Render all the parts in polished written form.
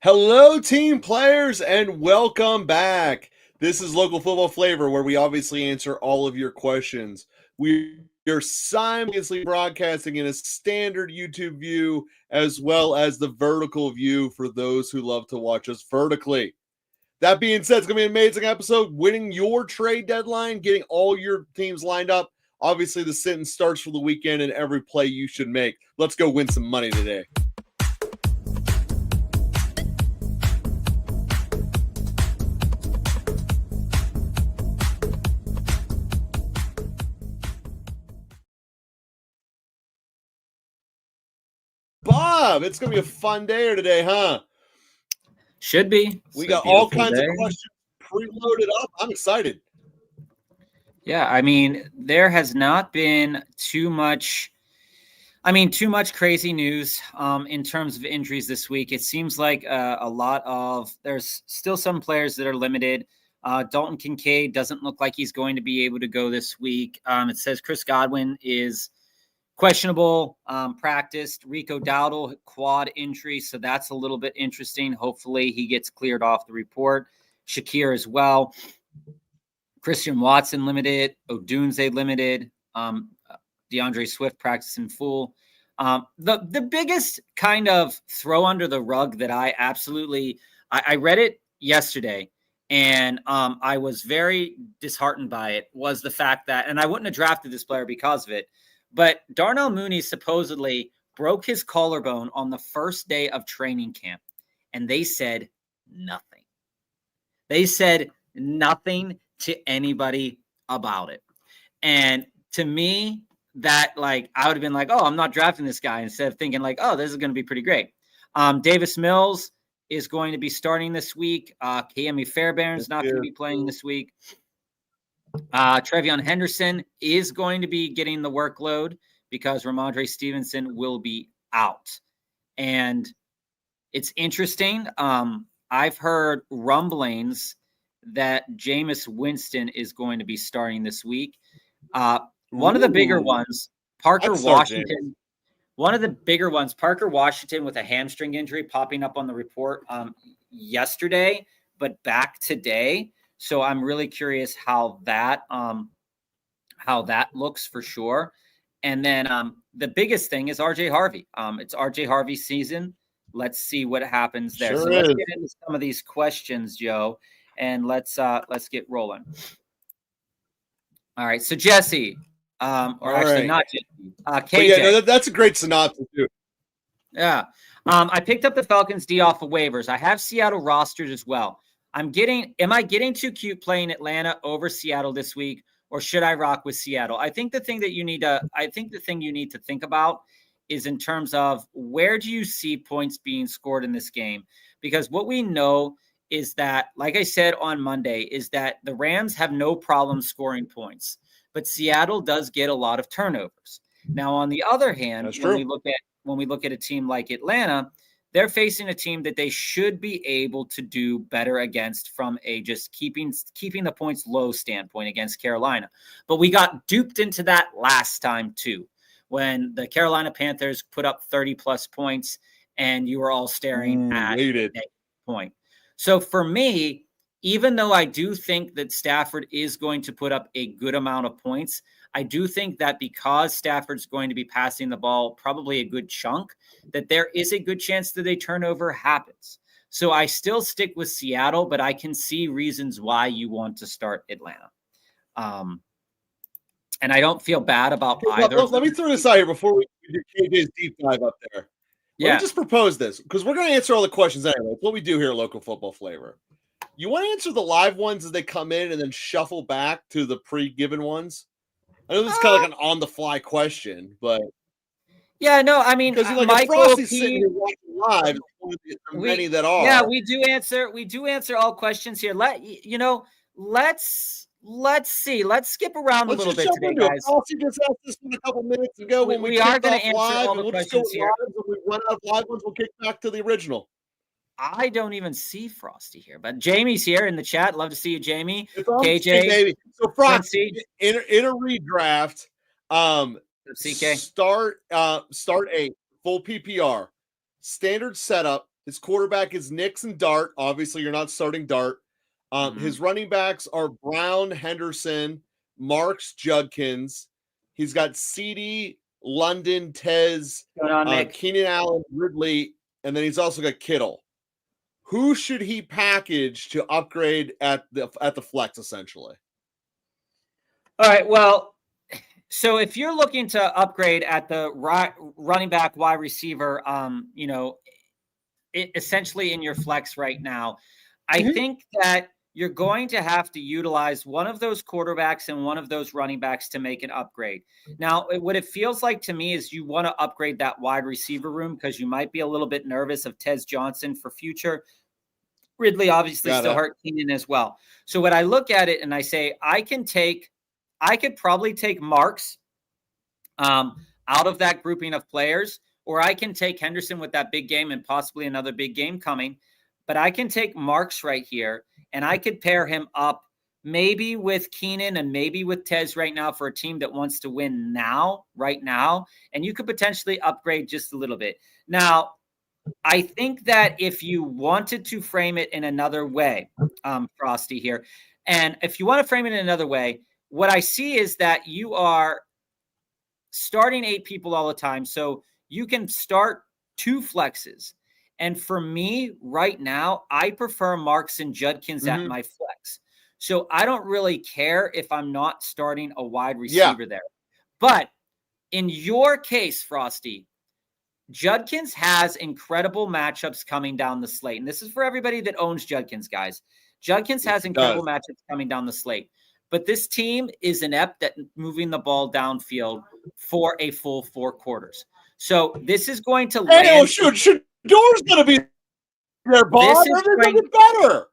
Hello, team players, and welcome back. This is Local Football Flavor, where we obviously answer all of your questions. We are simultaneously broadcasting in a standard YouTube view as well as the vertical view for those who love to watch us vertically. That being said, it's going to be an amazing episode. Winning your trade deadline, getting all your teams lined up. Obviously, the sentence starts for the weekend and every play you should make. Let's go win some money today. Bob, it's going to be a fun day today, huh? Should be. We got all kinds of questions preloaded up. I'm excited. Yeah, I mean, there has not been too much crazy news in terms of injuries this week. It seems like there's still some players that are limited. Dalton Kincaid doesn't look like he's going to be able to go this week. It says Chris Godwin is questionable, practiced. Rico Dowdle, quad injury, so that's a little bit interesting. Hopefully he gets cleared off the report. Shakir as well. Christian Watson limited. Odunze limited. DeAndre Swift practicing full. The biggest kind of throw under the rug that I read it yesterday, and I was very disheartened by it, was the fact that, and I wouldn't have drafted this player because of it, but Darnell Mooney supposedly broke his collarbone on the first day of training camp, and they said nothing. They said nothing to anybody about it. And to me, that I would have been like, oh, I'm not drafting this guy, instead of thinking like, oh, this is going to be pretty great. Davis Mills is going to be starting this week. Kami Fairbairn is not going to be playing this week. Trevion Henderson is going to be getting the workload because Ramondre Stevenson will be out. And it's interesting. I've heard rumblings that Jameis Winston is going to be starting this week. One of the bigger ones, Parker Washington. One of the bigger ones, Parker Washington, with a hamstring injury popping up on the report yesterday, but back today. So I'm really curious how that looks for sure. And then the biggest thing is RJ Harvey. It's RJ Harvey season. Let's see what happens there. Sure so let's get into some of these questions, Joe, and let's get rolling. All right. So Jesse, not Jesse. KJ. That's a great synopsis too. Yeah. I picked up the Falcons D off of waivers. I have Seattle rostered as well. Am I getting too cute playing Atlanta over Seattle this week, or should I rock with Seattle? I think the thing you need to think about is in terms of where do you see points being scored in this game? Because what we know is that, like I said on Monday, is that the Rams have no problem scoring points, but Seattle does get a lot of turnovers. Now, on the other hand, when we look at a team like Atlanta, they're facing a team that they should be able to do better against from a just keeping the points low standpoint against Carolina. But we got duped into that last time too, when the Carolina Panthers put up 30+ points and you were all staring at that point. So for me, even though I do think that Stafford is going to put up a good amount of points, I do think that because Stafford's going to be passing the ball probably a good chunk, that there is a good chance that a turnover happens. So I still stick with Seattle, but I can see reasons why you want to start Atlanta. And I don't feel bad about either. Let me throw this out here before we do KJ's deep dive up there. Let me just propose this, because we're going to answer all the questions anyway. It's what we do here at Local Football Flavor. You want to answer the live ones as they come in and then shuffle back to the pre-given ones? I know this is kind of like an on-the-fly question, but yeah, no, I mean, because Frosty's sitting here watching live, many that are. Yeah, we do answer all questions here. Let's see. Let's skip around a little bit today, guys. Frosty just asked this one a couple minutes ago. We are going to answer all the questions here. When we run out of live ones, we'll kick back to the original. I don't even see Frosty here, but Jamie's here in the chat. Love to see you, Jamie. KJ, baby. So Frosty, in a redraft, CK start a full PPR, standard setup, His quarterback is Nix and Dart. Obviously, you're not starting Dart. His running backs are Brown, Henderson, Marks, Judkins. He's got CD, London, Tez, Keenan Allen, Ridley, and then he's also got Kittle. Who should he package to upgrade at the flex, essentially? All right, well, so if you're looking to upgrade at the running back, wide receiver, essentially in your flex right now, I think that you're going to have to utilize one of those quarterbacks and one of those running backs to make an upgrade. Now, what it feels like to me is you want to upgrade that wide receiver room because you might be a little bit nervous of Tez Johnson for future. Ridley obviously still hurt, Keenan as well. So what I look at it and I say, I could probably take Marks out of that grouping of players, or I can take Henderson with that big game and possibly another big game coming. But I can take Marks right here, and I could pair him up maybe with Keenan and maybe with Tez right now for a team that wants to win right now. And you could potentially upgrade just a little bit. Now, I think that if you wanted to frame it in another way, Frosty here, and if you want to frame it in another way, what I see is that you are starting 8 people all the time. So you can start 2 flexes. And for me right now, I prefer Marks and Judkins at my flex. So I don't really care if I'm not starting a wide receiver there. But in your case, Frosty, Judkins has incredible matchups coming down the slate. And this is for everybody that owns Judkins, guys. Judkins has incredible matchups coming down the slate. But this team is inept at moving the ball downfield for a full 4 quarters. So this is going to land. Hey, Shador's going to be their ball. Better.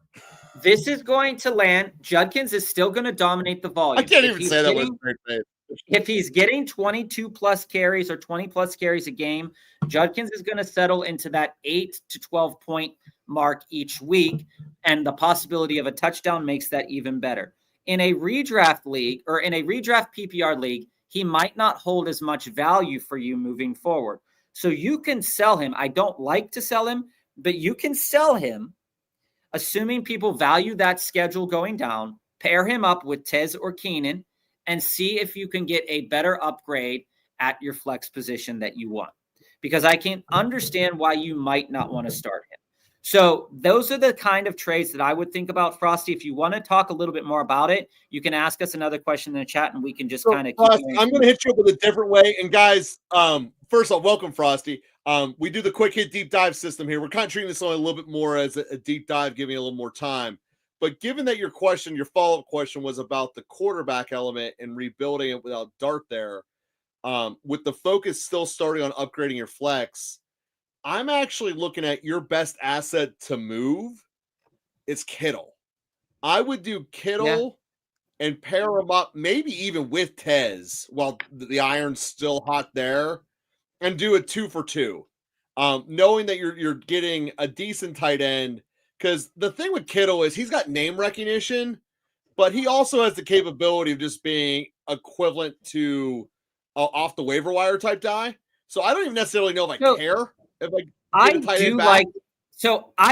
This is going to land. Judkins is still going to dominate the volume. I can't even say that was great faith. If he's getting 22 plus carries or 20 plus carries a game, Judkins is going to settle into that 8 to 12 point mark each week. And the possibility of a touchdown makes that even better. In a redraft league or in a redraft PPR league, he might not hold as much value for you moving forward. So you can sell him. I don't like to sell him, but you can sell him, assuming people value that schedule going down, pair him up with Tez or Keenan, and see if you can get a better upgrade at your flex position that you want. Because I can understand why you might not want to start him. So those are the kind of trades that I would think about, Frosty. If you want to talk a little bit more about it, you can ask us another question in the chat and we can just kind of keep going. I'm going to hit you up with a different way. And guys, first of all, welcome, Frosty. We do the quick hit deep dive system here. We're kind of treating this only a little bit more as a deep dive, giving you a little more time. But given that your follow-up question was about the quarterback element and rebuilding it without Dart there, with the focus still starting on upgrading your flex, I'm actually looking at your best asset to move is Kittle. I would do Kittle and pair him up, maybe even with Tez while the iron's still hot there, and do a 2 for 2. Knowing that you're getting a decent tight end, because the thing with Kittle is he's got name recognition, but he also has the capability of just being equivalent to off the waiver wire type guy. So I don't even necessarily know if I care. If I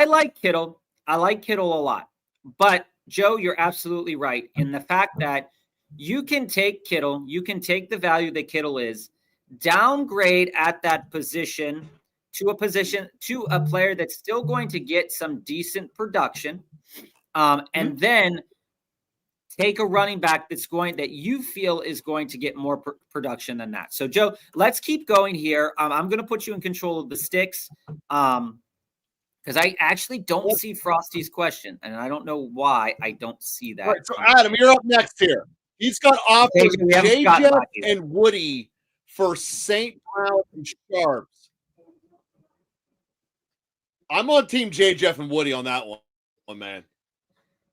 like Kittle. I like Kittle a lot. But Joe, you're absolutely right in the fact that you can take Kittle, you can take the value that Kittle is, downgrade at that position to a player that's still going to get some decent production, and then take a running back that you feel is going to get more production than that. So, Joe, let's keep going here. I'm going to put you in control of the sticks because I actually don't see Frosty's question, and I don't know why I don't see that. Right, so, Adam, you're up next here. He's got offers JJ and Woody for St. Brown and Sharps. I'm on Team J. Jeff and Woody on that one, man.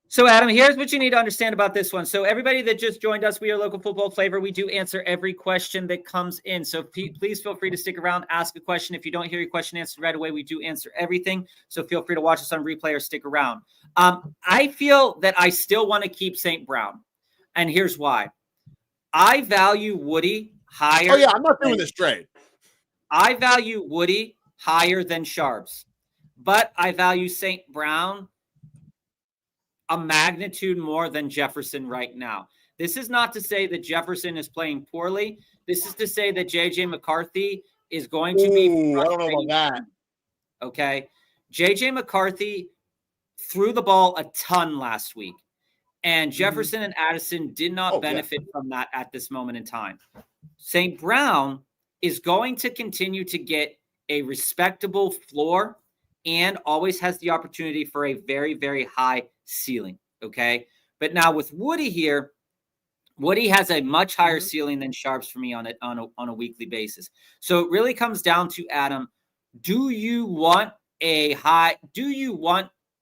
So, Adam, here's what you need to understand about this one. So, everybody that just joined us, we are Local Football Flavor. We do answer every question that comes in. So, please feel free to stick around, ask a question. If you don't hear your question answered right away, we do answer everything. So, feel free to watch us on replay or stick around. I feel that I still want to keep St. Brown. And here's why. I value Woody higher. Oh, yeah, I'm not doing this trade. I value Woody higher than Sharps. but I value St. Brown a magnitude more than Jefferson right now. This is not to say that Jefferson is playing poorly. This is to say that J.J. McCarthy is going to be Ooh, I don't know about that. Okay. J.J. McCarthy threw the ball a ton last week, and Jefferson and Addison did not benefit from that at this moment in time. St. Brown is going to continue to get a respectable floor and always has the opportunity for a very, very high ceiling. Okay. But now with Woody here, Woody has a much higher ceiling than Sharps for me on a weekly basis. So it really comes down to, Adam,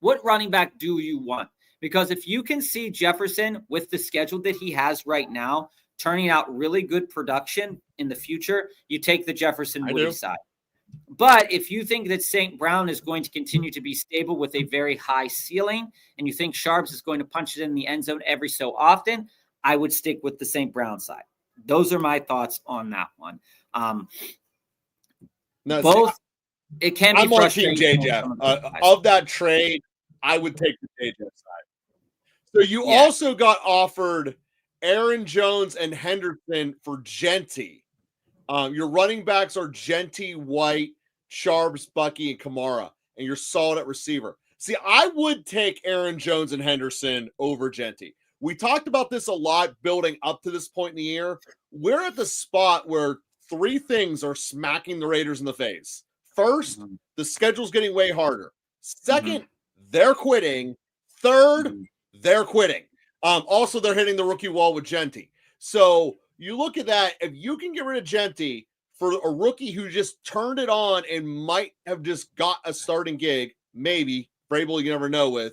what running back do you want? Because if you can see Jefferson with the schedule that he has right now, turning out really good production in the future, you take the Jefferson Woody side. But if you think that St. Brown is going to continue to be stable with a very high ceiling, and you think Sharps is going to punch it in the end zone every so often, I would stick with the St. Brown side. Those are my thoughts on that one. It can be frustrating. I'm on Team JJ. Of that trade, I would take the JJ side. So you also got offered Aaron Jones and Henderson for Genty. Your running backs are Genty, White, Sharps, Bucky, and Kamara, and you're solid at receiver. See, I would take Aaron Jones and Henderson over Genty. We talked about this a lot building up to this point in the year. We're at the spot where three things are smacking the Raiders in the face. First, the schedule's getting way harder. Second, they're quitting. Third, they're quitting. Also, they're hitting the rookie wall with Genty. So you look at that. If you can get rid of Genty for a rookie who just turned it on and might have just got a starting gig, maybe, Vrabel you never know with,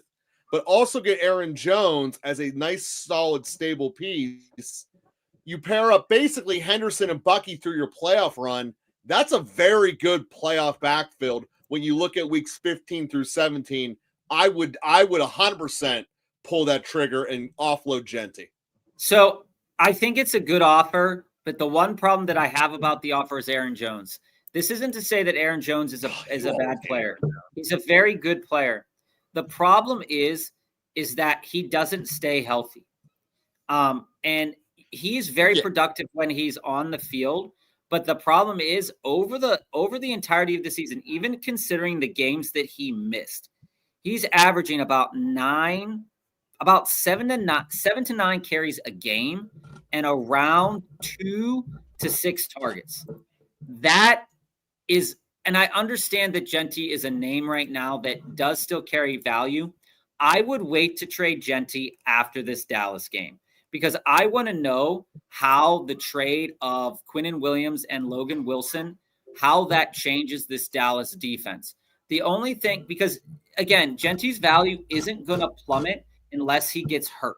but also get Aaron Jones as a nice, solid, stable piece, you pair up basically Henderson and Bucky through your playoff run. That's a very good playoff backfield. When you look at weeks 15 through 17, I would 100% pull that trigger and offload Genty. So I think it's a good offer, but the one problem that I have about the offer is Aaron Jones. This isn't to say that Aaron Jones is a bad player. He's a very good player. The problem is that he doesn't stay healthy. And he's very productive when he's on the field. But the problem is over the entirety of the season, even considering the games that he missed, he's averaging about 7 to 9 carries a game and around 2 to 6 targets. That is, and I understand that Genty is a name right now that does still carry value. I would wait to trade Genty after this Dallas game because I want to know how the trade of Quinnen Williams and Logan Wilson, how that changes this Dallas defense. The only thing, because again, Genty's value isn't going to plummet unless he gets hurt,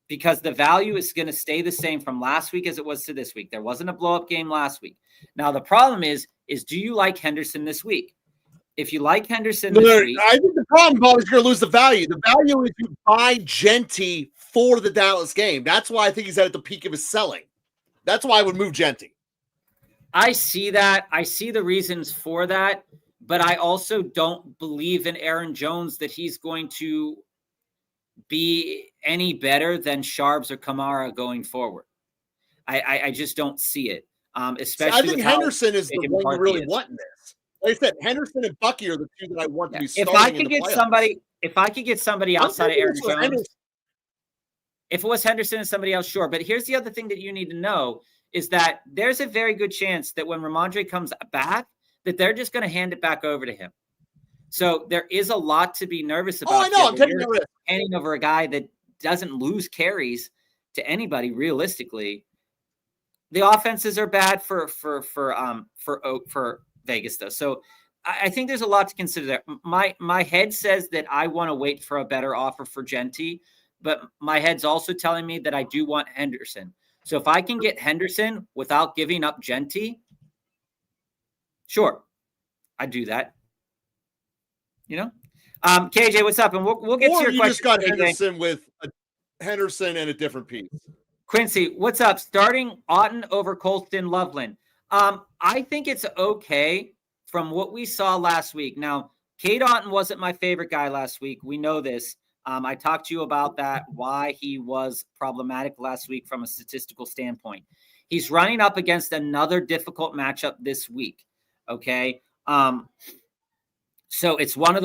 because the value is going to stay the same from last week as it was to this week. There wasn't a blow-up game last week. Now, the problem is do you like Henderson this week? If you like Henderson this week, I think the problem, Bob, is you're going to lose the value. The value is you buy Genty for the Dallas game. That's why I think he's at the peak of his selling. That's why I would move Genty. I see that. I see the reasons for that, but I also don't believe in Aaron Jones that he's going to be any better than Sharps or Kamara going forward. I just don't see it. Especially, I think Henderson is the one you really want in this. Like I said, Henderson and Bucky are the two that I want to be starting. If I could get somebody outside of Aaron Jones, if it was Henderson and somebody else, sure. But here's the other thing that you need to know is that there's a very good chance that when Ramondre comes back, that they're just going to hand it back over to him. So there is a lot to be nervous about. Oh, I know. I'm taking the risk. Handing over a guy that doesn't lose carries to anybody realistically. The offenses are bad for Vegas though. So I think there's a lot to consider there. My head says that I want to wait for a better offer for Genty, but my head's also telling me that I do want Henderson. So if I can get Henderson without giving up Genty, sure, I'd do that. You know, KJ, what's up? And we'll get to your question. You just got Henderson with Henderson and a different piece. Quincy, what's up? Starting Otten over Colston Loveland. I think it's okay from what we saw last week. Now, Cade Otton wasn't my favorite guy last week. We know this. I talked to you about that, why he was problematic last week from a statistical standpoint. He's running up against another difficult matchup this week. Okay. So it's one of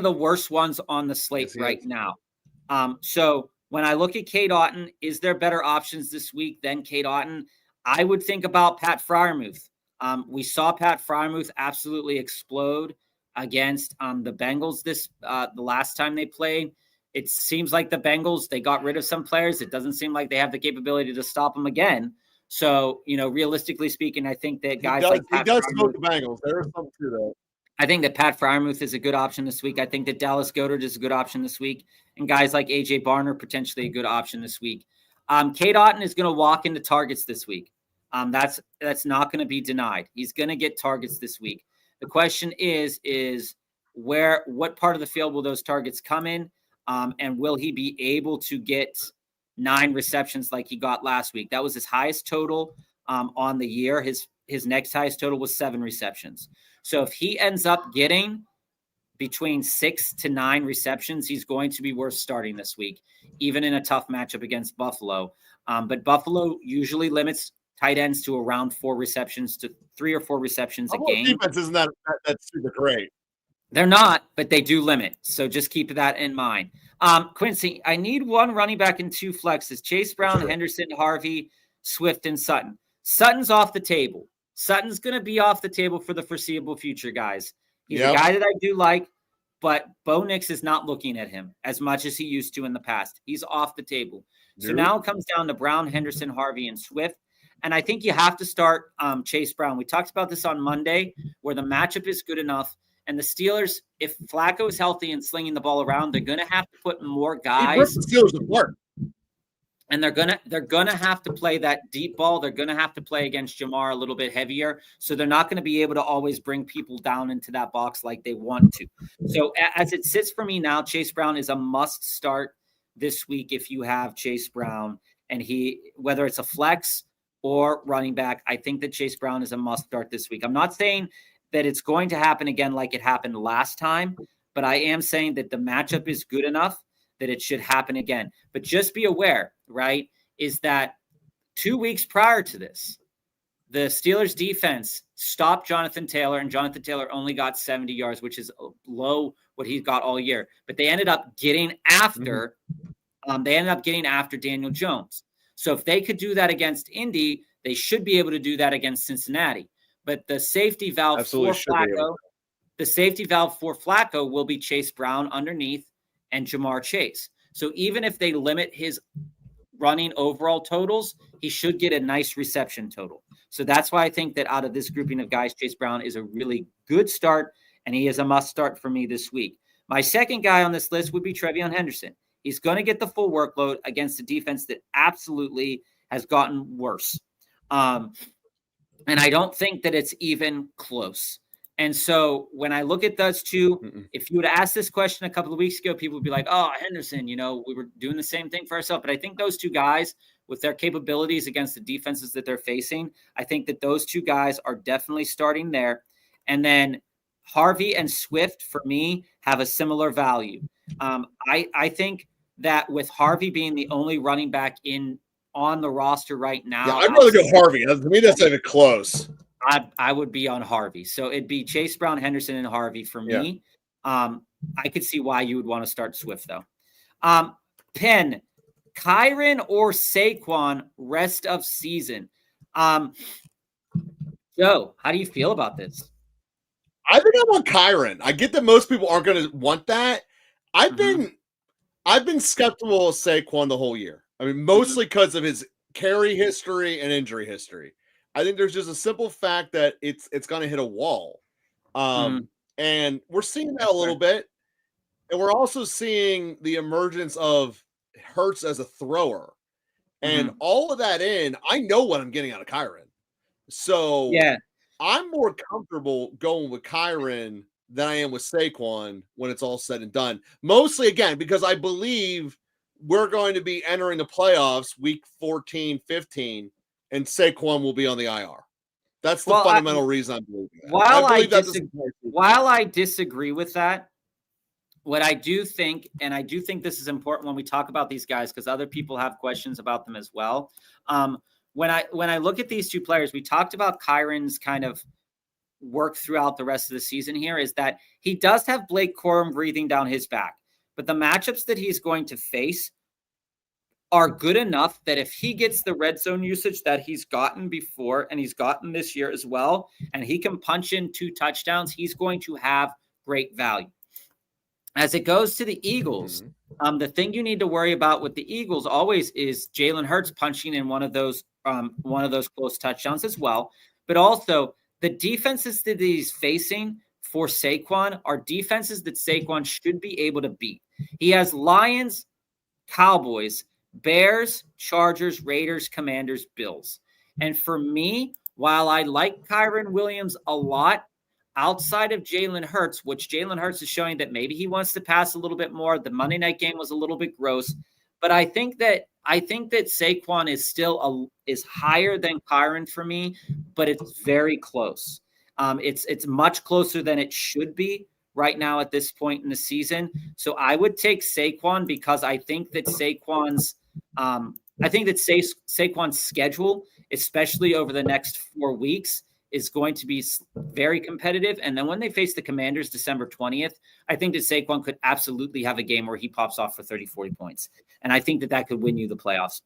the worst ones on the slate right now. So when I look at Cade Otton, is there better options this week than Cade Otton? I would think about Pat Freiermuth. We saw Pat Freiermuth absolutely explode against the Bengals the last time they played. It seems like the Bengals, they got rid of some players. It doesn't seem like they have the capability to stop them again. So, realistically speaking, I think that guys like Pat Freiermuth smoke the Bengals. There is something to that. I think that Pat Freiermuth is a good option this week. I think that Dallas Goedert is a good option this week. And guys like A.J. Barner, potentially a good option this week. Cade Otton is going to walk into targets this week. That's not going to be denied. He's going to get targets this week. The question is what part of the field will those targets come in? And will he be able to get 9 receptions like he got last week? That was his highest total on the year. His next highest total was 7 receptions. So if he ends up getting between 6 to 9 receptions, he's going to be worth starting this week, even in a tough matchup against Buffalo. But Buffalo usually limits tight ends to around 4 receptions to 3 or 4 receptions a game. Defense isn't that's super great. They're not, but they do limit. So just keep that in mind. Quincy, I need 1 running back and 2 flexes: Chase Brown, Henderson, Harvey, Swift, and Sutton. Sutton's off the table. Sutton's going to be off the table for the foreseeable future, guys. He's a guy that I do like, but Bo Nix is not looking at him as much as he used to in the past. He's off the table. So now it comes down to Brown, Henderson, Harvey, and Swift. And I think you have to start Chase Brown. We talked about this on Monday, where the matchup is good enough. And the Steelers, if Flacco is healthy and slinging the ball around, they're going to have to put more guys. The Steelers apart. And they're gonna have to play that deep ball. They're gonna have to play against Jamar a little bit heavier. So they're not going to be able to always bring people down into that box like they want to. So as it sits for me now, Chase Brown is a must start this week if you have Chase Brown. And whether it's a flex or running back, I think that Chase Brown is a must start this week. I'm not saying that it's going to happen again like it happened last time, but I am saying that the matchup is good enough that it should happen again. But just be aware, right, is that 2 weeks prior to this, the Steelers defense stopped Jonathan Taylor, and Jonathan Taylor only got 70 yards, which is low what he's got all year. But they ended up getting after Daniel Jones. So if they could do that against Indy, they should be able to do that against Cincinnati. But the safety valve for Flacco will be Chase Brown underneath and Jamar Chase. So even if they limit his running overall totals, he should get a nice reception total. So that's why I think that out of this grouping of guys, Chase Brown is a really good start, and he is a must start for me this week. My second guy on this list would be Trevion Henderson. He's going to get the full workload against a defense that absolutely has gotten worse. And I don't think that it's even close. And so when I look at those two, if you would have asked this question a couple of weeks ago, people would be like, oh, Henderson, we were doing the same thing for ourselves. But I think those two guys, with their capabilities against the defenses that they're facing, I think that those two guys are definitely starting there. And then Harvey and Swift, for me, have a similar value. I think that with Harvey being the only running back on the roster right now. Yeah, I'd rather go Harvey. To me, that's not even close. I would be on Harvey. So it'd be Chase Brown, Henderson, and Harvey for me. I could see why you would want to start Swift, though. Penn, Kyren or Saquon rest of season? Joe, how do you feel about this? I think I'm on Kyren. I get that most people aren't going to want that. I've been skeptical of Saquon the whole year. I mean, mostly because of his carry history and injury history. I think there's just a simple fact that it's going to hit a wall. And we're seeing that a little bit. And we're also seeing the emergence of Hurts as a thrower. And all of that I know what I'm getting out of Kyren. So I'm more comfortable going with Kyren than I am with Saquon when it's all said and done. Mostly, again, because I believe we're going to be entering the playoffs week 14, 15, and Saquon will be on the IR. That's the fundamental reason I'm believing that. While I disagree with that, what I do think, and I do think this is important when we talk about these guys, because other people have questions about them as well. When I look at these two players, we talked about Kyron's kind of work throughout the rest of the season here, is that he does have Blake Corum breathing down his back, but the matchups that he's going to face are good enough that if he gets the red zone usage that he's gotten before, and he's gotten this year as well, and he can punch in 2 touchdowns, he's going to have great value. As it goes to the Eagles, the thing you need to worry about with the Eagles always is Jalen Hurts punching in one of those close touchdowns as well. But also the defenses that he's facing for Saquon are defenses that Saquon should be able to beat. He has Lions, Cowboys, Bears, Chargers, Raiders, Commanders, Bills. And for me, while I like Kyren Williams a lot, outside of Jalen Hurts, which Jalen Hurts is showing that maybe he wants to pass a little bit more. The Monday night game was a little bit gross, but I think that Saquon is still is higher than Kyren for me, but it's very close. It's much closer than it should be right now at this point in the season. So I would take Saquon because I think that Saquon's schedule, especially over the next 4 weeks, is going to be very competitive. And then when they face the Commanders December 20th, I think that Saquon could absolutely have a game where he pops off for 30, 40 points. And I think that could win you the playoff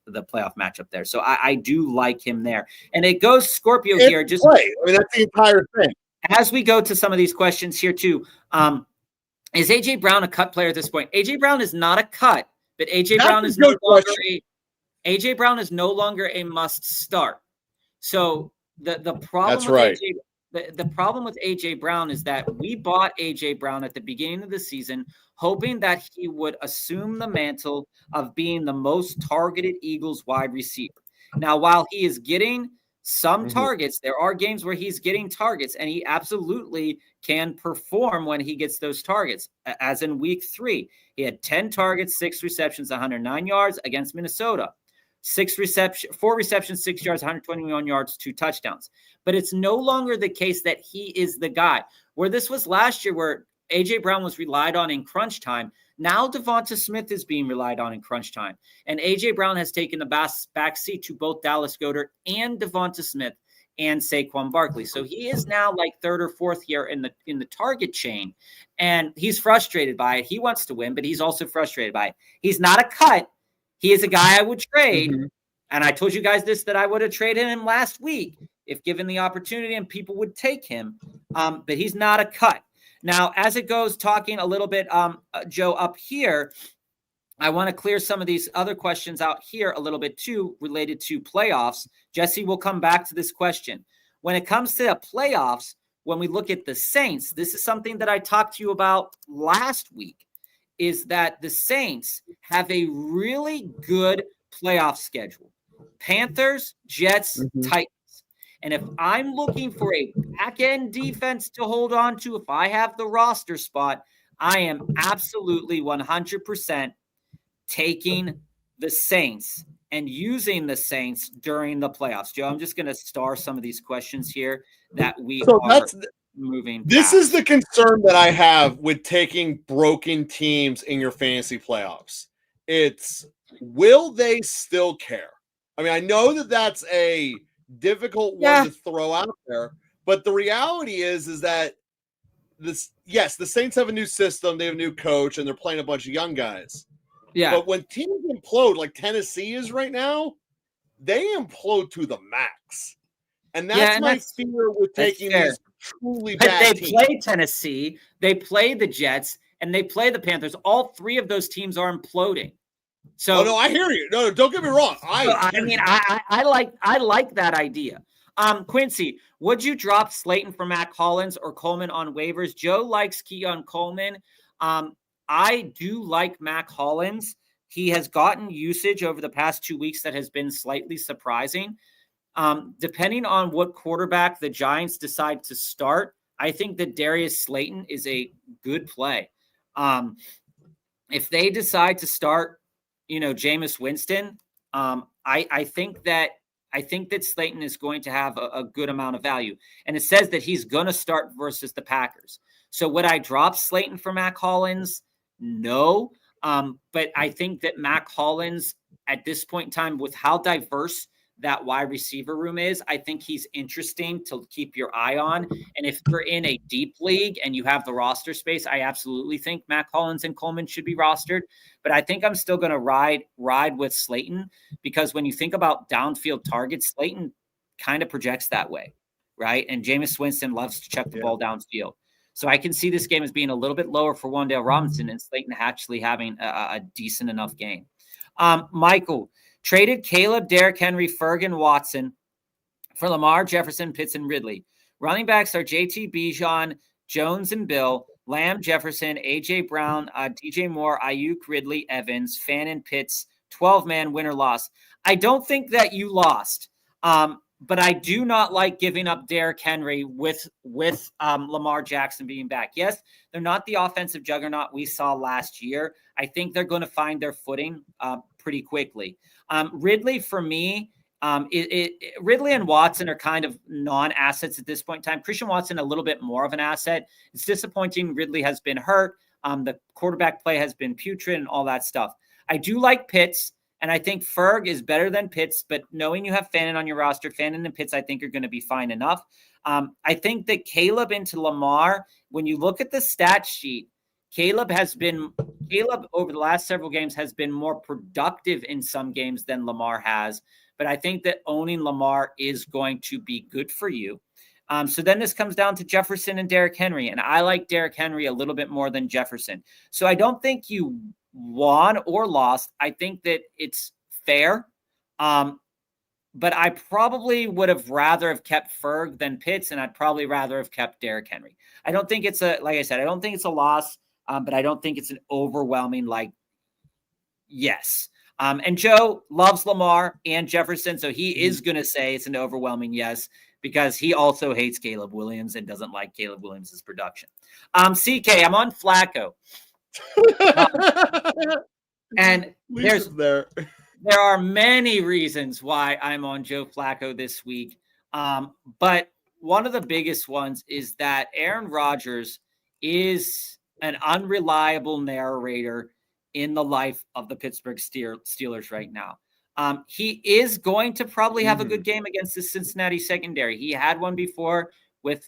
matchup there. So I do like him there. And it goes Scorpio here. Just play. I mean, that's the entire thing. As we go to some of these questions here too, is A.J. Brown a cut player at this point? A.J. Brown is not a cut, but A.J. Brown is no longer a must start. So the problem That's right. The problem with A.J. Brown is that we bought A.J. Brown at the beginning of the season hoping that he would assume the mantle of being the most targeted Eagles wide receiver. Now, while he is getting some targets, there are games where he's getting targets, and he absolutely can perform when he gets those targets. As in week 3, he had 10 targets, 6 receptions, 109 yards against Minnesota. 4 receptions, 6 yards, 121 yards, 2 touchdowns. But it's no longer the case that he is the guy. Where this was last year, where A.J. Brown was relied on in crunch time, now Devonta Smith is being relied on in crunch time. And A.J. Brown has taken the back seat to both Dallas Goedert and Devonta Smith and Saquon Barkley. So he is now like 3rd or 4th here in the target chain. And he's frustrated by it. He wants to win, but he's also frustrated by it. He's not a cut. He is a guy I would trade. And I told you guys that I would have traded him last week if given the opportunity and people would take him. But he's not a cut. Now, as it goes, talking a little bit, Joe, up here, I want to clear some of these other questions out here a little bit too, related to playoffs. Jesse will come back to this question. When it comes to the playoffs, when we look at the Saints, this is something that I talked to you about last week, is that the Saints have a really good playoff schedule. Panthers, Jets, Titans. And if I'm looking for a back-end defense to hold on to, if I have the roster spot, I am absolutely 100% taking the Saints and using the Saints during the playoffs. Joe, I'm just going to star some of these questions here that we are moving past. This is the concern that I have with taking broken teams in your fantasy playoffs. It's, will they still care? I mean, I know that that's a difficult one to throw out there, but the reality is that the Saints have a new system, they have a new coach, and they're playing a bunch of young guys. Yeah. But when teams implode like Tennessee is right now, they implode to the max. And that's my fear with taking these truly bad teams. They play Tennessee, they play the Jets, and they play the Panthers. All 3 of those teams are imploding. So, no, I hear you. No, don't get me wrong. I like that idea. Quincy, would you drop Slayton for Mac Hollins or Coleman on waivers? Joe likes Keon Coleman. I do like Mac Hollins. He has gotten usage over the past 2 weeks that has been slightly surprising. Depending on what quarterback the Giants decide to start, I think that Darius Slayton is a good play. If they decide to start, Jameis Winston, I think that I think that Slayton is going to have a good amount of value. And it says that he's going to start versus the Packers. So would I drop Slayton for Mac Hollins? No. But I think that Mac Hollins at this point in time, with how diverse that wide receiver room is, I think he's interesting to keep your eye on. And if you're in a deep league and you have the roster space, I absolutely think Mac Hollins and Coleman should be rostered. But I think I'm still going to ride with Slayton, because when you think about downfield targets, Slayton kind of projects that way, right? And Jameis Winston loves to check the ball downfield. So I can see this game as being a little bit lower for Wan'Dale Robinson and Slayton actually having a decent enough game. Michael, traded Caleb, Derrick Henry, Ferg, and Watson for Lamar, Jefferson, Pitts, and Ridley. Running backs are JT, Bijan, Jones, and Bill, Lamb, Jefferson, A.J. Brown, DJ Moore, Ayuk, Ridley, Evans, Fannin, Pitts, 12-man win or loss. I don't think that you lost, but I do not like giving up Derrick Henry with Lamar Jackson being back. Yes, they're not the offensive juggernaut we saw last year. I think they're going to find their footing pretty quickly. Ridley, for me, Ridley and Watson are kind of non-assets at this point in time. Christian Watson, a little bit more of an asset. It's disappointing. Ridley has been hurt. The quarterback play has been putrid and all that stuff. I do like Pitts, and I think Ferg is better than Pitts, but knowing you have Fannin on your roster, Fannin and Pitts, I think are going to be fine enough. I think that Caleb into Lamar, when you look at the stat sheet, Caleb over the last several games has been more productive in some games than Lamar has. But I think that owning Lamar is going to be good for you. So then this comes down to Jefferson and Derrick Henry. And I like Derrick Henry a little bit more than Jefferson. So I don't think you won or lost. I think that it's fair. But I probably would have rather have kept Ferg than Pitts, and I'd probably rather have kept Derrick Henry. I don't think it's like I said, I don't think it's a loss, but I don't think it's an overwhelming, yes. And Joe loves Lamar and Jefferson, so he is going to say it's an overwhelming yes, because he also hates Caleb Williams and doesn't like Caleb Williams' production. CK, I'm on Flacco. And there are many reasons why I'm on Joe Flacco this week. But one of the biggest ones is that Aaron Rodgers is an unreliable narrator in the life of the Pittsburgh Steelers right now. He is going to probably have a good game against the Cincinnati secondary. He had one before with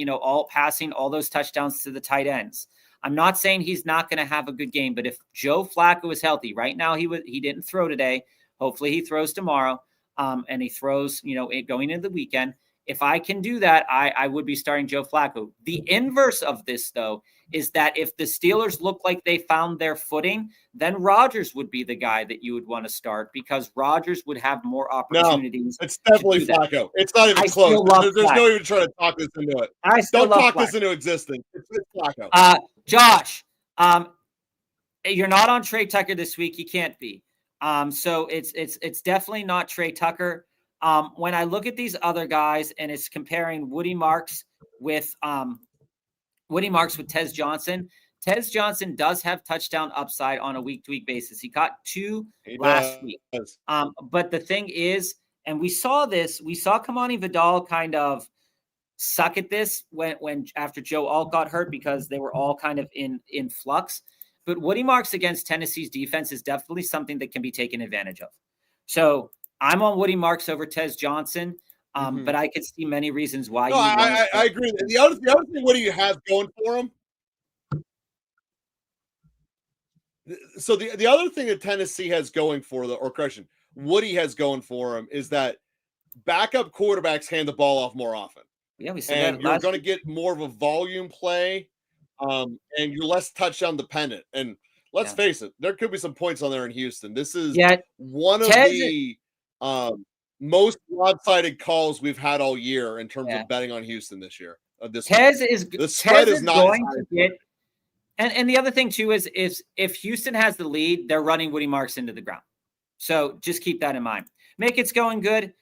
all passing all those touchdowns to the tight ends. I'm not saying he's not going to have a good game, but if Joe Flacco is healthy right now, he didn't throw today. Hopefully he throws tomorrow, and he throws going into the weekend. If I can do that, I would be starting Joe Flacco. The inverse of this, though, is that if the Steelers look like they found their footing, then Rodgers would be the guy that you would want to start, because Rodgers would have more opportunities. No, it's definitely Flacco. It's not even close. There's no even trying to talk this into it. Don't talk this into existence. It's Flacco. Josh, you're not on Trey Tucker this week. You can't be. So it's definitely not Trey Tucker. When I look at these other guys, and it's comparing Woody Marks with Tez Johnson. Tez Johnson does have touchdown upside on a week-to-week basis. He caught 2 last week. But the thing is, and we saw Kamani Vidal kind of suck at this when after Joe Alt got hurt, because they were all kind of in flux. But Woody Marks against Tennessee's defense is definitely something that can be taken advantage of. So I'm on Woody Marks over Tez Johnson. But I could see many reasons why. I agree. The other thing Woody has going for him. So the other thing that Tennessee has going for Woody has going for him is that backup quarterbacks hand the ball off more often. Yeah, we said and you're going to get more of a volume play, and you're less touchdown dependent. And let's face it, there could be some points on there in Houston. This is one of the most lopsided calls we've had all year in terms of betting on Houston this year. The spread is not going to get. And the other thing too is if Houston has the lead, they're running Woody Marks into the ground. So just keep that in mind. Make it's going good.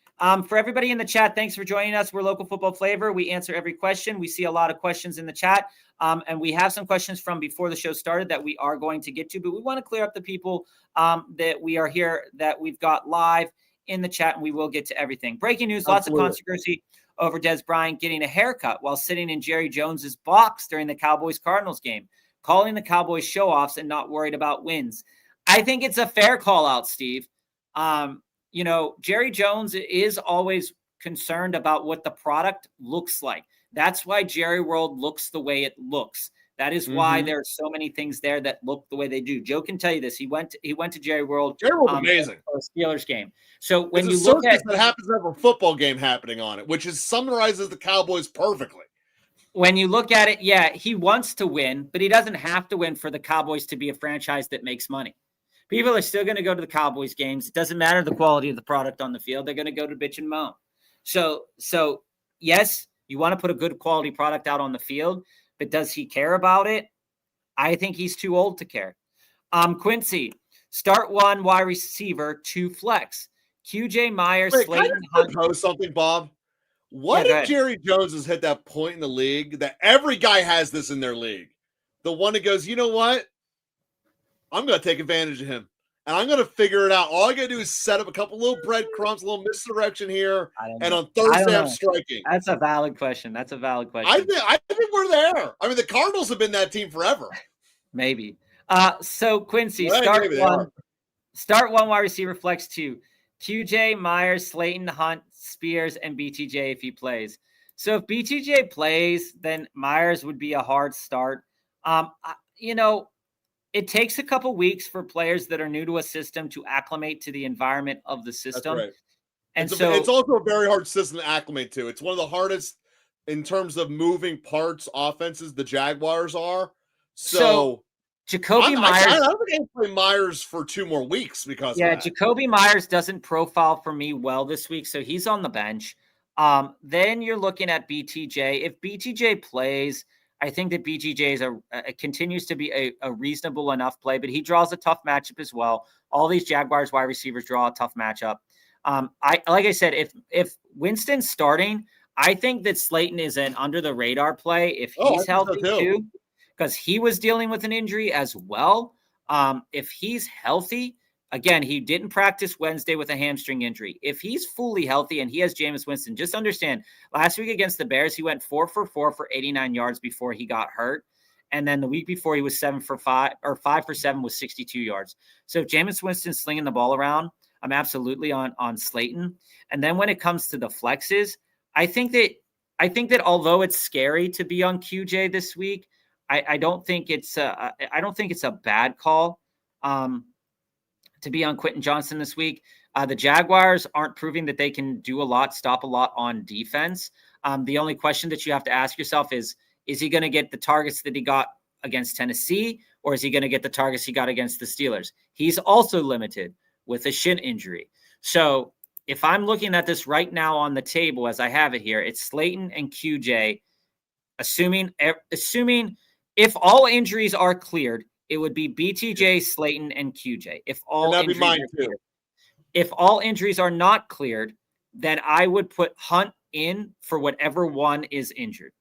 For everybody in the chat, thanks for joining us. We're Local Football Flavor. We answer every question. We see a lot of questions in the chat. And we have some questions from before the show started that we are going to get to, but we want to clear up the people that we are here, that we've got live in the chat and we will get to everything. Breaking news, lots of Absolutely. controversy over Des Bryant getting a haircut while sitting in Jerry Jones's box during the Cowboys-Cardinals game, calling the Cowboys show-offs and not worried about wins. I think it's a fair call out, Steve. Jerry Jones is always concerned about what the product looks like. That's why Jerry World looks the way it looks. That is why there are so many things there that look the way they do. Joe can tell you this. He went to Jerry World. Jerry World amazing for a Steelers game. So when it's you look at that happens to have a football game happening on it, which summarizes the Cowboys perfectly. When you look at it, yeah, he wants to win, but he doesn't have to win for the Cowboys to be a franchise that makes money. People are still going to go to the Cowboys games. It doesn't matter the quality of the product on the field. They're going to go to bitch and moan. So yes, you want to put a good quality product out on the field, but does he care about it? I think he's too old to care. Quincy, start 1 wide receiver, 2 flex. QJ Myers, Slayton Hunt. Propose something, Bob. What if Jerry Jones has hit that point in the league that every guy has this in their league? The one that goes, you know what? I'm going to take advantage of him. And I'm going to figure it out. All I got to do is set up a couple little breadcrumbs, a little misdirection here, and on Thursday I'm striking. That's a valid question. I think we're there. I mean, the Cardinals have been that team forever. Maybe. So Quincy, start 1 wide receiver, flex 2. QJ, Myers, Slayton, Hunt, Spears, and BTJ if he plays. So if BTJ plays, then Myers would be a hard start. It takes a couple weeks for players that are new to a system to acclimate to the environment of the system. That's right. And it's also a very hard system to acclimate to. It's one of the hardest in terms of moving parts offenses the Jaguars are. So Jacoby Myers. I don't think I can play Myers for 2 more weeks because of that. Jacoby Myers doesn't profile for me well this week, so he's on the bench. Then you're looking at BTJ. If BTJ plays, I think that BTJ continues to be a reasonable enough play, but he draws a tough matchup as well. All these Jaguars wide receivers draw a tough matchup. Like I said, if Winston's starting, I think that Slayton is an under the radar play if he's healthy too, because he was dealing with an injury as well. If he's healthy, again, he didn't practice Wednesday with a hamstring injury. If he's fully healthy and he has Jameis Winston, just understand, last week against the Bears, he went 4 for 4 for 89 yards before he got hurt. And then the week before, he was 7 for 5 or 5 for 7 with 62 yards. So if Jameis Winston's slinging the ball around, I'm absolutely on Slayton. And then when it comes to the flexes, I think that although it's scary to be on QJ this week, I don't think it's a bad call to be on Quentin Johnson this week. The Jaguars aren't proving that they can do a lot, stop a lot on defense. The only question that you have to ask yourself is he going to get the targets that he got against Tennessee, or is he going to get the targets he got against the Steelers? He's also limited with a shin injury. So if I'm looking at this right now on the table as I have it here, it's Slayton and QJ, assuming if all injuries are cleared, it would be BTJ, Slayton, and QJ. If all injuries are not cleared, then I would put Hunt in for whatever one is injured.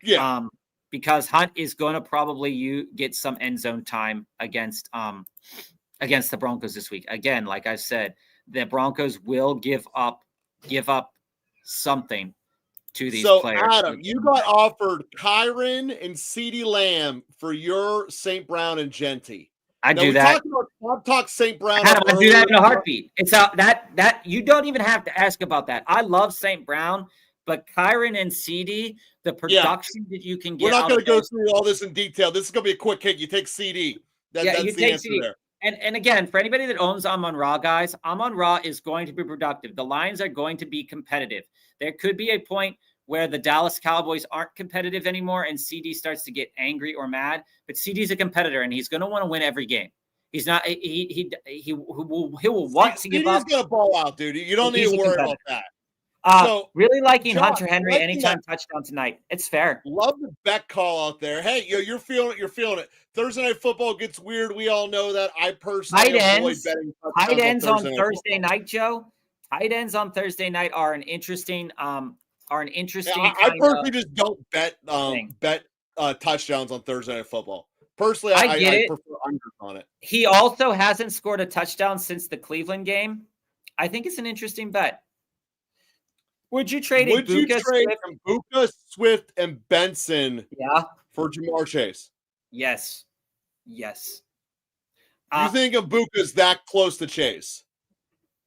Yeah. Because Hunt is going to probably get some end zone time against the Broncos this week. Again, like I said, the Broncos will give up something to these players. So, Adam, you got offered Kyren and CeeDee Lamb for your St. Brown and Genty. I do that. I've talked St. Brown. Adam, I do that in a heartbeat. It's that you don't even have to ask about that. I love St. Brown, but Kyren and CeeDee, the production that you can get. We're not going to go through all this in detail. This is going to be a quick hit. You take CeeDee. That's you the take answer CeeDee. there. And again, for anybody that owns Amon-Ra, guys, Amon-Ra is going to be productive. The Lions are going to be competitive. There could be a point where the Dallas Cowboys aren't competitive anymore and CeeDee starts to get angry or mad. But CeeDee's a competitor, and he's going to want to win every game. He's not. He will want to give up. CeeDee's going to ball out, dude. You don't need to worry about that. Really liking Hunter Henry anytime touchdown tonight. It's fair. Love the bet call out there. Hey, you're feeling it. You're feeling it. Thursday Night Football gets weird. We all know that. I personally avoid betting. Tight ends on Thursday night, Joe. Tight ends on Thursday night are an interesting. I personally just don't bet touchdowns on Thursday Night Football. Personally, I prefer unders on it. He also hasn't scored a touchdown since the Cleveland game. I think it's an interesting bet. Would you trade Would you Ibuka, trade Swift? Ibuka, Swift, and Benson Yeah. for Jamar Chase? Yes. Yes. You think Ibuka's that close to Chase?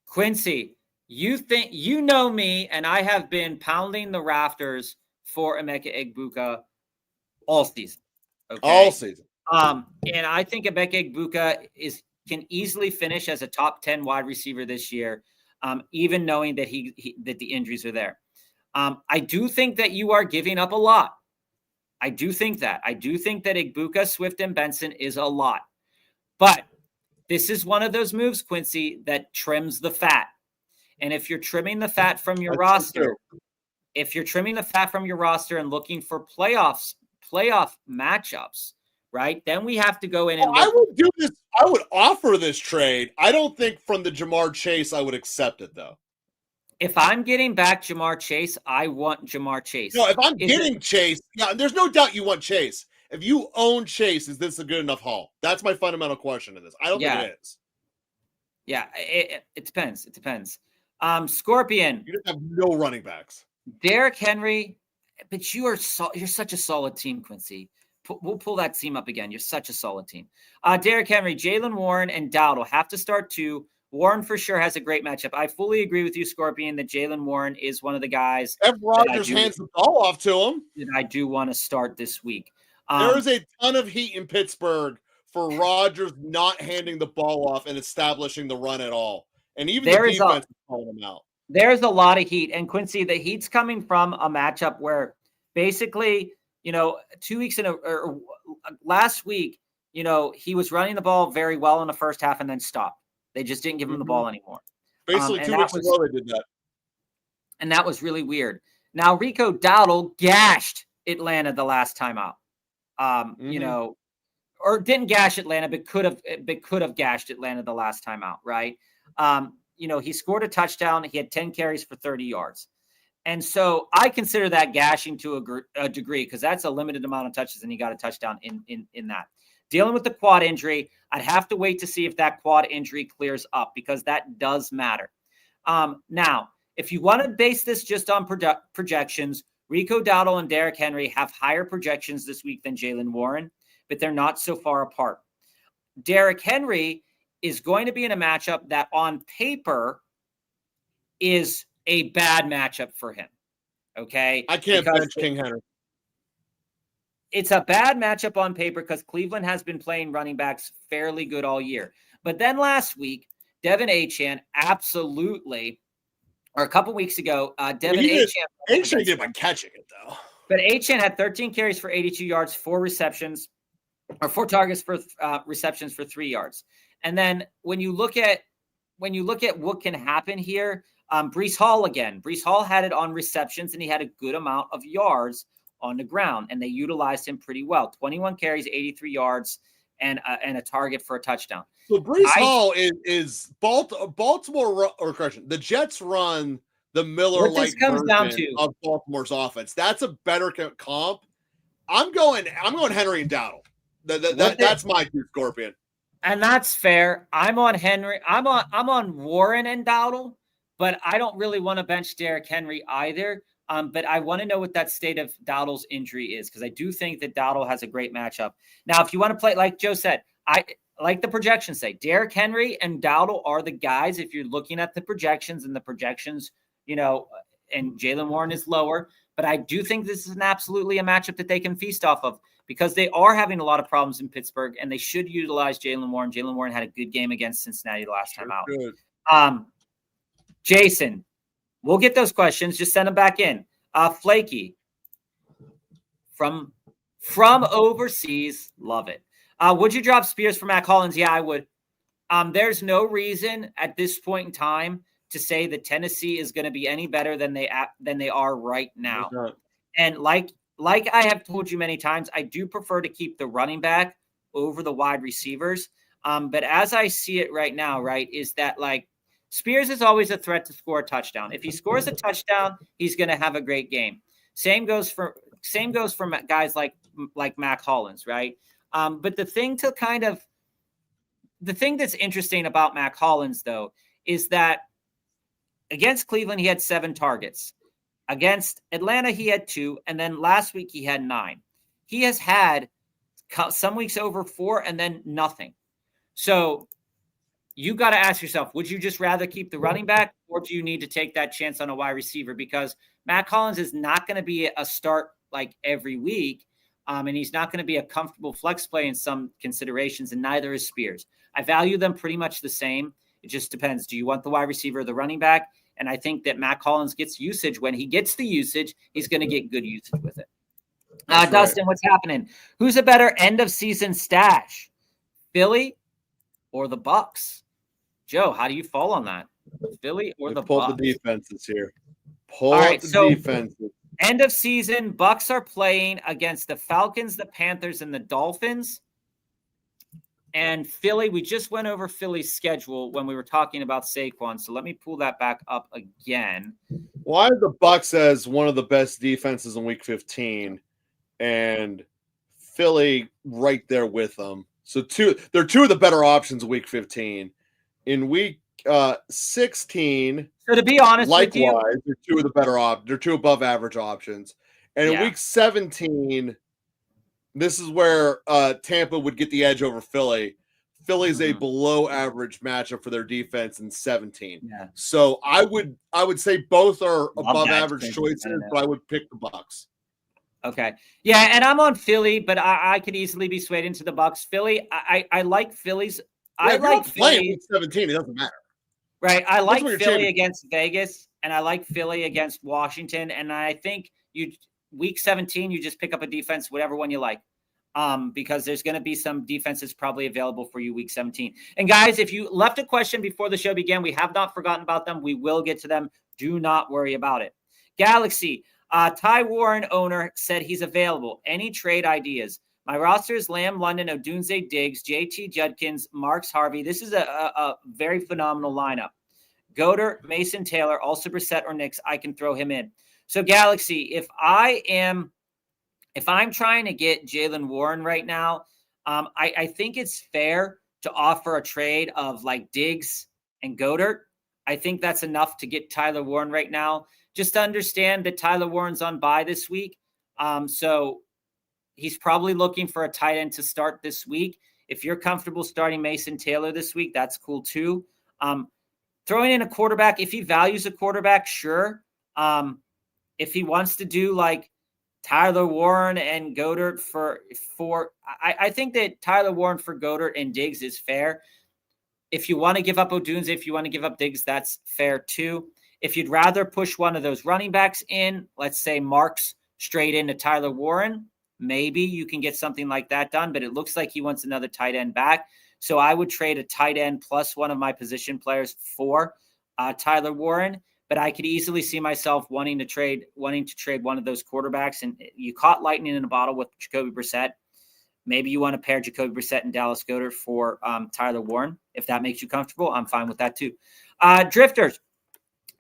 Quincy, you know me, and I have been pounding the rafters for Emeka Egbuka all season. Okay. All season. And I think Emeka Egbuka can easily finish as a top 10 wide receiver this year, even knowing that that the injuries are there. I do think that you are giving up a lot. I do think that. I do think that Egbuka, Swift, and Benson is a lot. But this is one of those moves, Quincy, that trims the fat. And if you're trimming the fat from your roster, and looking for playoff matchups, right? Then we have to go in and I would do this. I would offer this trade. I don't think from the Jamar Chase I would accept it though. If I'm getting back Jamar Chase, I want Jamar Chase. No, if I'm getting Chase, yeah, there's no doubt you want Chase. If you own Chase, is this a good enough haul? That's my fundamental question in this. I don't think it is. Yeah, it depends. It depends. Scorpion. You just have no running backs. Derrick Henry, but you're such a solid team, Quincy. We'll pull that team up again. You're such a solid team. Derrick Henry, Jaylen Warren, and Dowdle have to start too. Warren for sure has a great matchup. I fully agree with you, Scorpion, that Jaylen Warren is one of the guys. If Rodgers hands the ball off to him, that I do want to start this week. There is a ton of heat in Pittsburgh for Rodgers not handing the ball off and establishing the run at all. And even the defense is calling him out. There's a lot of heat. And Quincy, the heat's coming from a matchup where basically, 2 weeks or last week, he was running the ball very well in the first half and then stopped. They just didn't give him the ball anymore. Basically, 2 weeks ago they did that. And that was really weird. Now, Rico Dowdle gashed Atlanta the last time out. Or didn't gash Atlanta, but could have gashed Atlanta the last time out, right? He scored a touchdown. He had 10 carries for 30 yards. And so I consider that gashing to a degree because that's a limited amount of touches and he got a touchdown in that. Dealing with the quad injury, I'd have to wait to see if that quad injury clears up because that does matter. Now, if you want to base this just on projections, Rico Dowdle and Derrick Henry have higher projections this week than Jaylen Warren, but they're not so far apart. Derrick Henry is going to be in a matchup that on paper is a bad matchup for him. Okay. I can't bench King Henry. It's a bad matchup on paper because Cleveland has been playing running backs fairly good all year. But then last week, Devin Achane absolutely, or a couple weeks ago, Devin Achane did by catching it though. But Achane had 13 carries for 82 yards, 4 targets for receptions for 3 yards. And then when you look at what can happen here, Breece Hall again. Breece Hall had it on receptions and he had a good amount of yards on the ground, and they utilized him pretty well. 21 carries, 83 yards, and a target for a touchdown. So Breece Hall is Baltimore, or correction, the Jets run the Miller-like version of Baltimore's offense. That's a better comp. I'm going Henry and Dowdle. That's my two, Scorpion. And that's fair. I'm on Henry. I'm on Warren and Dowdle, but I don't really want to bench Derrick Henry either. But I want to know what that state of Dowdle's injury is because I do think that Dowdle has a great matchup. Now, if you want to play, like Joe said, I like the projections say Derrick Henry and Dowdle are the guys. If you're looking at the projections and and Jaylen Warren is lower, but I do think this is absolutely a matchup that they can feast off of because they are having a lot of problems in Pittsburgh and they should utilize Jaylen Warren. Jaylen Warren had a good game against Cincinnati the last time out. Jason, we'll get those questions. Just send them back in. Flaky from overseas. Love it. Would you drop Spears for Matt Collins? Yeah, I would. There's no reason at this point in time to say that Tennessee is going to be any better than they are right now. And like I have told you many times, I do prefer to keep the running back over the wide receivers. But as I see it right now, right, is that like Spears is always a threat to score a touchdown. If he scores a touchdown, he's going to have a great game. Same goes for guys like Mac Hollins, right? But the thing that's interesting about Mac Hollins though is that against Cleveland, he had 7 targets. Against Atlanta, he had 2. And then last week, he had 9. He has had some weeks over 4 and then nothing. So you got to ask yourself, would you just rather keep the running back, or do you need to take that chance on a wide receiver? Because Matt Collins is not going to be a start like every week. And he's not going to be a comfortable flex play in some considerations, and neither is Spears. I value them pretty much the same. It just depends. Do you want the wide receiver or the running back? And I think that Matt Collins gets usage. When he gets the usage, he's going to get good usage with it. Dustin, what's happening? Who's a better end-of-season stash, Philly or the Bucs? Joe, how do you fall on that? Philly or the Bucs? Pull the defenses here. Defenses. End of season, Bucs are playing against the Falcons, the Panthers, and the Dolphins. And Philly, we just went over Philly's schedule when we were talking about Saquon. So let me pull that back up again. Why are the Bucs as one of the best defenses in Week 15, and Philly right there with them? So they're 2 of the better options in Week 15. In Week 16, so to be honest with you, they're 2 of the better they're 2 above average options. And in Week 17, this is where Tampa would get the edge over Philly. Philly's a below average matchup for their defense in 17. Yeah. So I would say both are above average choices, but I would pick the Bucs. Okay. Yeah, and I'm on Philly, but I could easily be swayed into the Bucs. Philly, I like Philly's. I like Philly. Week 17, it doesn't matter. Right. I like Philly against Vegas, and I like Philly against Washington. And I think Week 17, you just pick up a defense, whatever one you like, because there's going to be some defenses probably available for you Week 17. And guys, if you left a question before the show began, we have not forgotten about them. We will get to them. Do not worry about it. Galaxy, Ty Warren owner said he's available. Any trade ideas? My roster is Lamb, London, Odunze, Diggs, JT Judkins, Marks, Harvey. This is a very phenomenal lineup. Goddard, Mason Taylor, also Brissett or Nix, I can throw him in. So Galaxy, if I'm trying to get Jaylen Warren right now, I think it's fair to offer a trade of like Diggs and Goddard. I think that's enough to get Tyler Warren right now. Just to understand that Tyler Warren's on bye this week. So he's probably looking for a tight end to start this week. If you're comfortable starting Mason Taylor this week, that's cool too. Throwing in a quarterback, if he values a quarterback, sure. If he wants to do like Tyler Warren and Goddard I think that Tyler Warren for Goddard and Diggs is fair. If you want to give up Odunze, if you want to give up Diggs, that's fair too. If you'd rather push one of those running backs in, let's say Marks straight into Tyler Warren, maybe you can get something like that done, but it looks like he wants another tight end back. So I would trade a tight end plus one of my position players for Tyler Warren, but I could easily see myself wanting to trade one of those quarterbacks. And you caught lightning in a bottle with Jacoby Brissett. Maybe you want to pair Jacoby Brissett and Dallas Goedert for Tyler Warren. If that makes you comfortable, I'm fine with that too. Drifters,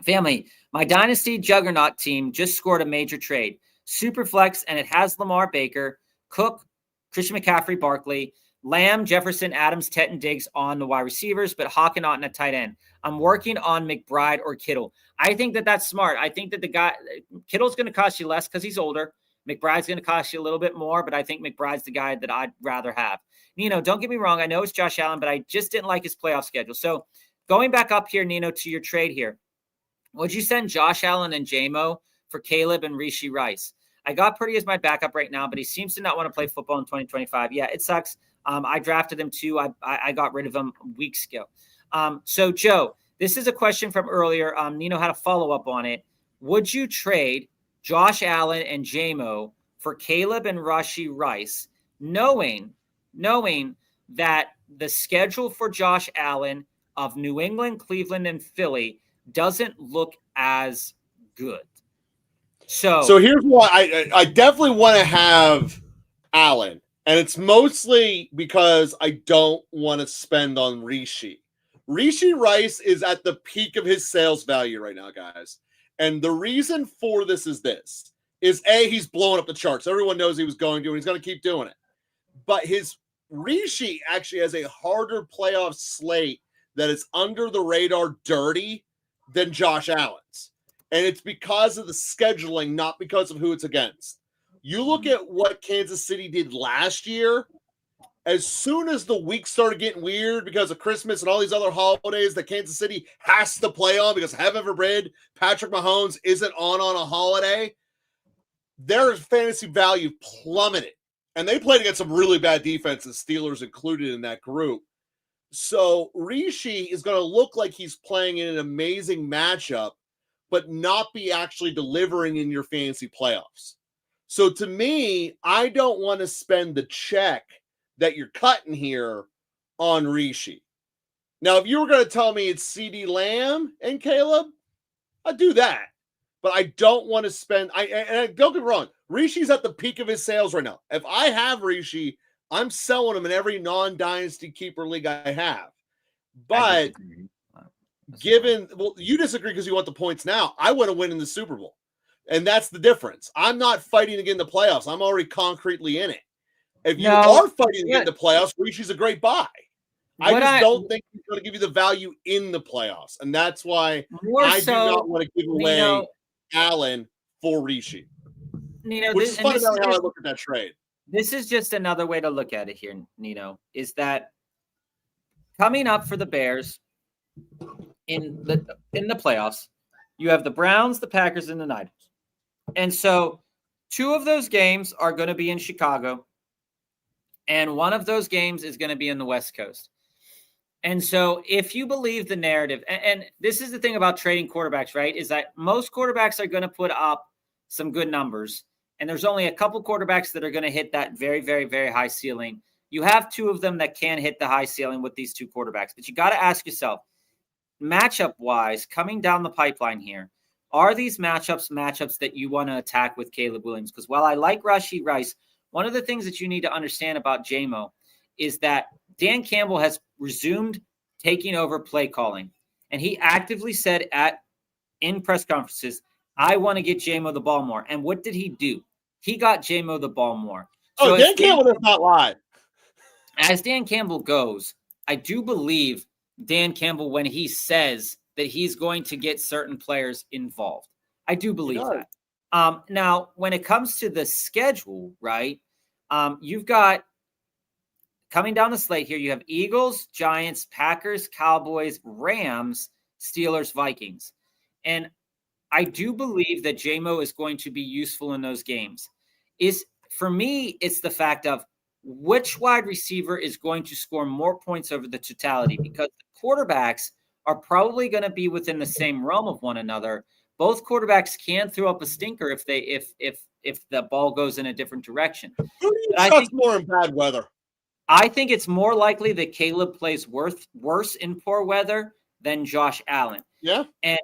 family, my Dynasty Juggernaut team just scored a major trade. Superflex, and it has Lamar Baker, Cook, Christian McCaffrey, Barkley, Lamb, Jefferson, Adams, Tetton, Diggs on the wide receivers, but Hockenott and a tight end. I'm working on McBride or Kittle. I think that that's smart. I think that the guy Kittle's going to cost you less because he's older. McBride's going to cost you a little bit more, but I think McBride's the guy that I'd rather have. Nino, don't get me wrong. I know it's Josh Allen, but I just didn't like his playoff schedule. So going back up here, Nino, to your trade here, would you send Josh Allen and J-Mo for Caleb and Rishi Rice? I got Purdy as my backup right now, but he seems to not want to play football in 2025. Yeah, it sucks. I drafted him too. I got rid of him weeks ago. So, Joe, this is a question from earlier. Nino had a follow-up on it. Would you trade Josh Allen and J-Mo for Caleb and Rishi Rice, knowing that the schedule for Josh Allen of New England, Cleveland, and Philly doesn't look as good? So here's why I definitely want to have Allen, and it's mostly because I don't want to spend on Rishi. Rishi Rice is at the peak of his sales value right now, guys. And the reason for this is he's blowing up the charts. Everyone knows he was going to, and he's going to keep doing it. But his Rishi actually has a harder playoff slate that is under the radar dirty than Josh Allen's. And it's because of the scheduling, not because of who it's against. You look at what Kansas City did last year. As soon as the week started getting weird because of Christmas and all these other holidays that Kansas City has to play on because heaven forbid Patrick Mahomes isn't on a holiday, their fantasy value plummeted. And they played against some really bad defenses, Steelers included in that group. So Rishi is going to look like he's playing in an amazing matchup, but not be actually delivering in your fantasy playoffs. So to me, I don't want to spend the check that you're cutting here on Rishi. Now, if you were going to tell me it's CeeDee Lamb and Caleb, I'd do that. But I don't want to spend. And don't get me wrong, Rishi's at the peak of his sales right now. If I have Rishi, I'm selling him in every non-dynasty keeper league I have. But you disagree because you want the points now. I want to win in the Super Bowl. And that's the difference. I'm not fighting to get in the playoffs. I'm already concretely in it. If you are fighting to get in the playoffs, Rishi's a great buy. I don't think he's going to give you the value in the playoffs. And that's why I do not want to give away Allen for Rishi. Which is fundamentally how I look at that trade. This is just another way to look at it here, Nino, is that coming up for the Bears in the playoffs, you have the Browns, the Packers, and the Niners. And so 2 of those games are going to be in Chicago, and 1 of those games is going to be in the West Coast. And so if you believe the narrative, and this is the thing about trading quarterbacks, right, is that most quarterbacks are going to put up some good numbers, and there's only a couple quarterbacks that are going to hit that very, very, very high ceiling. You have 2 of them that can hit the high ceiling with these 2 quarterbacks, but you got to ask yourself, matchup-wise, coming down the pipeline here, are these matchups that you want to attack with Caleb Williams? Because while I like Rashee Rice, one of the things that you need to understand about JMO is that Dan Campbell has resumed taking over play calling. And he actively said in press conferences, I want to get JMO the ball more. And what did he do? He got JMO the ball more. So Dan Campbell does not lie. As Dan Campbell goes, I do believe Dan Campbell when he says that he's going to get certain players involved. I do believe that. Now, when it comes to the schedule, right, you've got coming down the slate here, you have Eagles, Giants, Packers, Cowboys, Rams, Steelers, Vikings. And I do believe that JMO is going to be useful in those games. For me, it's the fact of which wide receiver is going to score more points over the totality, because the quarterbacks are probably going to be within the same realm of one another. Both quarterbacks can throw up a stinker if the ball goes in a different direction. Who do you trust more in bad weather? I think it's more likely that Caleb plays worse in poor weather than Josh Allen. Yeah. And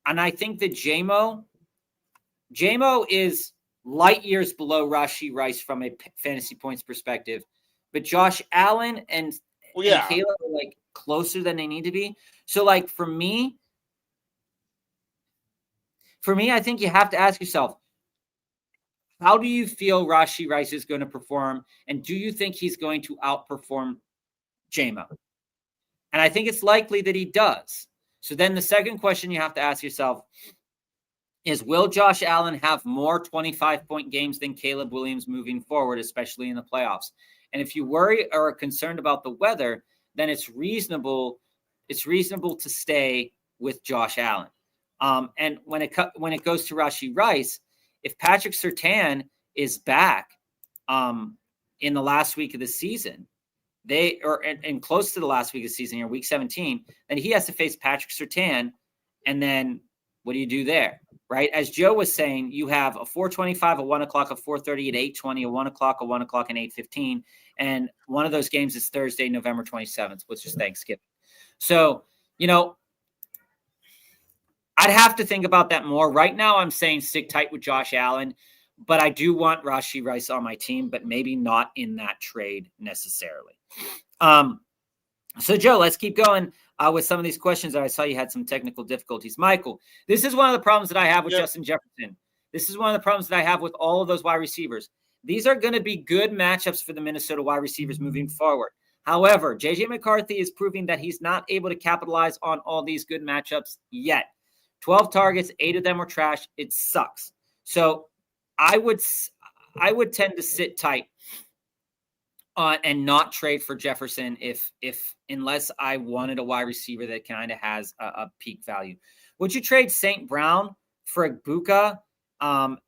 I think that JMO is light years below Rashee Rice from a fantasy points perspective. But Josh Allen and Caleb are like closer than they need to be. So like for me, I think you have to ask yourself, how do you feel Rashee Rice is going to perform? And do you think he's going to outperform JMO? And I think it's likely that he does. So then the second question you have to ask yourself is, will Josh Allen have more 25-point games than Caleb Williams moving forward, especially in the playoffs? And if you worry or are concerned about the weather, then it's reasonable to stay with Josh Allen. And when it goes to Rashee Rice, if Patrick Surtain is back in the last week of the season, and close to the last week of the season here, week 17, then he has to face Patrick Surtain. And then what do you do there? Right? As Joe was saying, you have a 4:25, a 1 o'clock, a 4:30, at 8:20, a 1 o'clock, a 1 o'clock, and 8:15. And one of those games is Thursday, November 27th, which is Thanksgiving. So, I'd have to think about that more. Right now, I'm saying stick tight with Josh Allen, but I do want Rashee Rice on my team, but maybe not in that trade necessarily. So, Joe, let's keep going with some of these questions that I saw you had some technical difficulties. Michael, this is one of the problems that I have with Justin Jefferson. This is one of the problems that I have with all of those wide receivers. These are going to be good matchups for the Minnesota wide receivers moving forward. However, J.J. McCarthy is proving that he's not able to capitalize on all these good matchups yet. 12 targets, 8 of them were trash. It sucks. So I would tend to sit tight and not trade for Jefferson unless I wanted a wide receiver that kind of has a peak value. Would you trade St. Brown for Igbuka? And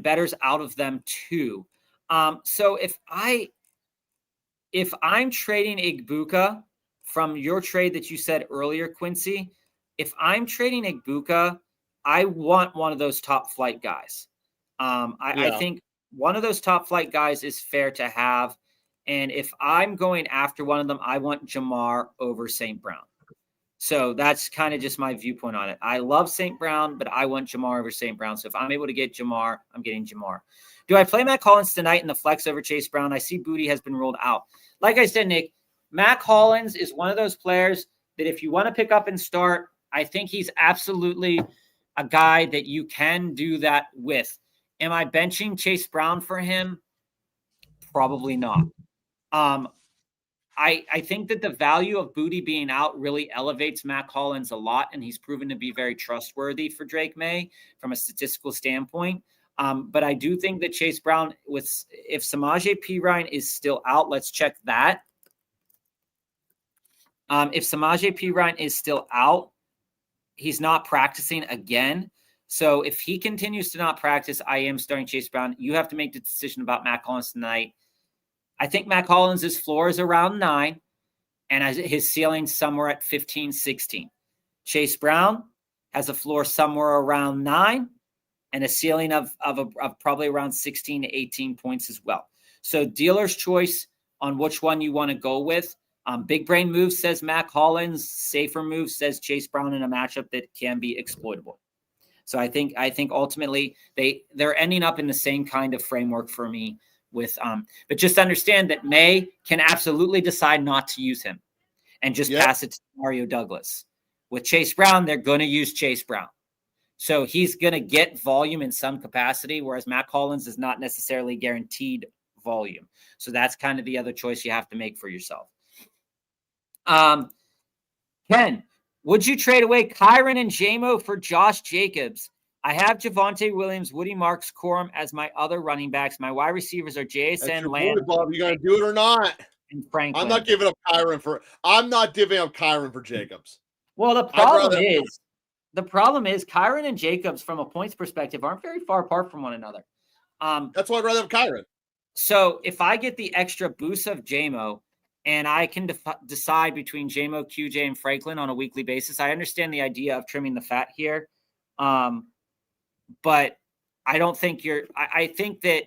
betters out of them too. So if I'm trading Igbuka from your trade that you said earlier, Quincy, if I'm trading Igbuka, I want one of those top flight guys. I think one of those top flight guys is fair to have. And if I'm going after one of them, I want Jamar over St. Brown. So that's kind of just my viewpoint on it. I love St. Brown, but I want Jamar over St. Brown. So if I'm able to get Jamar, I'm getting Jamar. Do I play Matt Collins tonight in the flex over Chase Brown? I see Booty has been ruled out. Like I said, Nick, Matt Collins is one of those players that if you want to pick up and start, I think he's absolutely a guy that you can do that with. Am I benching Chase Brown for him? Probably not. I think that the value of Booty being out really elevates Matt Collins a lot, and he's proven to be very trustworthy for Drake Maye from a statistical standpoint. But I do think that Chase Brown, if Samaje Perine is still out, let's check that. If Samaje Perine is still out, he's not practicing again. So if he continues to not practice, I am starting Chase Brown. You have to make the decision about Matt Collins tonight. I think Matt Collins' floor is around 9 and his ceiling somewhere at 15, 16. Chase Brown has a floor somewhere around 9 and a ceiling of probably around 16 to 18 points as well. So dealer's choice on which one you want to go with. Big brain move says Matt Collins. Safer move says Chase Brown in a matchup that can be exploitable. So I think ultimately they're ending up in the same kind of framework for me. But just understand that Maye can absolutely decide not to use him and just pass it to Mario Douglas. With Chase Brown, they're going to use Chase Brown. So he's going to get volume in some capacity, whereas Matt Collins is not necessarily guaranteed volume. So that's kind of the other choice you have to make for yourself. Ken, would you trade away Kyren and JMO for Josh Jacobs? I have Javonte Williams, Woody Marks, Corum as my other running backs. My wide receivers are JSN, Land. Bob, you gonna do it or not? And Franklin. I'm not giving up Kyren for Jacobs. Well, the problem is Kyren and Jacobs, from a points perspective, aren't very far apart from one another. That's why I'd rather have Kyren. So if I get the extra boost of JMO and I can decide between JMO, QJ, and Franklin on a weekly basis, I understand the idea of trimming the fat here. But I don't think I think that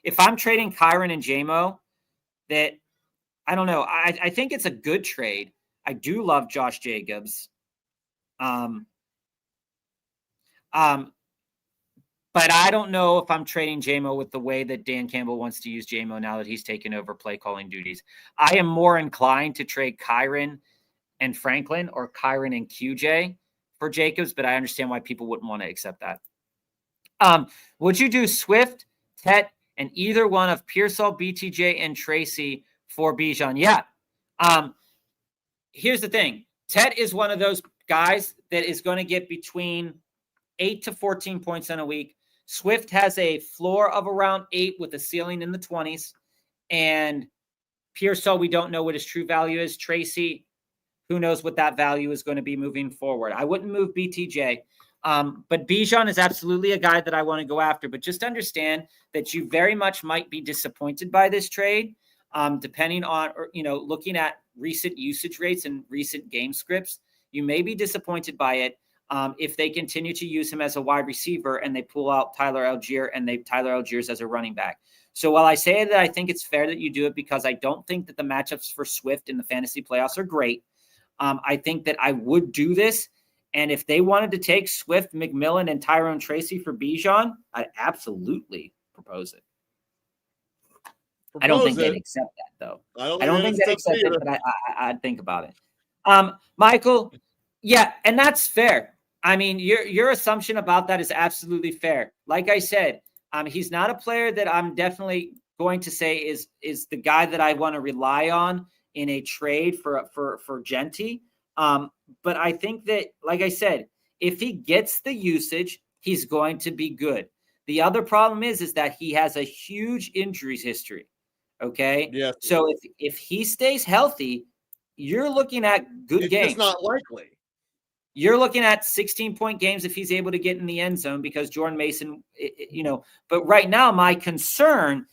if I'm trading Kyren and JMO, that I don't know. I think it's a good trade. I do love Josh Jacobs. But I don't know if I'm trading JMO with the way that Dan Campbell wants to use JMO now that he's taken over play calling duties. I am more inclined to trade Kyren and Franklin or Kyren and QJ for Jacobs, but I understand why people wouldn't want to accept that. Would you do Swift, Tet, and either one of Pearsall, BTJ, and Tracy for Bijan? Yeah. Here's the thing. Tet is one of those guys that is going to get between 8 to 14 points in a week. Swift has a floor of around 8 with a ceiling in the 20s. And Pearsall, we don't know what his true value is. Tracy, who knows what that value is going to be moving forward. I wouldn't move BTJ. But Bijan is absolutely a guy that I want to go after. But just understand that you very much might be disappointed by this trade, depending on, looking at recent usage rates and recent game scripts. You may be disappointed by it if they continue to use him as a wide receiver and they pull out Tyler Algier and Tyler Algiers as a running back. So while I say that I think it's fair that you do it because I don't think that the matchups for Swift in the fantasy playoffs are great, I think that I would do this. And if they wanted to take Swift, McMillan, and Tyrone Tracy for Bijan, I'd absolutely propose it. I don't think they'd accept that, though. I don't think they'd accept it, but I'd think about it. Michael, yeah, and that's fair. I mean, your assumption about that is absolutely fair. Like I said, he's not a player that I'm definitely going to say is the guy that I want to rely on in a trade for Genty. But I think that, like I said, If he gets the usage, he's going to be good. The other problem is that he has a huge injuries history. Okay. Yes. So if he stays healthy, you're looking at good It's games. just not likely. You're looking at 16-point games if he's able to get in the end zone because Jordan Mason, but right now my concern,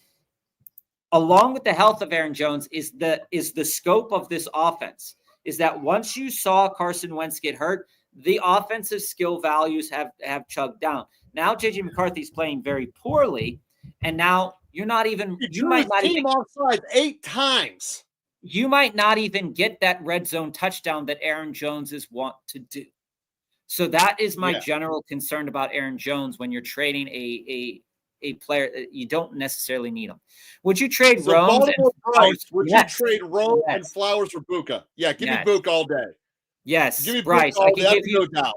along with the health of Aaron Jones, is the scope of this offense. Is that once you saw Carson Wentz get hurt, the offensive skill values have chugged down. Now JJ McCarthy's playing very poorly, and now you're not even You might not even offside 8 times. You might not even get that red zone touchdown that Aaron Jones is want to do. So that is my general concern about Aaron Jones when you're trading a player. You don't necessarily need him. Would you trade Rome and Flowers? Would you trade Rome and Flowers for Buka? Yeah, give me Buka all day. Yes, give me Bryce. Buka all day. That's no doubt.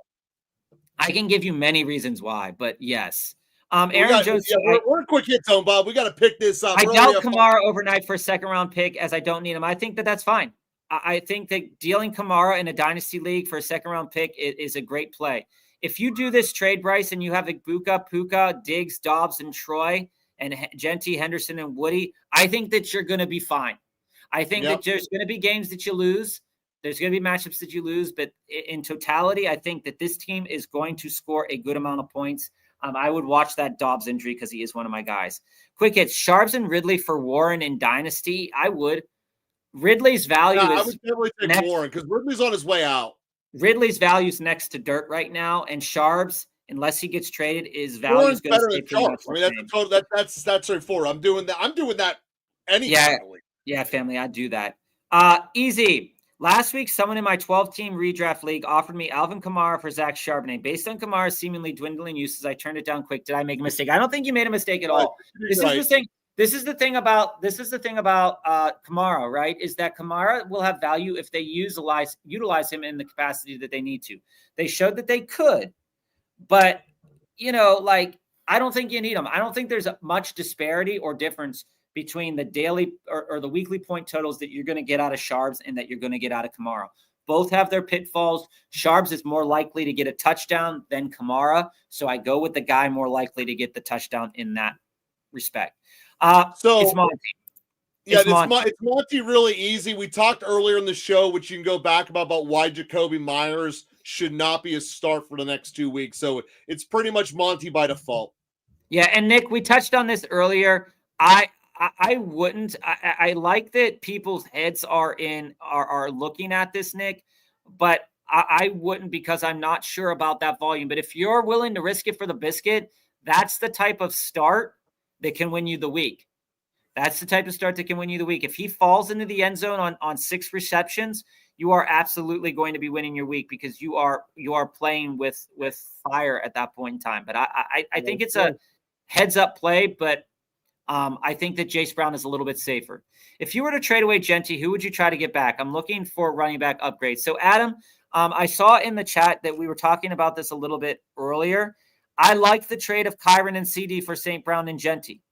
I can give you many reasons why, but yes. Aaron Jones. We're a quick hit zone, Bob. We got to pick this up. I doubt Kamara overnight for a second-round pick, as I don't need him. I think that's fine. I think that dealing Kamara in a dynasty league for a second-round pick is a great play. If you do this trade, Bryce, and you have Buka, Puka, Diggs, Dobbs, and Troy, and Genty, Henderson, and Woody, I think that you're going to be fine. I think that there's going to be games that you lose. There's going to be matchups that you lose. But in totality, I think that this team is going to score a good amount of points. I would watch that Dobbs injury because he is one of my guys. Quick hits, Sharps and Ridley for Warren in Dynasty. I would. Ridley's value is I would definitely take Warren because Ridley's on his way out. Ridley's value is next to dirt right now, and Sharps, unless he gets traded, his value is going to stay pretty much the same. I mean, that's straightforward. I'm doing that anytime. Yeah, family, I'd do that. Easy. Last week, someone in my 12-team redraft league offered me Alvin Kamara for Zach Charbonnet. Based on Kamara's seemingly dwindling uses, I turned it down quick. Did I make a mistake? I don't think you made a mistake at all. This is the thing about Kamara, right? Is that Kamara will have value if they utilize him in the capacity that they need to. They showed that they could, but I don't think you need him. I don't think there's much disparity or difference between the daily or the weekly point totals that you're going to get out of Sharps and that you're going to get out of Kamara. Both have their pitfalls. Sharps is more likely to get a touchdown than Kamara, so I go with the guy more likely to get the touchdown in that respect. It's Monty. It's Monty really easy. We talked earlier in the show, which you can go back about why Jacoby Myers should not be a start for the next 2 weeks. So it's pretty much Monty by default. Yeah, and Nick, we touched on this earlier. I wouldn't. I like that people's heads are looking at this, Nick, but I wouldn't because I'm not sure about that volume. But if you're willing to risk it for the biscuit, that's the type of start that can win you the week. That's the type of start that can win you the week. If he falls into the end zone on 6 receptions, you are absolutely going to be winning your week because you are playing with fire at that point in time. But I think it's a heads up play, but I think that Jace Brown is a little bit safer. If you were to trade away Genty, who would you try to get back? I'm looking for running back upgrades. So Adam, I saw in the chat that we were talking about this a little bit earlier. I like the trade of Kyron and CD for St. Brown and Genty.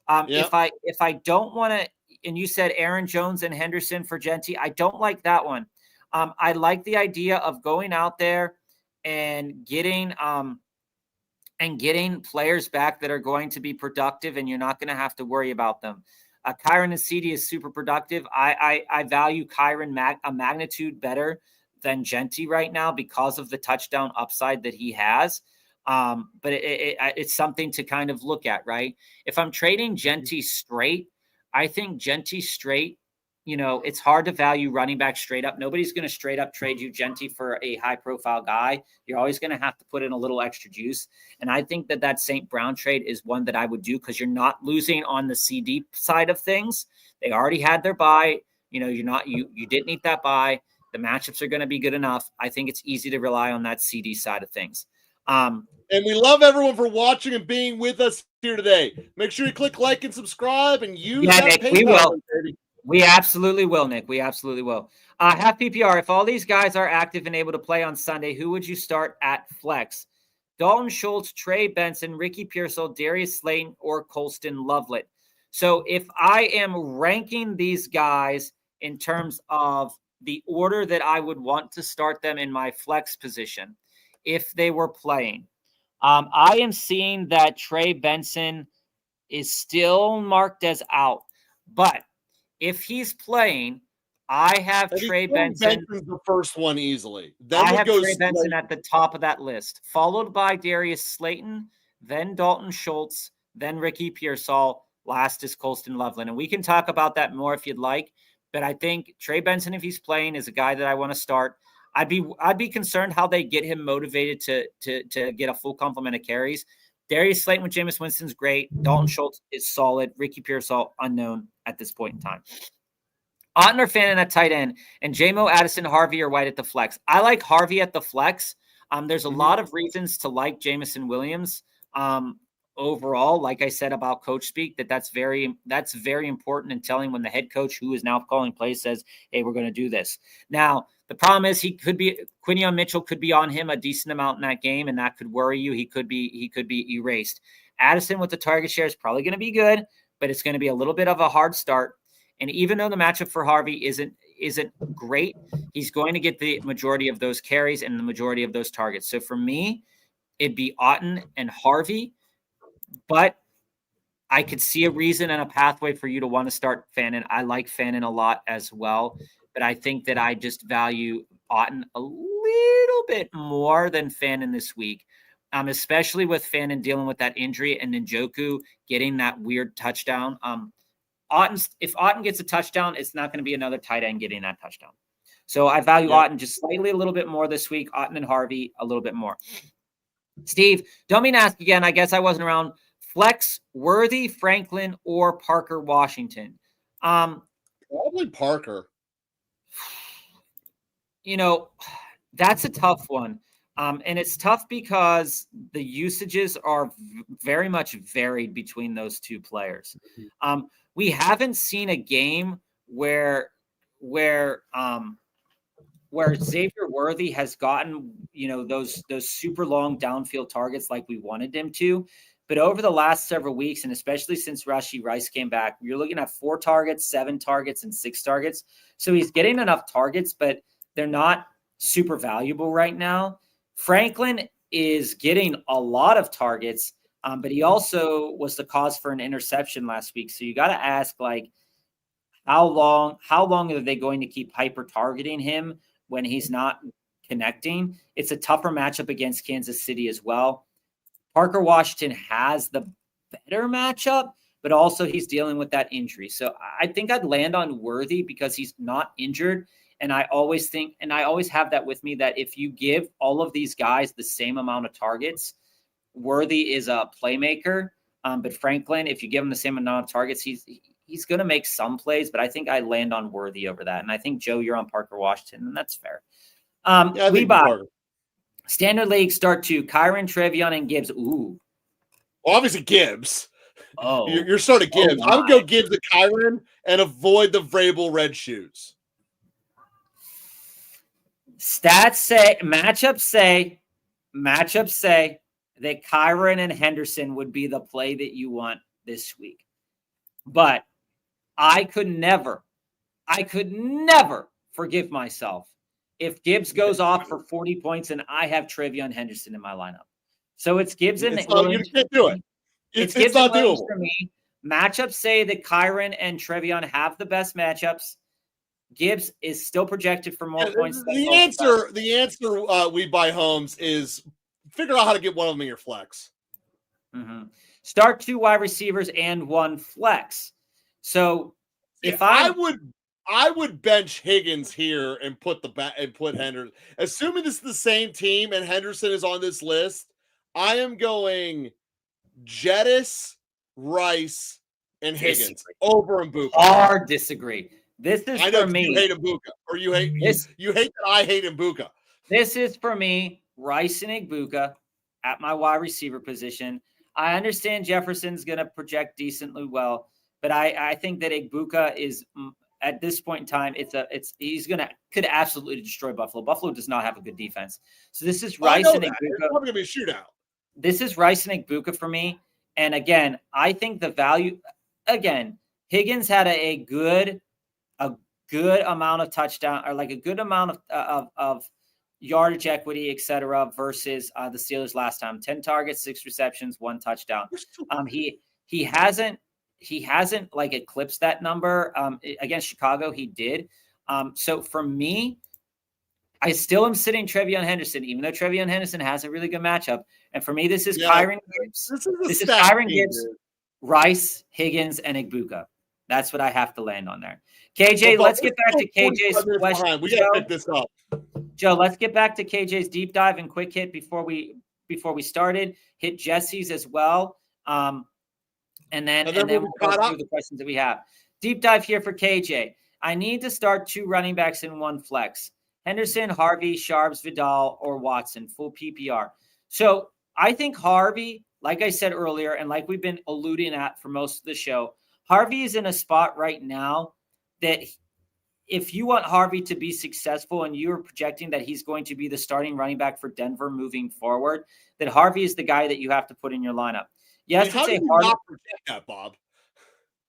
If I don't want to, and you said Aaron Jones and Henderson for Genty, I don't like that one. I like the idea of going out there and getting players back that are going to be productive, and you're not going to have to worry about them. Kyron and CD is super productive. I value Kyron a magnitude better than Genty right now because of the touchdown upside that he has. But it's something to kind of look at, right? If I'm trading Genty straight, I think Genty straight, it's hard to value running back straight up. Nobody's going to straight up trade you Genty for a high profile guy. You're always going to have to put in a little extra juice. And I think that St. Brown trade is one that I would do because you're not losing on the CD side of things. They already had their bye. You didn't need that bye. The matchups are going to be good enough. I think it's easy to rely on that CD side of things. And we love everyone for watching and being with us here today. Make sure you click like and subscribe and use that Nick, PayPal. We will. We absolutely will, Nick. We absolutely will. Half PPR. If all these guys are active and able to play on Sunday, who would you start at flex? Dalton Schultz, Trey Benson, Ricky Pearsall, Darius Slayton, or Colston Lovelet. So if I am ranking these guys in terms of the order that I would want to start them in my flex position, if they were playing. I am seeing that Trey Benson is still marked as out, but if he's playing, I have Trey Benson. Benson's the first one easily. Then I would have go Trey Benson at the top of that list, followed by Darius Slayton, then Dalton Schultz, then Ricky Pearsall. Last is Colston Loveland. And we can talk about that more if you'd like. But I think Trey Benson, if he's playing, is a guy that I want to start. I'd be concerned how they get him motivated to get a full complement of carries. Darius Slayton with Jameis Winston's great. Dalton Schultz is solid. Ricky Pearsall, unknown at this point in time. Otten or Fannin at tight end, and JMO, Addison, Harvey, or White at the flex. I like Harvey at the flex. There's a lot of reasons to like Jameson Williams. Overall, like I said about coach speak, that's very important in telling when the head coach, who is now calling plays, says, hey, we're going to do this. Now, the problem is Quinion Mitchell could be on him a decent amount in that game, and that could worry you. He could be erased. Addison with the target share is probably going to be good, but it's going to be a little bit of a hard start. And even though the matchup for Harvey isn't great, he's going to get the majority of those carries and the majority of those targets. So for me, it'd be Otten and Harvey, but I could see a reason and a pathway for you to want to start Fannin. I like Fannin a lot as well, but I think that I just value Otten a little bit more than Fannin this week, especially with Fannin dealing with that injury and Njoku getting that weird touchdown. If Otten gets a touchdown, it's not going to be another tight end getting that touchdown. So I value Otten just slightly a little bit more this week. Otten and Harvey a little bit more. Steve, don't mean to ask again. I guess I wasn't around. Flex, Worthy, Franklin, or Parker Washington? Probably Parker. That's a tough one. And it's tough because the usages are very much varied between those two players. We haven't seen a game where Xavier Worthy has gotten, those super long downfield targets like we wanted him to. But over the last several weeks, and especially since Rashee Rice came back, you're looking at 4 targets, 7 targets, and 6 targets. So he's getting enough targets, but they're not super valuable right now. Franklin is getting a lot of targets, but he also was the cause for an interception last week. So you got to ask, how long are they going to keep hyper targeting him when he's not connecting? It's a tougher matchup against Kansas City as well. Parker Washington has the better matchup, but also he's dealing with that injury. So I think I'd land on Worthy because he's not injured. And I always have that with me, that if you give all of these guys the same amount of targets, Worthy is a playmaker. But Franklin, if you give him the same amount of targets, he's going to make some plays, but I think I land on Worthy over that. And I think, Joe, you're on Parker Washington, and that's fair. We buy Standard League start 2, Kyren, Trevion, and Gibbs. Ooh. Well, obviously Gibbs. Oh. You're starting Gibbs. I would go Gibbs to Kyren and avoid the Vrabel red shoes. Stats say, matchups say that Kyren and Henderson would be the play that you want this week. But I could never forgive myself if Gibbs goes off for 40 points and I have Trevion Henderson in my lineup. So it's Gibbs and Williams. You can't do it. It's Gibbs not and Williams doable for me. Matchups say that Kyren and Trevion have the best matchups. Gibbs is still projected for more points. The answer we buy homes is figure out how to get one of them in your flex. Mm-hmm. Start 2 wide receivers and 1 flex. So if I would bench Higgins here and put Henderson. Assuming this is the same team and Henderson is on this list, I am going Jettis, Rice, and Higgins over Mbuka. Hard disagree. This is for me. You hate Mbuka, or you hate that I hate Mbuka. This is for me, Rice and Mbuka at my wide receiver position. I understand Jefferson's going to project decently well, but I think that Mbuka is at this point in time, could absolutely destroy Buffalo. Buffalo does not have a good defense. So this is Rice and Mbuka. It's probably going to be a shootout. This is Rice and Mbuka for me. And again, I think the value, Higgins had a good amount of touchdown, or like a good amount of yardage equity, etc., versus the Steelers last time. 10 targets, 6 receptions, 1 touchdown. He hasn't like eclipsed that number. Against Chicago, he did. So for me, I still am sitting Trevion Henderson, even though Trevion Henderson has a really good matchup. And for me, this is Kyron Gibbs. This is Kyron Gibbs, Rice, Higgins, and Igbuka. That's what I have to land on there. KJ, let's get back to KJ's question. We got to pick this up. Joe, let's get back to KJ's deep dive and quick hit before we started. Hit Jesse's as well. And then we'll go through the questions that we have. Deep dive here for KJ. I need to start 2 running backs in 1 flex. Henderson, Harvey, Sharps, Vidal, or Watson, full PPR. So I think Harvey, like I said earlier, and like we've been alluding at for most of the show, Harvey is in a spot right now that if you want Harvey to be successful and you're projecting that he's going to be the starting running back for Denver moving forward, that Harvey is the guy that you have to put in your lineup. Yes, how do you not project that, Bob?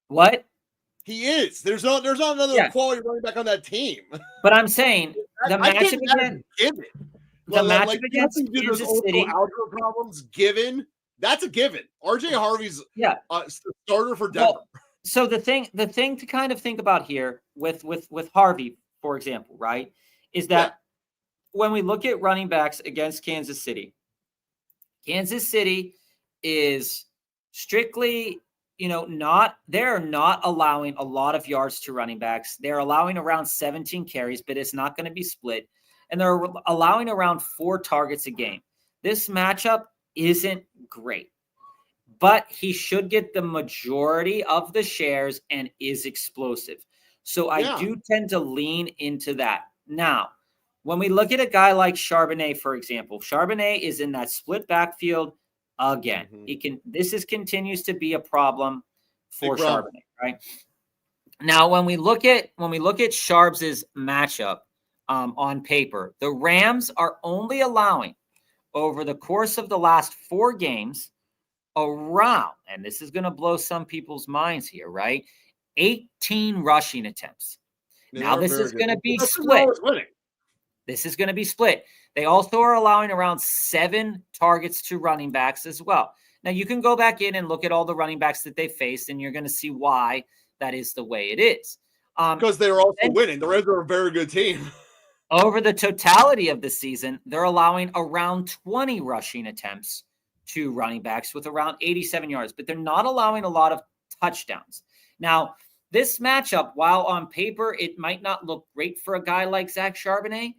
What? He is. There's not another quality running back on that team. But I'm saying the matchup again. The matchup against Kansas City. Algebra problems given. That's a given. RJ Harvey's starter for Denver. Well, so the thing to kind of think about here with Harvey, for example, right, is that when we look at running backs against Kansas City is strictly, they're not allowing a lot of yards to running backs. They're allowing around 17 carries, but it's not going to be split. And they're allowing around 4 targets a game. This matchup isn't great, but he should get the majority of the shares and is explosive. So I do tend to lean into that. Now, when we look at a guy like Charbonnet, for example, Charbonnet is in that split backfield again. This continues to be a problem for Charbonnet, right? Now, when we look at Sharps's matchup on paper, the Rams are only allowing over the course of the last 4 games around, and this is going to blow some people's minds here, right? 18 rushing attempts. Now, this is going to be split. This is going to be split. They also are allowing around 7 targets to running backs as well. Now, you can go back in and look at all the running backs that they faced, and you're going to see why that is the way it is. Because they're also winning. The Reds are a very good team. Over the totality of the season, they're allowing around 20 rushing attempts to running backs with around 87 yards, but they're not allowing a lot of touchdowns. Now, this matchup, while on paper it might not look great for a guy like Zach Charbonnet,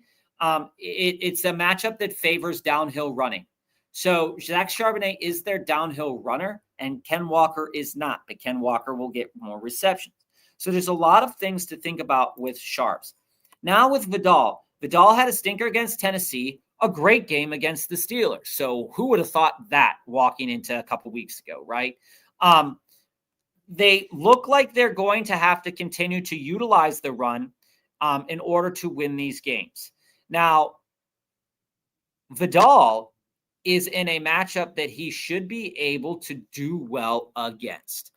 it's a matchup that favors downhill running. So Zach Charbonnet is their downhill runner, and Ken Walker is not, but Ken Walker will get more receptions. So there's a lot of things to think about with Sharps. Now with Vidal had a stinker against Tennessee, a great game against the Steelers. So who would have thought that walking into a couple weeks ago, right? They look like they're going to have to continue to utilize the run in order to win these games. Now, Vidal is in a matchup that he should be able to do well against.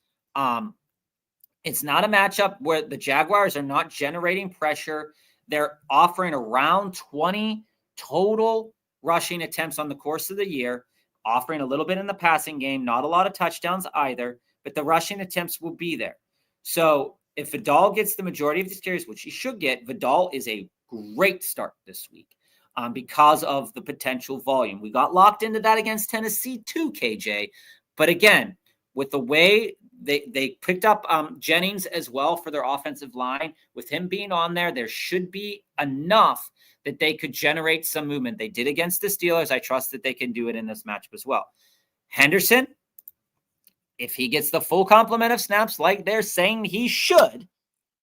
It's not a matchup where the Jaguars are not generating pressure. They're offering around 20 total rushing attempts on the course of the year, offering a little bit in the passing game, not a lot of touchdowns either, but the rushing attempts will be there. So if Vidal gets the majority of these carries, which he should get, Vidal is a great start this week because of the potential volume. We got locked into that against Tennessee too, KJ. But again, with the way they picked up Jennings as well for their offensive line, with him being on there, there should be enough that they could generate some movement. They did against the Steelers. I trust that they can do it in this matchup as well. Henderson, if he gets the full complement of snaps like they're saying he should,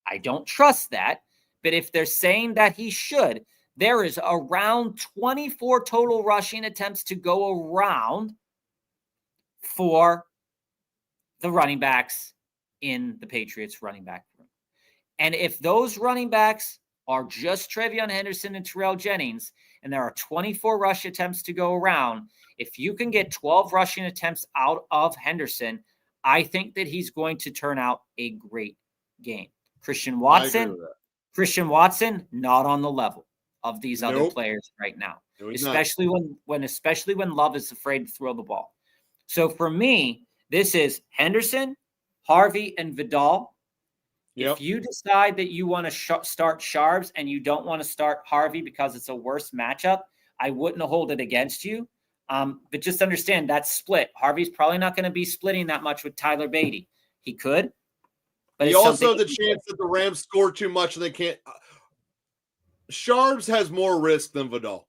I don't trust that. But if they're saying that he should, there is around 24 total rushing attempts to go around for the running backs in the Patriots running back room. And if those running backs are just Trevion Henderson and Terrell Jennings, and there are 24 rush attempts to go around, if you can get 12 rushing attempts out of Henderson, I think that he's going to turn out a great game. Christian Watson, not on the level. of these other players right now, especially when Love is afraid to throw the ball. So for me, this is Henderson, Harvey, and Vidal. If you decide that you want to start Sharps and you don't want to start Harvey because it's a worse matchup, I wouldn't hold it against you. But just understand that's split. Harvey's probably not going to be splitting that much with Tyler Beatty. He could. But he also have the chance that the Rams score too much and they can't. Sharps has more risk than Vidal.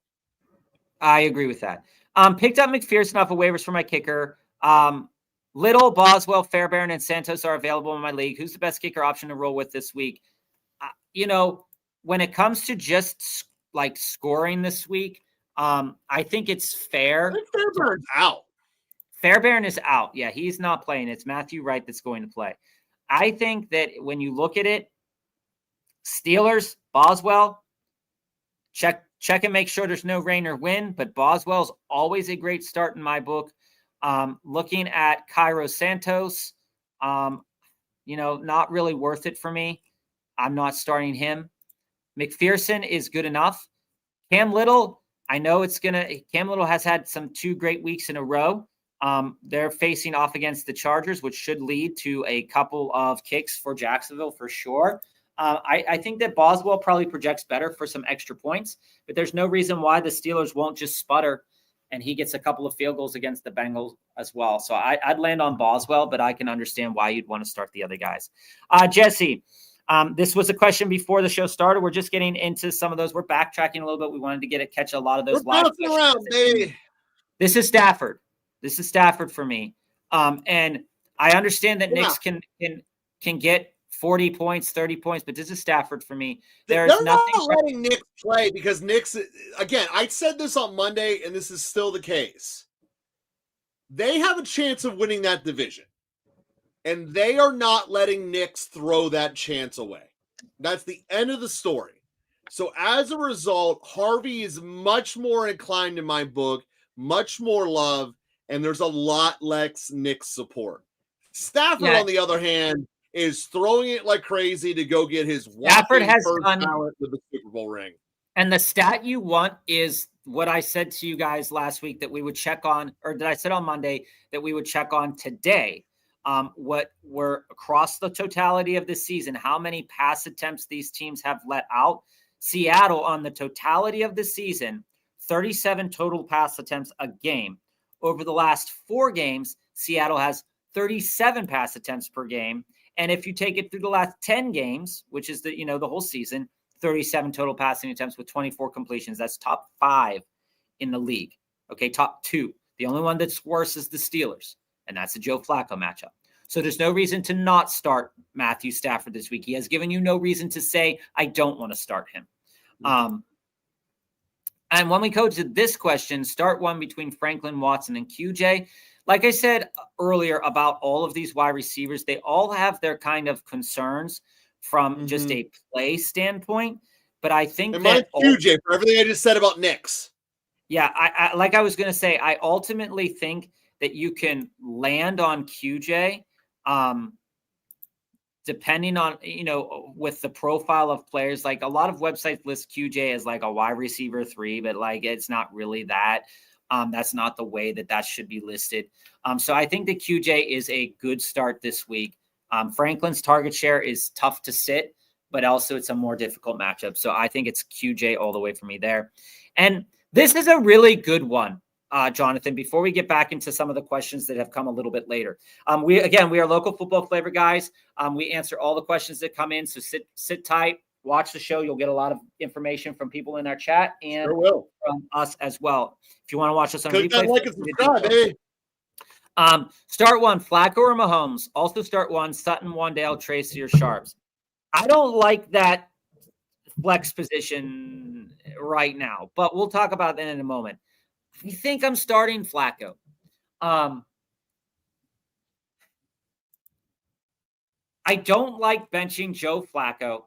I agree with that. Picked up McPherson off of waivers for my kicker. Little, Boswell, Fairbairn, and Santos are available in my league. Who's the best kicker option to roll with this week? When it comes to just like scoring this week, I think it's fair. I think Fairbairn's out. Fairbairn is out. Yeah, he's not playing. It's Matthew Wright that's going to play. I think that when you look at it, Steelers, Boswell, check and make sure there's no rain or wind, but Boswell's always a great start in my book. Looking at Cairo Santos, not really worth it for me. I'm not starting him. McPherson is good enough. Cam Little, I know Cam Little has had 2 great weeks in a row. They're facing off against the Chargers, which should lead to a couple of kicks for Jacksonville for sure. I think that Boswell probably projects better for some extra points, but there's no reason why the Steelers won't just sputter and he gets a couple of field goals against the Bengals as well. So I'd land on Boswell, but I can understand why you'd want to start the other guys. Jesse, this was a question before the show started. We're just getting into some of those. We're backtracking a little bit. We wanted to catch a lot of those. We're bouncing around, baby. This is Stafford. This is Stafford for me. And I understand that Knicks can get 40 points, 30 points, but this is Stafford for me. They're not letting Knicks play because Knicks, again, I said this on Monday, and this is still the case. They have a chance of winning that division, and they are not letting Knicks throw that chance away. That's the end of the story. So as a result, Harvey is much more inclined in my book, much more love, and there's a lot less Knicks support. Stafford, on the other hand, is throwing it like crazy to go get his Stafford has first ballot with the Super Bowl ring. And the stat you want is what I said to you guys last week that we would check on, or did I said on Monday that we would check on today? What were across the totality of the season, how many pass attempts these teams have let out. Seattle on the totality of the season, 37 total pass attempts a game. Over the last 4 games, Seattle has 37 pass attempts per game. And if you take it through the last 10 games, which is the whole season, 37 total passing attempts with 24 completions. That's top 5 in the league. Okay, top 2. The only one that's worse is the Steelers, and that's a Joe Flacco matchup. So there's no reason to not start Matthew Stafford this week. He has given you no reason to say, I don't want to start him. And when we go to this question, start one between Franklin, Watson, and QJ. Like I said earlier about all of these wide receivers, they all have their kind of concerns from just a play standpoint. But I think that QJ for everything I just said about Knicks. Yeah, I like I was going to say, I ultimately think that you can land on QJ, depending on, with the profile of players. Like a lot of websites list QJ as like a wide receiver 3, but like it's not really that. That's not the way that should be listed. So I think that QJ is a good start this week. Franklin's target share is tough to sit, but also it's a more difficult matchup. So I think it's QJ all the way for me there. And this is a really good one, Jonathan, before we get back into some of the questions that have come a little bit later. We are local football flavor guys. We answer all the questions that come in. So sit tight. Watch the show. You'll get a lot of information from people in our chat and from us as well. If you want to watch us on replay, like and subscribe, baby. Start one, Flacco or Mahomes. Also start one, Sutton, Wandale, Tracy, or Sharps. I don't like that flex position right now, but we'll talk about that in a moment. I think I'm starting Flacco. I don't like benching Joe Flacco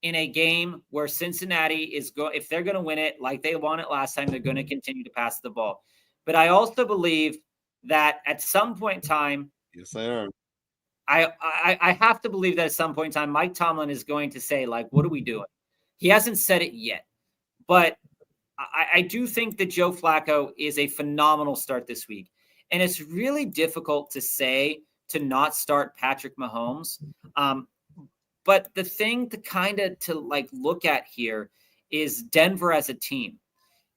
in a game where Cincinnati is if they're going to win it like they won it last time, they're going to continue to pass the ball. But I also believe that at some point in time, yes, I am. I have to believe that at some point in time, Mike Tomlin is going to say, like, what are we doing? He hasn't said it yet, But I do think that Joe Flacco is a phenomenal start this week. And it's really difficult to say to not start Patrick Mahomes. But the thing to look at here is Denver as a team.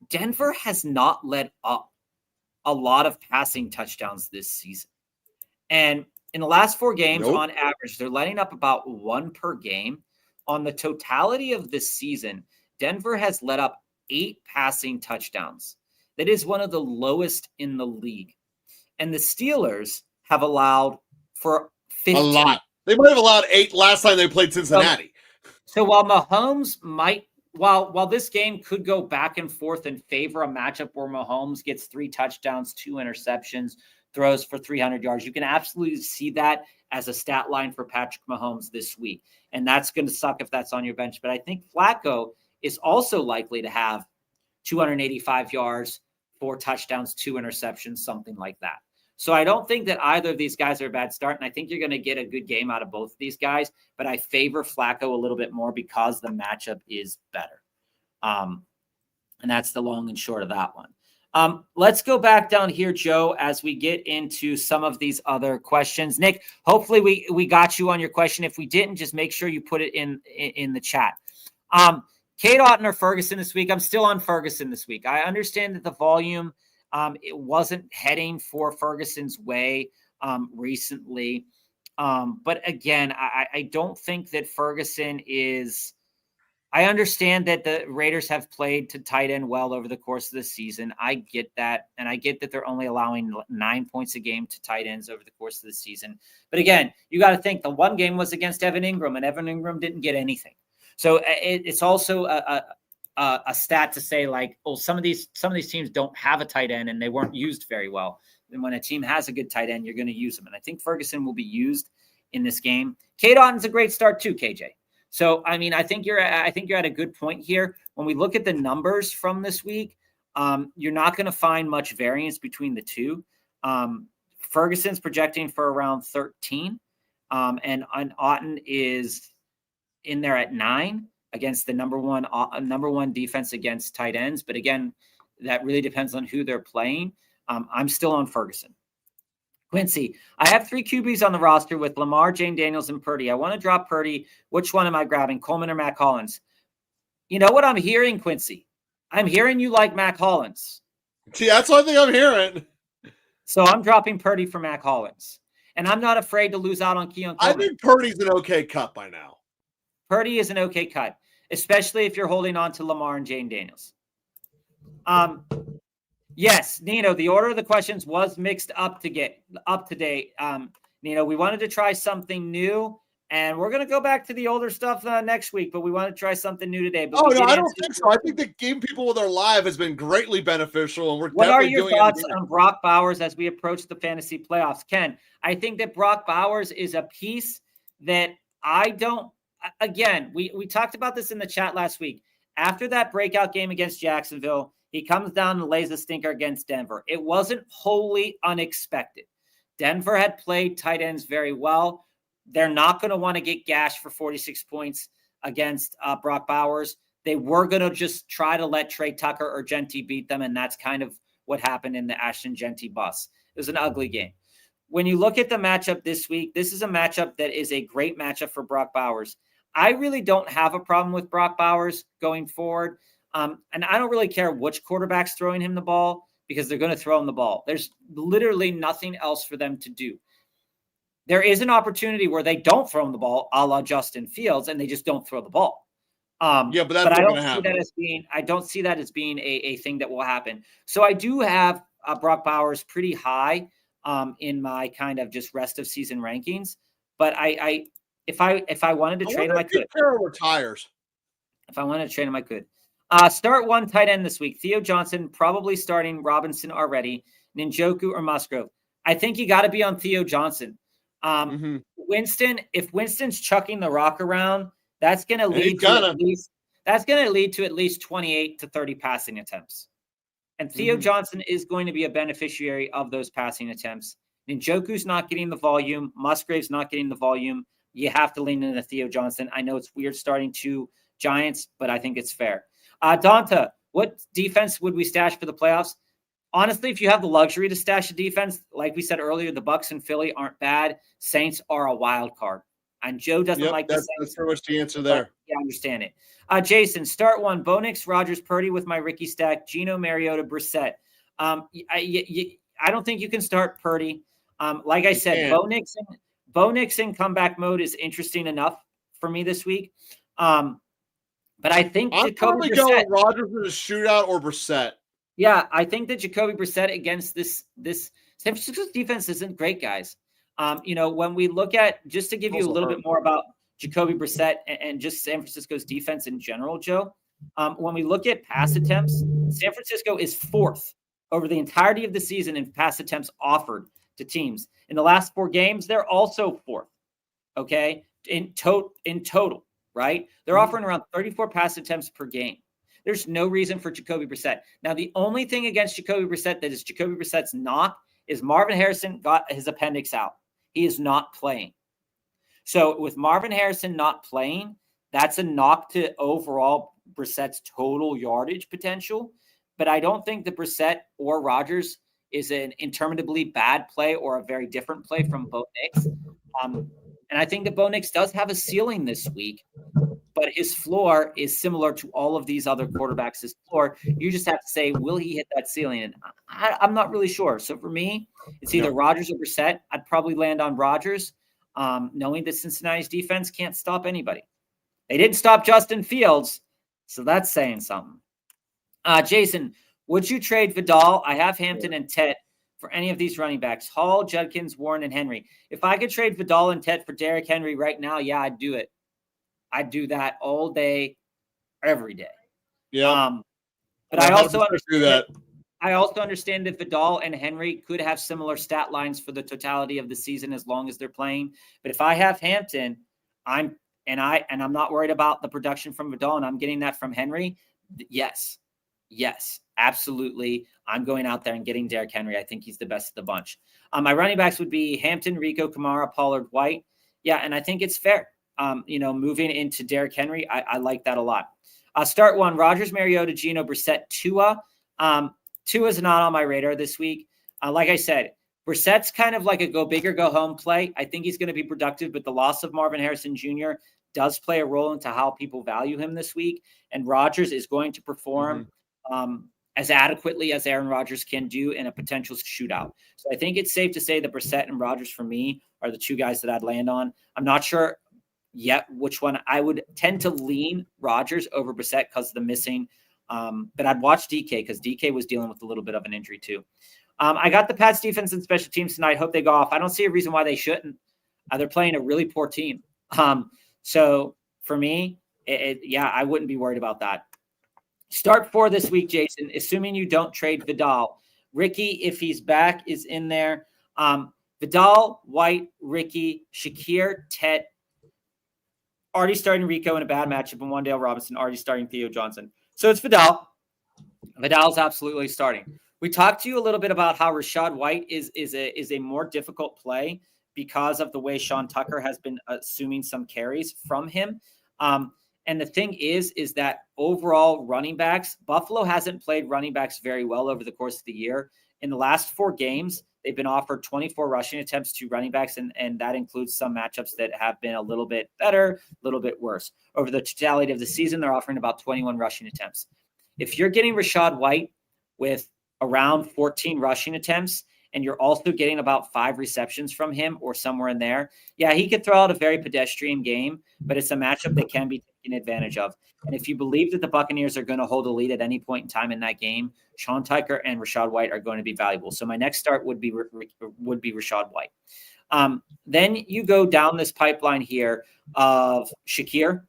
Denver has not let up a lot of passing touchdowns this season. And in the last 4 games, on average, they're letting up about 1 per game. On the totality of this season, Denver has let up 8 passing touchdowns. That is one of the lowest in the league. And the Steelers have allowed for 15. A lot. They might have allowed 8 last time they played Cincinnati. So while Mahomes while this game could go back and forth and favor a matchup where Mahomes gets 3 touchdowns, 2 interceptions, throws for 300 yards, you can absolutely see that as a stat line for Patrick Mahomes this week. And that's going to suck if that's on your bench. But I think Flacco is also likely to have 285 yards, 4 touchdowns, 2 interceptions, something like that. So I don't think that either of these guys are a bad start, and I think you're going to get a good game out of both of these guys, but I favor Flacco a little bit more because the matchup is better. And that's the long and short of that one. Let's go back down here, Joe, as we get into some of these other questions. Nick, hopefully we got you on your question. If we didn't, just make sure you put it in the chat. Kate Otten or Ferguson this week? I'm still on Ferguson this week. I understand that the volume it wasn't heading for Ferguson's way recently. But again, I don't think that Ferguson is – I understand that the Raiders have played to tight end well over the course of the season. I get that, and I get that they're only allowing 9 points a game to tight ends over the course of the season. But again, you got to think the one game was against Evan Ingram, and Evan Ingram didn't get anything. So it's also a stat to say like, oh, some of these teams don't have a tight end and they weren't used very well. And when a team has a good tight end, you're going to use them. And I think Ferguson will be used in this game. Kate Otten's a great start too, KJ. So, I mean, I think you're at a good point here. When we look at the numbers from this week, you're not going to find much variance between the two. Ferguson's projecting for around 13, and Otten is in there at 9 against the number one defense against tight ends. But again, that really depends on who they're playing. I'm still on Ferguson. Quincy, I have 3 QBs on the roster with Lamar, Jayden Daniels, and Purdy. I want to drop Purdy. Which one am I grabbing, Coleman or Matt Collins? You know what I'm hearing, Quincy? I'm hearing you like Matt Collins. See, that's what I think I'm hearing. So I'm dropping Purdy for Matt Collins. And I'm not afraid to lose out on Keon Coleman. I think Purdy's an okay cut by now. Purdy is an okay cut, especially if you're holding on to Lamar and Jayden Daniels. Yes, Nino, the order of the questions was mixed up to get up to date. Nino, we wanted to try something new, and we're going to go back to the older stuff next week, but we want to try something new today. But I don't think so. I think that giving people with their live has been greatly beneficial, and we're What are definitely your doing thoughts on Brock Bowers as we approach the fantasy playoffs? Ken, I think that Brock Bowers is a piece that I don't – again, we talked about this in the chat last week. After that breakout game against Jacksonville, he comes down and lays a stinker against Denver. It wasn't wholly unexpected. Denver had played tight ends very well. They're not going to want to get gashed for 46 points against Brock Bowers. They were going to just try to let Trey Tucker or Genty beat them, and that's kind of what happened in the Ashton Genty bus. It was an ugly game. When you look at the matchup this week, this is a matchup that is a great matchup for Brock Bowers. I really don't have a problem with Brock Bowers going forward. And I don't really care which quarterback's throwing him the ball because they're going to throw him the ball. There's literally nothing else for them to do. There is an opportunity where they don't throw him the ball, a la Justin Fields, and they just don't throw the ball. But that's not going to happen. I don't see that as being a thing that will happen. So I do have Brock Bowers pretty high in my kind of just rest of season rankings. But if I wanted to trade him, I could. Retires. If I wanted to trade him, I could. Start one tight end this week. Theo Johnson, probably starting Robinson already. Njoku or Musgrove. I think you got to be on Theo Johnson. Winston, if Winston's chucking the rock around, that's going to lead to at least 28 to 30 passing attempts. And Theo Johnson is going to be a beneficiary of those passing attempts. Njoku's not getting the volume. Musgrave's not getting the volume. You have to lean into Theo Johnson. I know it's weird starting 2 Giants, but I think it's fair. Donta, what defense would we stash for the playoffs? Honestly, if you have the luxury to stash a defense, like we said earlier, the Bucks and Philly aren't bad. Saints are a wild card. And Joe doesn't like the Saints. That's pretty much the answer there. Yeah, I understand it. Jason, start one. Bo Nix, Rodgers, Purdy with my Ricky stack. Geno, Mariota, Brissett. I don't think you can start Purdy. Like I said, Bo Nix in comeback mode is interesting enough for me this week. But I think I'm probably going Rodgers in a shootout or Brissett. Yeah, I think that Jacoby Brissett against this San Francisco's defense isn't great, guys. When we look at, just to give you a little bit more about Jacoby Brissett and just San Francisco's defense in general, Joe, when we look at pass attempts, San Francisco is 4th over the entirety of the season in pass attempts offered to teams. In the last 4 games, they're also 4th, okay, in total, right? They're offering around 34 pass attempts per game. There's no reason for Jacoby Brissett. Now, the only thing against Jacoby Brissett that is Jacoby Brissett's knock is Marvin Harrison got his appendix out. He is not playing. So with Marvin Harrison not playing, that's a knock to overall Brissett's total yardage potential. But I don't think that Brissett or Rodgers is an interminably bad play or a very different play from Bo Nix. And I think that Bo Nix does have a ceiling this week, but his floor is similar to all of these other quarterbacks' his floor. You just have to say, will he hit that ceiling? And I'm not really sure. So for me, it's either Rodgers or Brissett. I'd probably land on Rodgers, knowing that Cincinnati's defense can't stop anybody. They didn't stop Justin Fields, so that's saying something. Jason, would you trade Vidal? I have Hampton and Tet for any of these running backs. Hall, Judkins, Warren, and Henry. If I could trade Vidal and Tet for Derrick Henry right now, yeah, I'd do it. I'd do that all day, every day. Yeah. But I also understand that Vidal and Henry could have similar stat lines for the totality of the season as long as they're playing. But if I have Hampton, I'm not worried about the production from Vidal, and I'm getting that from Henry. Yes, absolutely. I'm going out there and getting Derrick Henry. I think he's the best of the bunch. My running backs would be Hampton, Rico, Kamara, Pollard, White. Yeah, and I think it's fair. Moving into Derrick Henry, I like that a lot. Start one, Rodgers, Mariota, Geno, Brissett, Tua. Tua's not on my radar this week. Like I said, Brissett's kind of like a go big or go home play. I think he's going to be productive, but the loss of Marvin Harrison Jr. does play a role into how people value him this week. And Rodgers is going to perform as adequately as Aaron Rodgers can do in a potential shootout. So I think it's safe to say that Brissett and Rodgers for me are the 2 guys that I'd land on. I'm not sure yet which one. I would tend to lean Rodgers over Brissett because of the missing. But I'd watch DK because DK was dealing with a little bit of an injury too. I got the Pats defense and special teams tonight. Hope they go off. I don't see a reason why they shouldn't. They're playing a really poor team. So for me, I wouldn't be worried about that. Start 4 this week, Jason, assuming you don't trade Vidal. Ricky, if he's back, is in there. Vidal, White, Ricky, Shakir, Tet. Already starting Rico in a bad matchup, and Wan'Dale Robinson already starting Theo Johnson. So it's Vidal. Vidal's absolutely starting. We talked to you a little bit about how Rachaad White is a more difficult play because of the way Sean Tucker has been assuming some carries from him. And the thing is that overall running backs, Buffalo hasn't played running backs very well over the course of the year. In the last 4 games, they've been offered 24 rushing attempts to running backs, and that includes some matchups that have been a little bit better, a little bit worse. Over the totality of the season, they're offering about 21 rushing attempts. If you're getting Rachaad White with around 14 rushing attempts, and you're also getting about 5 receptions from him or somewhere in there, yeah, he could throw out a very pedestrian game, but it's a matchup that can be taken advantage of. And if you believe that the Buccaneers are going to hold a lead at any point in time in that game, Sean Tucker and Rachaad White are going to be valuable. So my next start would be Rachaad White. Then you go down this pipeline here of Shakir.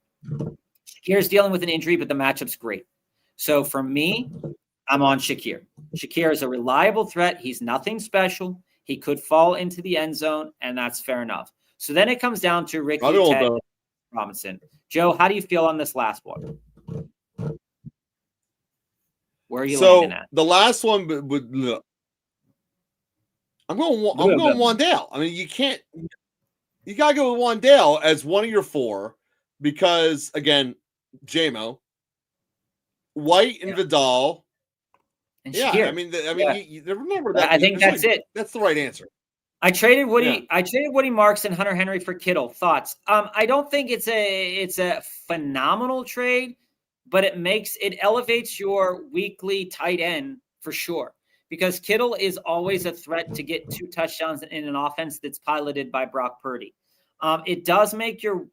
Shakir's dealing with an injury, but the matchup's great. So for me, I'm on Shakir. Shakir is a reliable threat. He's nothing special. He could fall into the end zone, and that's fair enough. So then it comes down to Ricky, Ted, Robinson. Joe, how do you feel on this last one? Where are you landing at? The last one would look. I'm going Wan'Dale. I mean, you gotta go with Wan'Dale as one of your 4 because again, JMO. White and Vidal. And Yeah, Shakir. I mean, you remember that. I think that's it. That's the right answer. I traded Woody Marks and Hunter Henry for Kittle. Thoughts? I don't think it's a phenomenal trade, but it elevates your weekly tight end for sure. Because Kittle is always a threat to get 2 touchdowns in an offense that's piloted by Brock Purdy. It does make your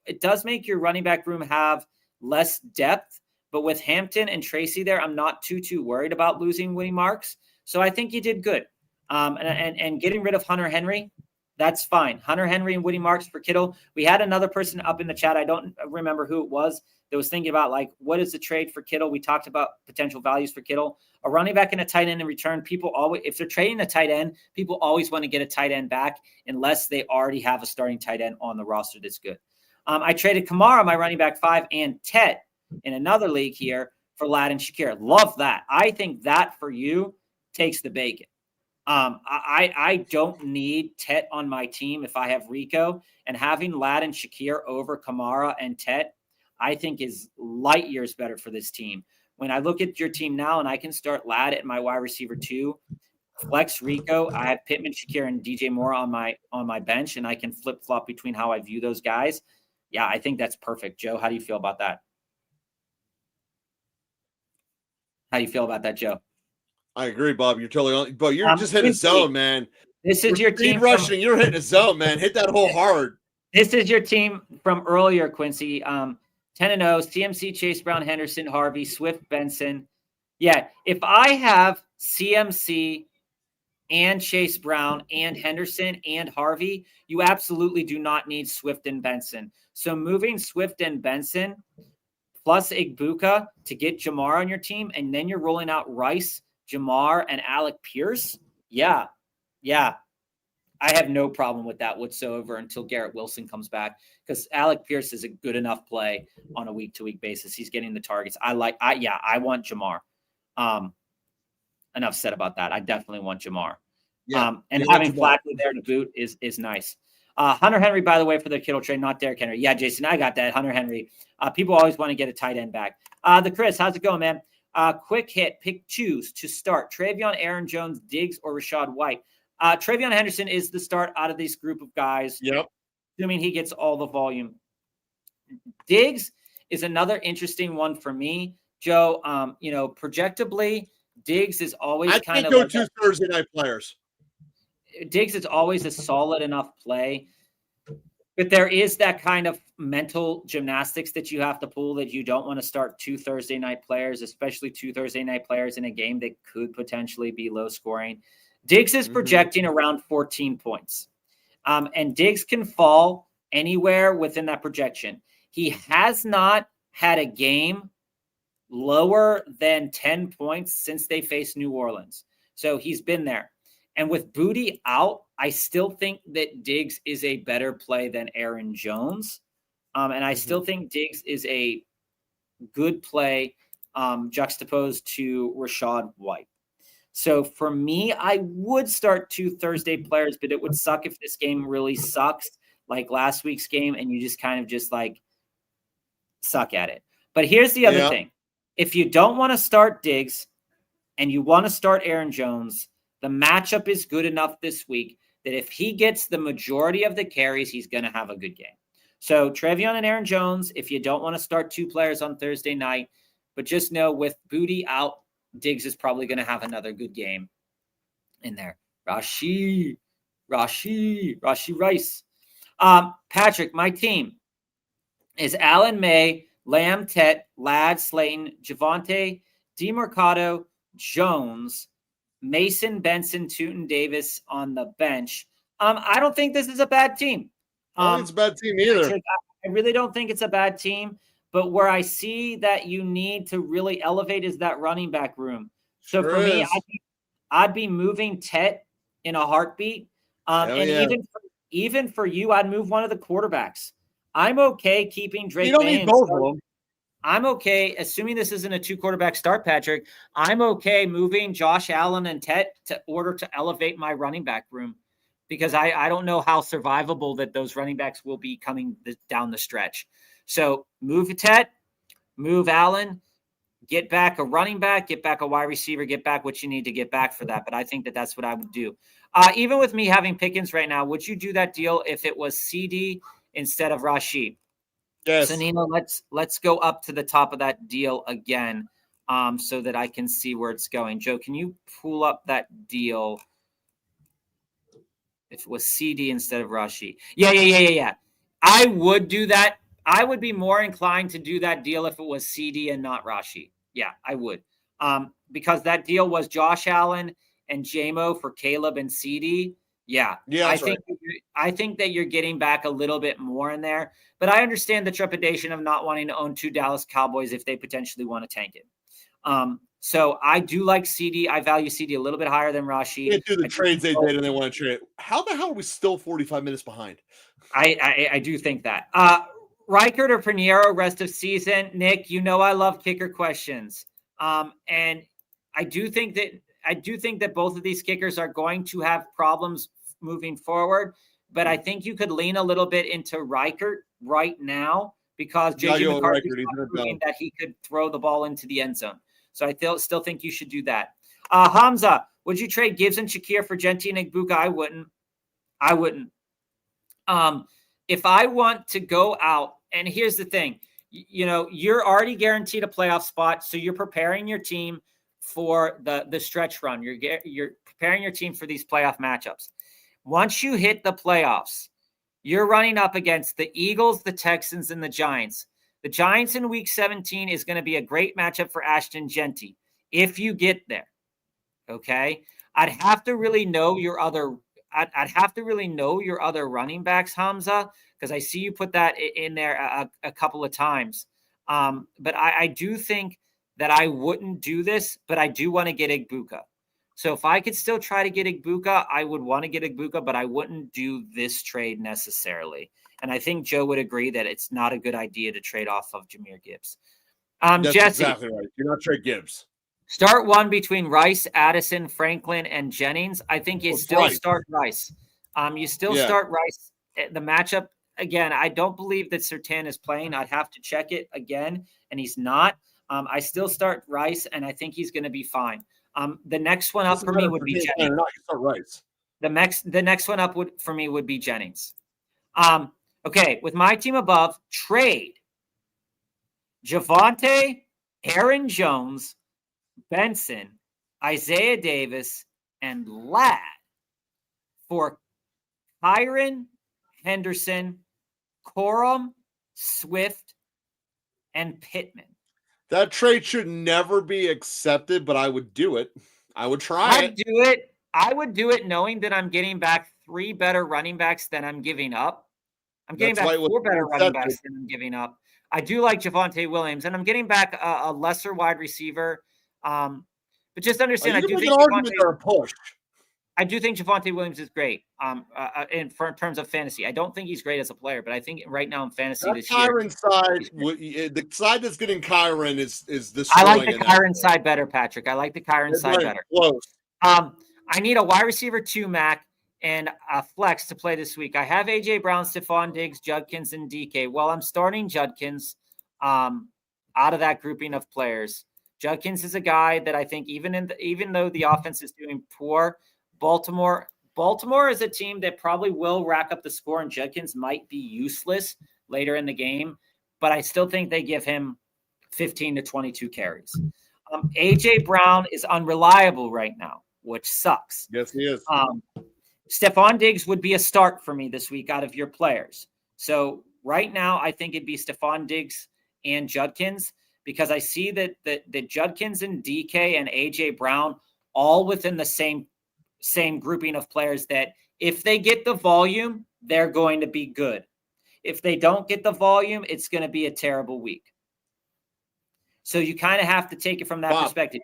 running back room have less depth, but with Hampton and Tracy there, I'm not too worried about losing Woody Marks. So I think you did good. And getting rid of Hunter Henry, that's fine. Hunter Henry and Woody Marks for Kittle. We had another person up in the chat. I don't remember who it was that was thinking about, like, what is the trade for Kittle? We talked about potential values for Kittle. A running back and a tight end in return. People always, if they're trading a tight end, people always want to get a tight end back unless they already have a starting tight end on the roster that's good. I traded Kamara, my running back 5, and Tet in another league here for Lad and Shakir. Love that. I think that for you takes the bacon. I don't need Tet on my team if I have Rico, and having Lad and Shakir over Kamara and Tet, I think is light years better for this team. When I look at your team now and I can start Lad at my wide receiver 2, flex Rico, I have Pittman, Shakir, and DJ Moore on my bench, and I can flip flop between how I view those guys. Yeah, I think that's perfect. Joe, how do you feel about that? How do you feel about that, Joe? I agree, Bob. You're totally on, but you're just hitting a zone, man. This is your team rushing. You're hitting a zone, man. Hit that hole hard. This is your team from earlier, Quincy. 10-0, CMC, Chase Brown, Henderson, Harvey, Swift, Benson. Yeah, if I have CMC and Chase Brown and Henderson and Harvey, you absolutely do not need Swift and Benson. So moving Swift and Benson plus Igbuka to get Jamar on your team, and then you're rolling out Rice, Jamar, and Alec Pierce. Yeah. I have no problem with that whatsoever until Garrett Wilson comes back, because Alec Pierce is a good enough play on a week-to-week basis. He's getting the targets. I want Jamar. Enough said about that. I definitely want Jamar. Yeah, and having Flacco there to boot is nice. Hunter Henry, by the way, for the Kittle trade, not Derrick Henry. Yeah, Jason, I got that. Hunter Henry. People always want to get a tight end back. The Chris, how's it going, man? Quick hit, choose to start. Travion, Aaron Jones, Diggs, or Rashad White. Travion Henderson is the start out of this group of guys. Yep. Assuming he gets all the volume. Diggs is another interesting one for me, Joe. Projectably, Diggs is always kind of go to Thursday night players. Diggs is always a solid enough play, but there is that kind of mental gymnastics that you have to pull, that you don't want to start 2 Thursday night players, especially 2 Thursday night players in a game that could potentially be low scoring. Diggs is projecting around 14 points. And Diggs can fall anywhere within that projection. He has not had a game lower than 10 points since they faced New Orleans. So he's been there. And with Booty out, I still think that Diggs is a better play than Aaron Jones. And I still think Diggs is a good play juxtaposed to Rashad White. So for me, I would start 2 Thursday players, but it would suck if this game really sucks like last week's game and you just kind of just like suck at it. But here's the other thing. If you don't want to start Diggs and you want to start Aaron Jones, the matchup is good enough this week that if he gets the majority of the carries, he's going to have a good game. So Travion and Aaron Jones, if you don't want to start 2 players on Thursday night, but just know with Booty out, Diggs is probably going to have another good game in there. Rashi Rice. Patrick, my team is Allen, Maye, Lamb, Tet, Ladd, Slayton, Javonte, DeMarcado, Jones, Mason, Benson, Tootin, Davis on the bench. I don't think this is a bad team. I don't think it's a bad team either. Patrick, I really don't think it's a bad team. But where I see that you need to really elevate is that running back room. So for me, I'd be moving Tet in a heartbeat. Even for you, I'd move one of the quarterbacks. I'm okay keeping Drake. You don't need both of them. I'm okay, assuming this isn't a 2 quarterback start, Patrick. I'm okay moving Josh Allen and Tet to order to elevate my running back room, because I don't know how survivable that those running backs will be coming down the stretch. So move Tet, move Allen, get back a running back, get back a wide receiver, get back what you need to get back for that. But I think that that's what I would do. Even with me having Pickens right now, would you do that deal if it was CD instead of Rashid? Yes. So Nino, let's go up to the top of that deal again, so that I can see where it's going. Joe, can you pull up that deal? If it was CD instead of Rashid. Yeah. I would do that. I would be more inclined to do that deal if it was CD and not Rashid. Yeah, I would. Because that deal was Josh Allen and JMO for Caleb and CD. Yeah, I think that you're getting back a little bit more in there. But I understand the trepidation of not wanting to own 2 Dallas Cowboys if they potentially want to tank it. So I do like CD. I value CD a little bit higher than Rashid. Can't do the trades they did and they want to trade. How the hell are we still 45 minutes behind? I do think that. Reichert or Pinheiro rest of season. Nick, you know I love kicker questions. And I do think that both of these kickers are going to have problems moving forward. But I think you could lean a little bit into Reichert right now because JJ McCarthy is proving that he could throw the ball into the end zone. So I still think you should do that. Hamza, would you trade Gibbs and Shakir for Genti and Igbuka? I wouldn't. If I want to go out, and here's the thing, you're already guaranteed a playoff spot, so you're preparing your team for the stretch run. You're preparing your team for these playoff matchups. Once you hit the playoffs, you're running up against the Eagles, the Texans, and the Giants. The Giants in Week 17 is going to be a great matchup for Ashton Genti if you get there. Okay, I'd have to really know your other running backs, Hamza, because I see you put that in there a couple of times. But I do think that I wouldn't do this, but I do want to get Igbuka. So if I could still try to get Igbuka, I would want to get Igbuka, but I wouldn't do this trade necessarily. And I think Joe would agree that it's not a good idea to trade off of Jahmyr Gibbs. That's Jesse, exactly right. You're not trade Gibbs. Start one between Rice, Addison, Franklin, and Jennings. I think you start Rice. Start Rice. The matchup, again, I don't believe that Surtain is playing. I'd have to check it again, and he's not. I still start Rice, and I think he's going to be fine. The next one up for me would be Jennings. The next one up for me would be Jennings. Okay, with my team above, trade Javonte, Aaron Jones, Benson, Isaiah Davis, and Ladd for Kyron, Henderson, Corum, Swift, and Pittman. That trade should never be accepted, but I would do it. I would try it. I would do it knowing that I'm getting back 3 better running backs than I'm giving up. I'm getting back 4 better running backs than I'm giving up. I do like Javonte Williams, and I'm getting back a lesser wide receiver. But just understand, I do think Javonte Williams is great in terms of fantasy. I don't think he's great as a player, but I think right now in fantasy that this Kyron year, the side that's getting Kyron is the. I like the Kyron side better, Patrick. I like the Kyron side better. Close. I need a wide receiver 2, Mac, and a flex to play this week. I have A.J. Brown, Stephon Diggs, Judkins, and DK. Well, I'm starting Judkins out of that grouping of players. Judkins is a guy that I think even though the offense is doing poor, Baltimore is a team that probably will rack up the score, and Judkins might be useless later in the game, but I still think they give him 15 to 22 carries. A.J. Brown is unreliable right now, which sucks. Yes, he is. Stephon Diggs would be a start for me this week out of your players. So right now, I think it'd be Stephon Diggs and Judkins because I see that Judkins and DK and A.J. Brown all within the same grouping of players that if they get the volume, they're going to be good. If they don't get the volume, it's going to be a terrible week. So you kind of have to take it from that perspective.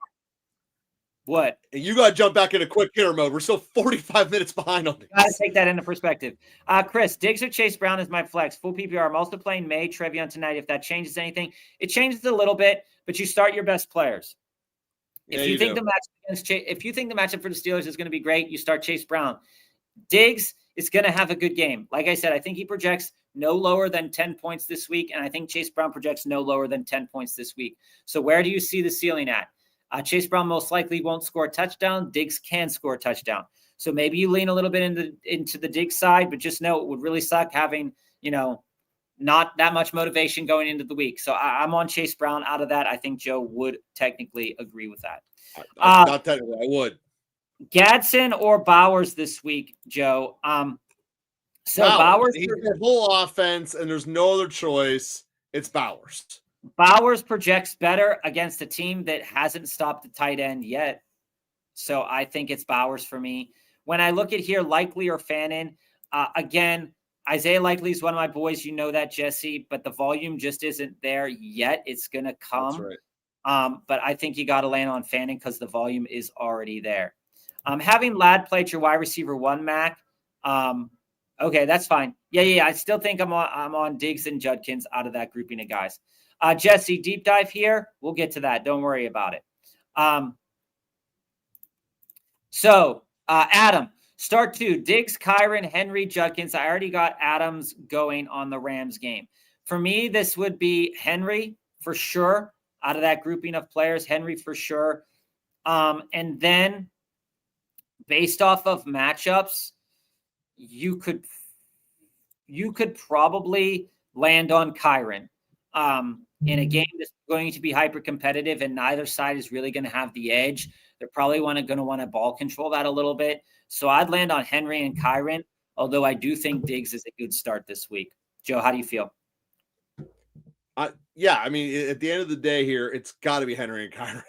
What? And you got to jump back into quick hitter mode. We're still 45 minutes behind on this. Got to take that into perspective. Chris, Diggs or Chase Brown is my flex. Full PPR. I'm also playing Maye, Trevion tonight. If that changes anything, it changes a little bit, but you start your best players. If you think the matchup for the Steelers is going to be great, you start Chase Brown. Diggs is going to have a good game. Like I said, I think he projects no lower than 10 points this week. And I think Chase Brown projects no lower than 10 points this week. So where do you see the ceiling at? Chase Brown most likely won't score a touchdown. Diggs can score a touchdown. So maybe you lean a little bit into the Diggs side, but just know it would really suck having, not that much motivation going into the week. So I'm on Chase Brown out of that. I think Joe would technically agree with that. Not technically, I would. Gadsden or Bowers this week, Joe? Bowers, he's their whole offense, and there's no other choice. It's Bowers. Bowers projects better against a team that hasn't stopped the tight end yet. So I think it's Bowers for me. When I look at here, Likely or Fannin, again, Isaiah Likely is one of my boys. You know that, Jesse, but the volume just isn't there yet. It's going to come. That's right. But I think you got to land on Fannin because the volume is already there. Having Ladd play at your wide receiver 1, Mac. Okay, that's fine. Yeah. I still think I'm on Diggs and Judkins out of that grouping of guys. Jesse, deep dive here. We'll get to that. Don't worry about it. Adam, start 2. Diggs, Kyren, Henry, Judkins. I already got Adams going on the Rams game. For me, this would be Henry for sure. Out of that grouping of players, Henry for sure. And then based off of matchups, you could probably land on Kyren in a game that's going to be hyper competitive and neither side is really going to have the edge. They're probably going to want to ball control that a little bit. So I'd land on Henry and Kyren, although I do think Diggs is a good start this week. Joe, how do you feel? Yeah, I mean, at the end of the day here, it's got to be Henry and Kyren.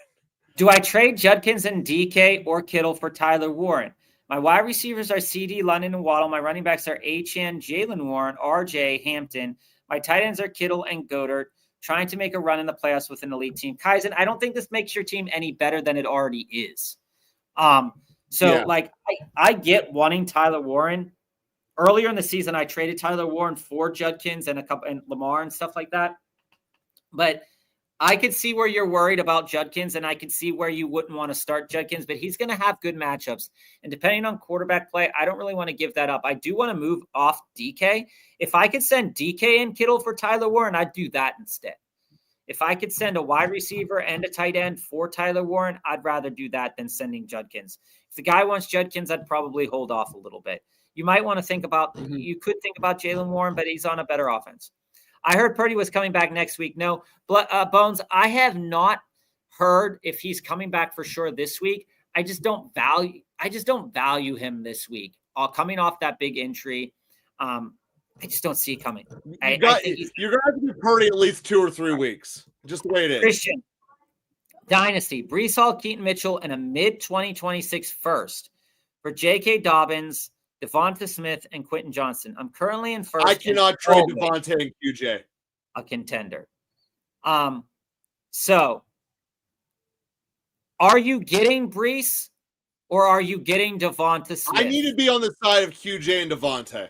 Do I trade Judkins and DK or Kittle for Tyler Warren? My wide receivers are CD, London, and Waddle. My running backs are Achane, Jalen Warren, RJ, Hampton. My tight ends are Kittle and Goddard, trying to make a run in the playoffs with an elite team. Kaizen, I don't think this makes your team any better than it already is. I get wanting Tyler Warren. Earlier in the season, I traded Tyler Warren for Judkins and Lamar and stuff like that. But I could see where you're worried about Judkins, and I could see where you wouldn't want to start Judkins, but he's going to have good matchups. And depending on quarterback play, I don't really want to give that up. I do want to move off DK. If I could send DK and Kittle for Tyler Warren, I'd do that instead. If I could send a wide receiver and a tight end for Tyler Warren, I'd rather do that than sending Judkins. If the guy wants Judkins, I'd probably hold off a little bit. You might want to think about, you could think about Jalen Warren, but he's on a better offense. I heard Purdy was coming back next week. No, Bones, I have not heard if he's coming back for sure this week. I just don't value him this week. Coming off that big injury, I just don't see it coming. You're going to have to be Purdy at least 2 or 3 weeks, just the way it is. Christian, Dynasty, Breece Hall, Keaton Mitchell, and a mid-2026 first for J.K. Dobbins, Devonta Smith, and Quentin Johnston. I'm currently in first. I cannot trade Devonta and QJ. A contender. So are you getting Breece or are you getting Devonta Smith? I need to be on the side of QJ and Devonta.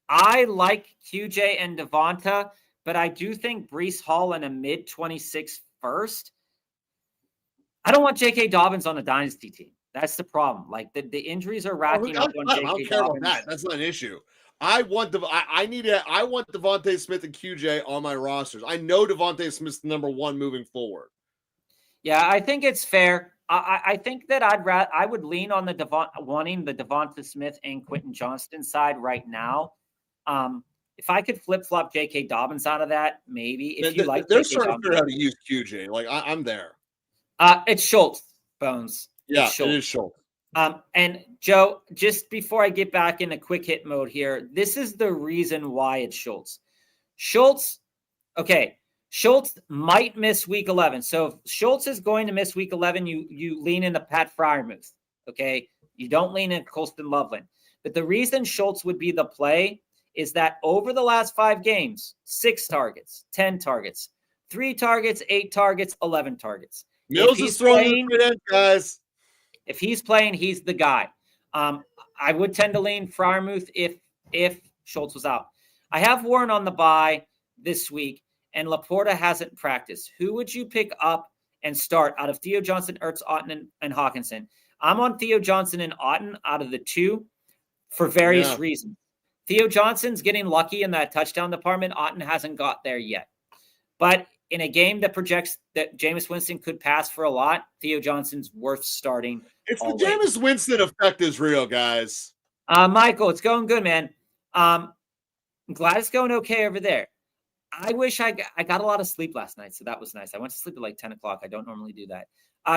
I like QJ and Devonta, but I do think Breece Hall in a mid-26 first. I don't want J.K. Dobbins on a dynasty team. That's the problem. Like the injuries are racking up on J.K. Dobbins. I don't care about that. That's not an issue. I want Devonta Smith and QJ on my rosters. I know Devonta Smith's number 1 moving forward. Yeah, I think it's fair. I think that I would lean on wanting the Devonta Smith and Quentin Johnston side right now. If I could flip flop J.K. Dobbins out of that, maybe. If you like, they're starting to figure out how to use QJ. Like I'm there. It's Schultz, Bones. Yeah, it is Schultz. And Joe, just before I get back in a quick hit mode here, this is the reason why it's Schultz. Schultz might miss week 11. So if Schultz is going to miss week 11, you lean into Pat Freiermuth. Okay. You don't lean into Colston Loveland. But the reason Schultz would be the play is that over the last 5 games, 6 targets, 10 targets, 3 targets, 8 targets, 11 targets. Mills is throwing it, guys. If he's playing, he's the guy. I would tend to lean Freiermuth if Schultz was out. I have Warren on the bye this week, and Laporta hasn't practiced. Who would you pick up and start out of Theo Johnson, Ertz, Otton, and Hawkinson? I'm on Theo Johnson and Otton out of the 2 for various reasons. Theo Johnson's getting lucky in that touchdown department. Otton hasn't got there yet. But in a game that projects that Jameis Winston could pass for a lot, Theo Johnson's worth starting. It's the Jameis Winston effect is real, guys. Michael, it's going good, man. I'm glad it's going okay over there. I wish I got a lot of sleep last night, so that was nice. I went to sleep at like 10 o'clock. I don't normally do that.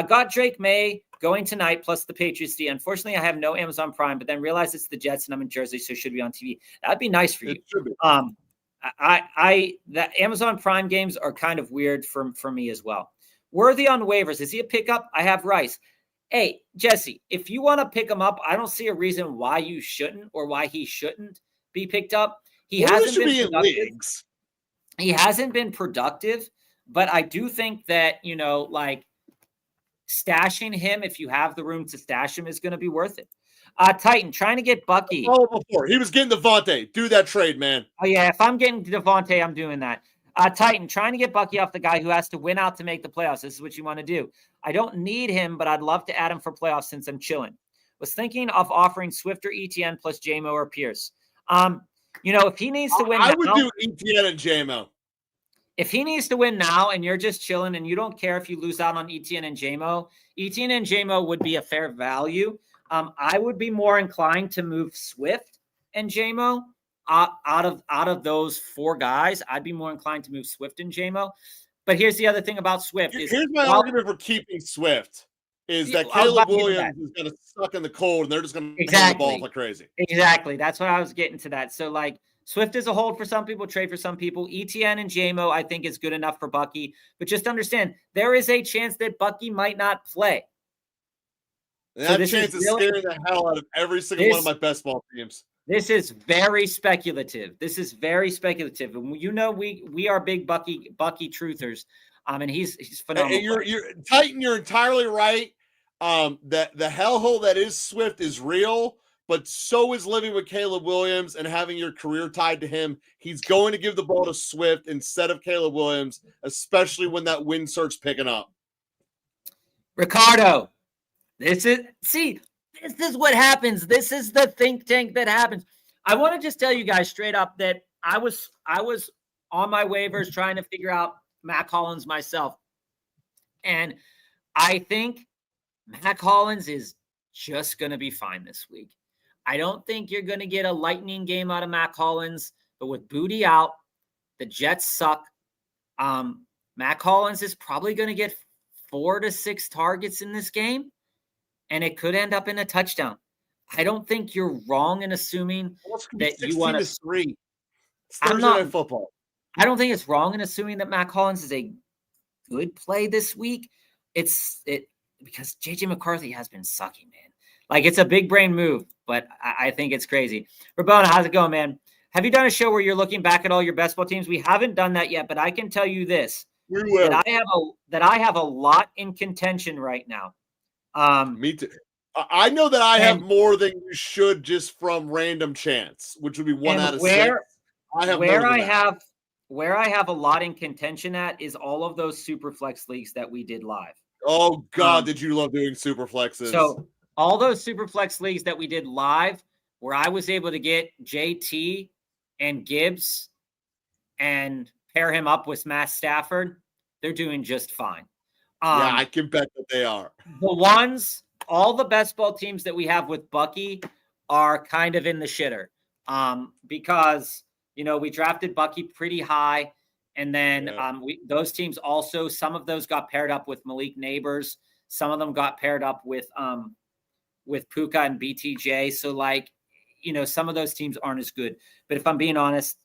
Got Drake Maye going tonight, plus the Patriots. Unfortunately, I have no Amazon Prime, but then realized it's the Jets and I'm in Jersey, so it should be on TV. That'd be nice for you. The Amazon Prime games are kind of weird for me as well. Worthy on waivers. Is he a pickup? I have Rice. Hey, Jesse, if you want to pick him up, I don't see a reason why you shouldn't or why he shouldn't be picked up. He hasn't been productive. He hasn't been productive, but I do think that, like stashing him, if you have the room to stash him, is going to be worth it. Titan, trying to get Bucky. Before he was getting Devontae. Do that trade, man. Oh, yeah. If I'm getting Devontae, I'm doing that. Titan, trying to get Bucky off the guy who has to win out to make the playoffs. This is what you want to do. I don't need him, but I'd love to add him for playoffs since I'm chilling. Was thinking of offering Swift or ETN plus JMO or Pierce. If he needs to win I would do ETN and JMO. If he needs to win now and you're just chilling and you don't care if you lose out on ETN and JMO would be a fair value. I would be more inclined to move Swift and JMO out of those four guys. I'd be more inclined to move Swift and JMO. But here's the other thing about Swift. Here's my argument for keeping Swift is that Caleb Williams is going to suck in the cold and they're just going to run the ball like crazy. Exactly. That's what I was getting to that. So Swift is a hold for some people, trade for some people. ETN and JMO, I think, is good enough for Bucky. But just understand, there is a chance that Bucky might not play. And that chance is scaring the hell out of every single one of my best ball teams. This is very speculative. And we are big Bucky truthers. And he's phenomenal. And you're Titan, you're entirely right. That the hellhole that is Swift is real. But so is living with Caleb Williams and having your career tied to him. He's going to give the ball to Swift instead of Caleb Williams, especially when that win starts picking up. Ricardo, this is what happens. This is the think tank that happens. I want to just tell you guys straight up that I was on my waivers trying to figure out Mac Hollins myself. And I think Mac Hollins is just going to be fine this week. I don't think you're going to get a lightning game out of Mac Hollins, but with Booty out, the Jets suck. Mac Hollins is probably going to get 4 to 6 targets in this game, and it could end up in a touchdown. I don't think you're wrong in assuming that you want to 3. I'm not football. I don't think it's wrong in assuming that Mac Hollins is a good play this week. It's because JJ McCarthy has been sucking, man. It's a big brain move, but I think it's crazy. Rabona, how's it going, man? Have you done a show where you're looking back at all your best ball teams? We haven't done that yet, but I can tell you this. We will. That I have a lot in contention right now. Me too. I know that I have more than you should just from random chance, which would be 1 out of 6. Where I have a lot in contention at is all of those super flex leagues that we did live. Oh God, did you love doing super flexes? So all those super flex leagues that we did live, where I was able to get JT and Gibbs and pair him up with Matt Stafford, they're doing just fine. Yeah, I can bet that they are. All the best ball teams that we have with Bucky are kind of in the shitter because, we drafted Bucky pretty high. And then those teams also, some of those got paired up with Malik Neighbors. Some of them got paired up with Puka and BTJ. So some of those teams aren't as good. But if I'm being honest,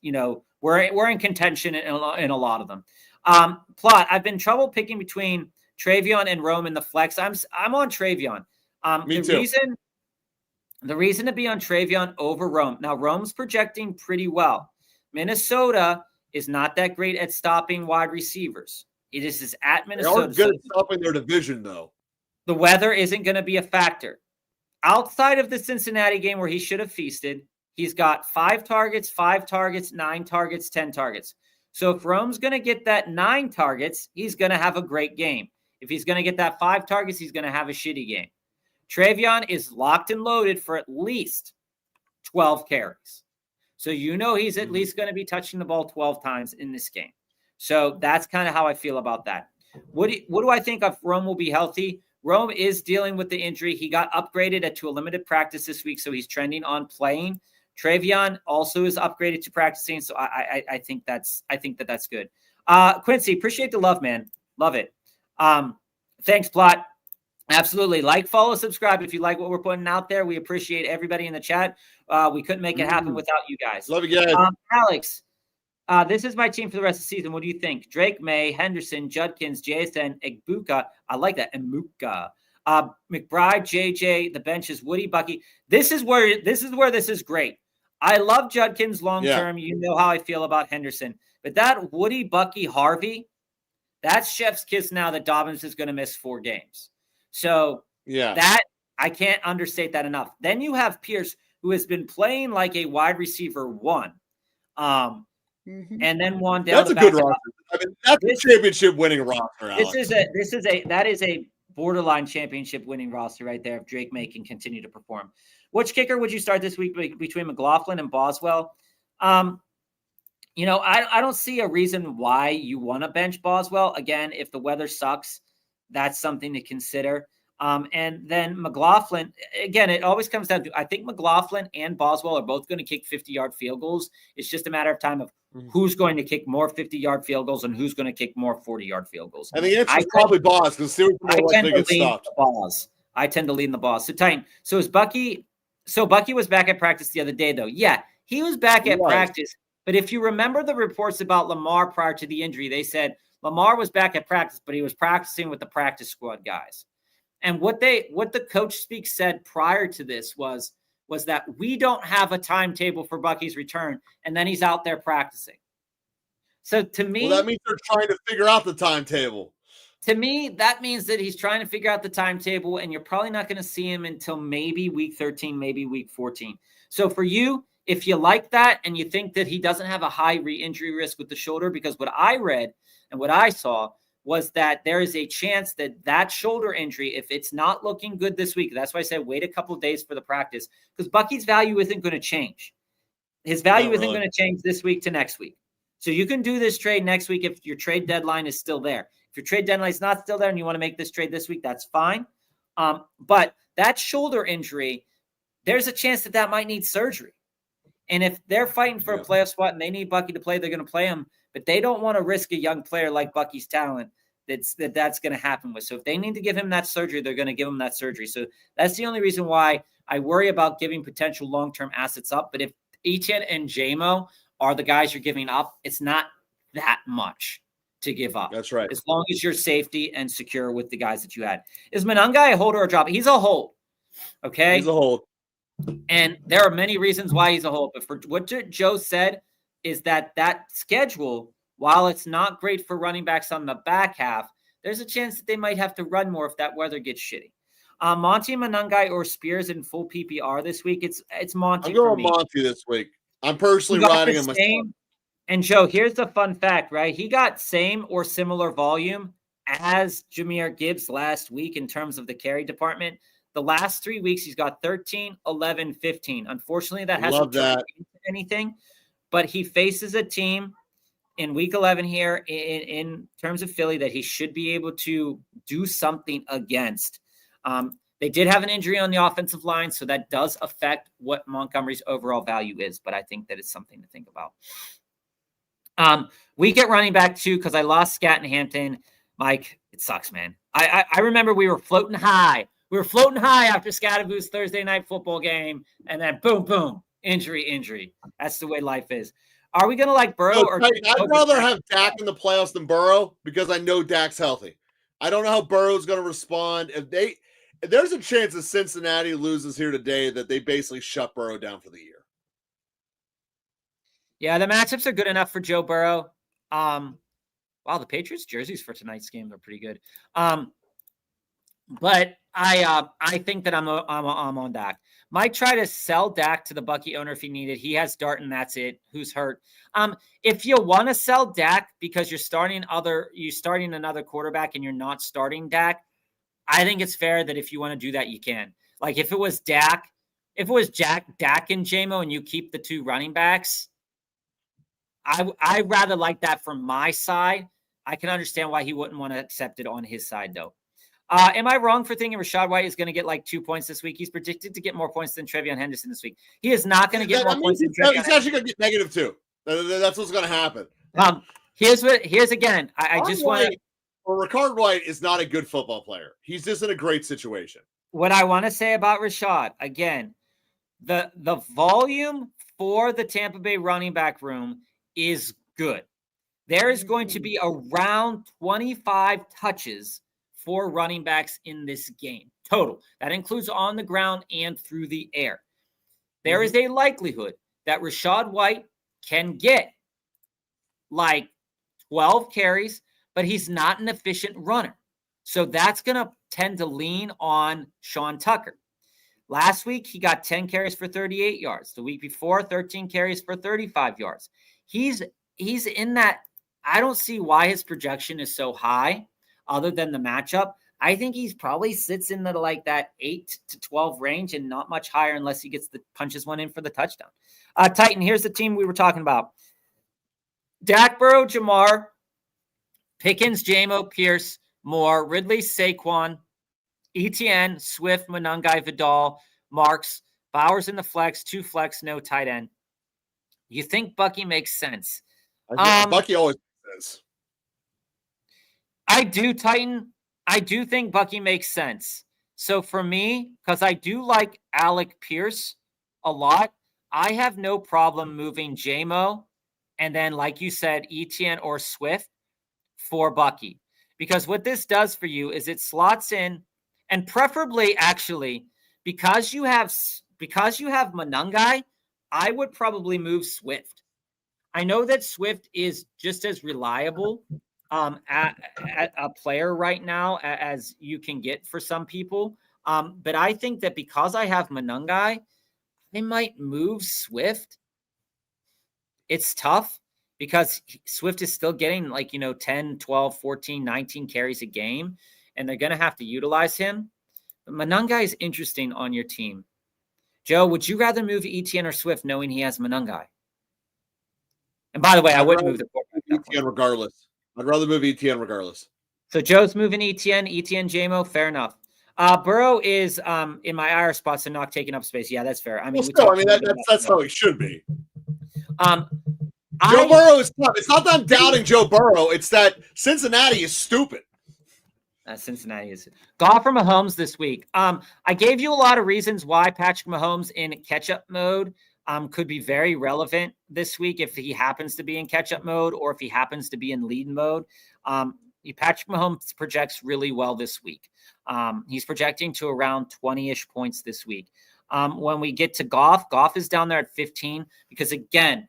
we're in contention in a lot of them. Plot, I've been trouble picking between Travion and Rome in the flex. I'm on Travion. Me too. The reason to be on Travion over Rome. Now, Rome's projecting pretty well. Minnesota is not that great at stopping wide receivers. It is at Minnesota. They are good at stopping their division, though. The weather isn't going to be a factor. Outside of the Cincinnati game where he should have feasted, he's got 5 targets, 9 targets, 10 targets. So if Rome's going to get that 9 targets, he's going to have a great game. If he's going to get that 5 targets, he's going to have a shitty game. Travion is locked and loaded for at least 12 carries. So he's at least going to be touching the ball 12 times in this game. So that's kind of how I feel about that. What do I think of Rome will be healthy? Rome is dealing with the injury. He got upgraded to a limited practice this week, so he's trending on playing. Travion also is upgraded to practicing, so I think that's good. Quincy, appreciate the love, man. Love it. Thanks, Plot. Absolutely. Like, follow, subscribe if you like what we're putting out there. We appreciate everybody in the chat. We couldn't make it happen without you guys. Love you guys. Alex, this is my team for the rest of the season. What do you think? Drake, Maye, Henderson, Judkins, JSN, Egbuka. I like that. Emuka. McBride, JJ, the benches, Woody, Bucky. This is where this is great. I love Judkins long term. Yeah. You know how I feel about Henderson. But that Woody, Bucky, Harvey, that's chef's kiss now that Dobbins is going to miss 4 games. So that I can't understate that enough. Then you have Pierce, who has been playing like a wide receiver 1. And then Wandale. That's a good roster. I mean, that's a championship winning roster. Alex. That is a borderline championship winning roster right there. If Drake Maye can continue to perform, which kicker would you start this week between McLaughlin and Boswell? I don't see a reason why you want to bench Boswell. Again, if the weather sucks, that's something to consider. And then McLaughlin, again, it always comes down to, I think McLaughlin and Boswell are both going to kick 50-yard field goals. It's just a matter of time of who's going to kick more 50-yard field goals and who's going to kick more 40-yard field goals. And the answer is probably Boss, because I tend to lean the Boss. So Titan, Bucky was back at practice the other day, though. Yeah, he was back at practice. But if you remember the reports about Lamar prior to the injury, they said Lamar was back at practice, but he was practicing with the practice squad guys. And what the coach speak said prior to this was that we don't have a timetable for Bucky's return, and then he's out there practicing. So to me, that means they're trying to figure out the timetable. To me, that means that he's trying to figure out the timetable, and you're probably not going to see him until maybe week 13, maybe week 14. So for you, if you like that and you think that he doesn't have a high re-injury risk with the shoulder, because what I read and what I saw was that there is a chance that shoulder injury, if it's not looking good this week, that's why I said wait a couple of days for the practice, because Bucky's value isn't going to change. His value isn't going to change this week to next week. So you can do this trade next week if your trade deadline is still there. If your trade deadline is not still there and you want to make this trade this week, that's fine. But that shoulder injury, there's a chance that might need surgery. And if they're fighting for a playoff spot and they need Bucky to play, they're going to play him. But they don't want to risk a young player like Bucky's talent that's going to happen with. So if they need to give him that surgery, they're going to give him that surgery. So that's the only reason why I worry about giving potential long-term assets up. But if Etienne and JMO are the guys you're giving up, it's not that much to give up. That's right. As long as you're safety and secure with the guys that you had. Is Monangai a hold or a drop? He's a hold. Okay? He's a hold. And there are many reasons why he's a hold. But for what Joe said is that schedule, while it's not great for running backs on the back half, there's a chance that they might have to run more if that weather gets shitty. Monty, Monangai, or Spears in full PPR this week? It's Monty. I'm going Monty this week. I'm personally riding him myself. And Joe, here's the fun fact, right? He got same or similar volume as Jahmyr Gibbs last week in terms of the carry department. The last 3 weeks, he's got 13, 11, 15. Unfortunately, that hasn't turned into anything. But he faces a team in week 11 here in terms of Philly that he should be able to do something against. They did have an injury on the offensive line, so that does affect what Montgomery's overall value is. But I think that it's something to think about. We get running back too because I lost Scat and Hampton. Mike, it sucks, man. I remember we were floating high. We were floating high after Scattergoose Thursday night football game, and then boom, boom, injury. That's the way life is. Are we going to like Burrow? I'd rather have Dak in the playoffs than Burrow because I know Dak's healthy. I don't know how Burrow's going to respond. If there's a chance that Cincinnati loses here today, that they basically shut Burrow down for the year. Yeah, the matchups are good enough for Joe Burrow. Wow, the Patriots jerseys for tonight's game are pretty good. But I think that I'm on Dak. Might try to sell Dak to the Bucky owner if he needed. He has Dart, and that's it. Who's hurt? If you want to sell Dak because you're starting another quarterback and you're not starting Dak, I think it's fair that if you want to do that, you can. Like if it was Dak If it was Dak and JMO and you keep the two running backs, I rather like that from my side. I can understand why he wouldn't want to accept it on his side, though. Am I wrong for thinking Rachaad White is going to get like 2 points this week? He's predicted to get more points than Trevion Henderson this week. He is not going to get more points than Trevion Henderson. He's actually going to get -2. That's what's going to happen. Here's again. I just want to. Rachaad White is not a good football player. He's just in a great situation. What I want to say about Rachaad, again, the volume for the Tampa Bay running back room is good. There is going to be around 25 touches for running backs in this game total. That includes on the ground and through the air. There is a likelihood that Rachaad White can get like 12 carries, but he's not an efficient runner. So that's going to tend to lean on Sean Tucker. Last week, he got 10 carries for 38 yards. The week before, 13 carries for 35 yards. He's in that. I don't see why his projection is so high other than the matchup. I think he's probably sits in the like that 8 to 12 range and not much higher unless he gets the punches one in for the touchdown. Titan, here's the team we were talking about. Dak, Burrow, Jamar, Pickens, JMO, Pierce, Moore, Ridley, Saquon, ETN, Swift, Monangai, Vidal, Marks, Bowers in the flex, 2 flex, no tight end. You think Bucky makes sense? Bucky always makes sense. I do, Titan. I do think Bucky makes sense. So for me, because I do like Alec Pierce a lot, I have no problem moving JMO and then, like you said, ETN or Swift for Bucky. Because what this does for you is it slots in, and preferably actually, because you have Monangai, I would probably move Swift. I know that Swift is just as reliable at a player right now as you can get for some people. But I think that because I have Monangai, I might move Swift. It's tough because Swift is still getting 10, 12, 14, 19 carries a game, and they're going to have to utilize him. But Monangai is interesting on your team. Joe, would you rather move ETN or Swift knowing he has Monangai? And by the way, I wouldn't move the ETN regardless. I'd rather move ETN regardless. So Joe's moving ETN, JMO, fair enough. Burrow is in my IR spot, so not taking up space. Yeah, that's fair. I mean, that's how it should be. Joe Burrow is tough. It's not that I'm doubting Joe Burrow. It's that Cincinnati is stupid. Cincinnati is. Goff or Mahomes this week. I gave you a lot of reasons why Patrick Mahomes in catch-up mode could be very relevant this week if he happens to be in catch-up mode or if he happens to be in lead mode. Patrick Mahomes projects really well this week. He's projecting to around 20-ish points this week. When we get to Goff is down there at 15 because, again,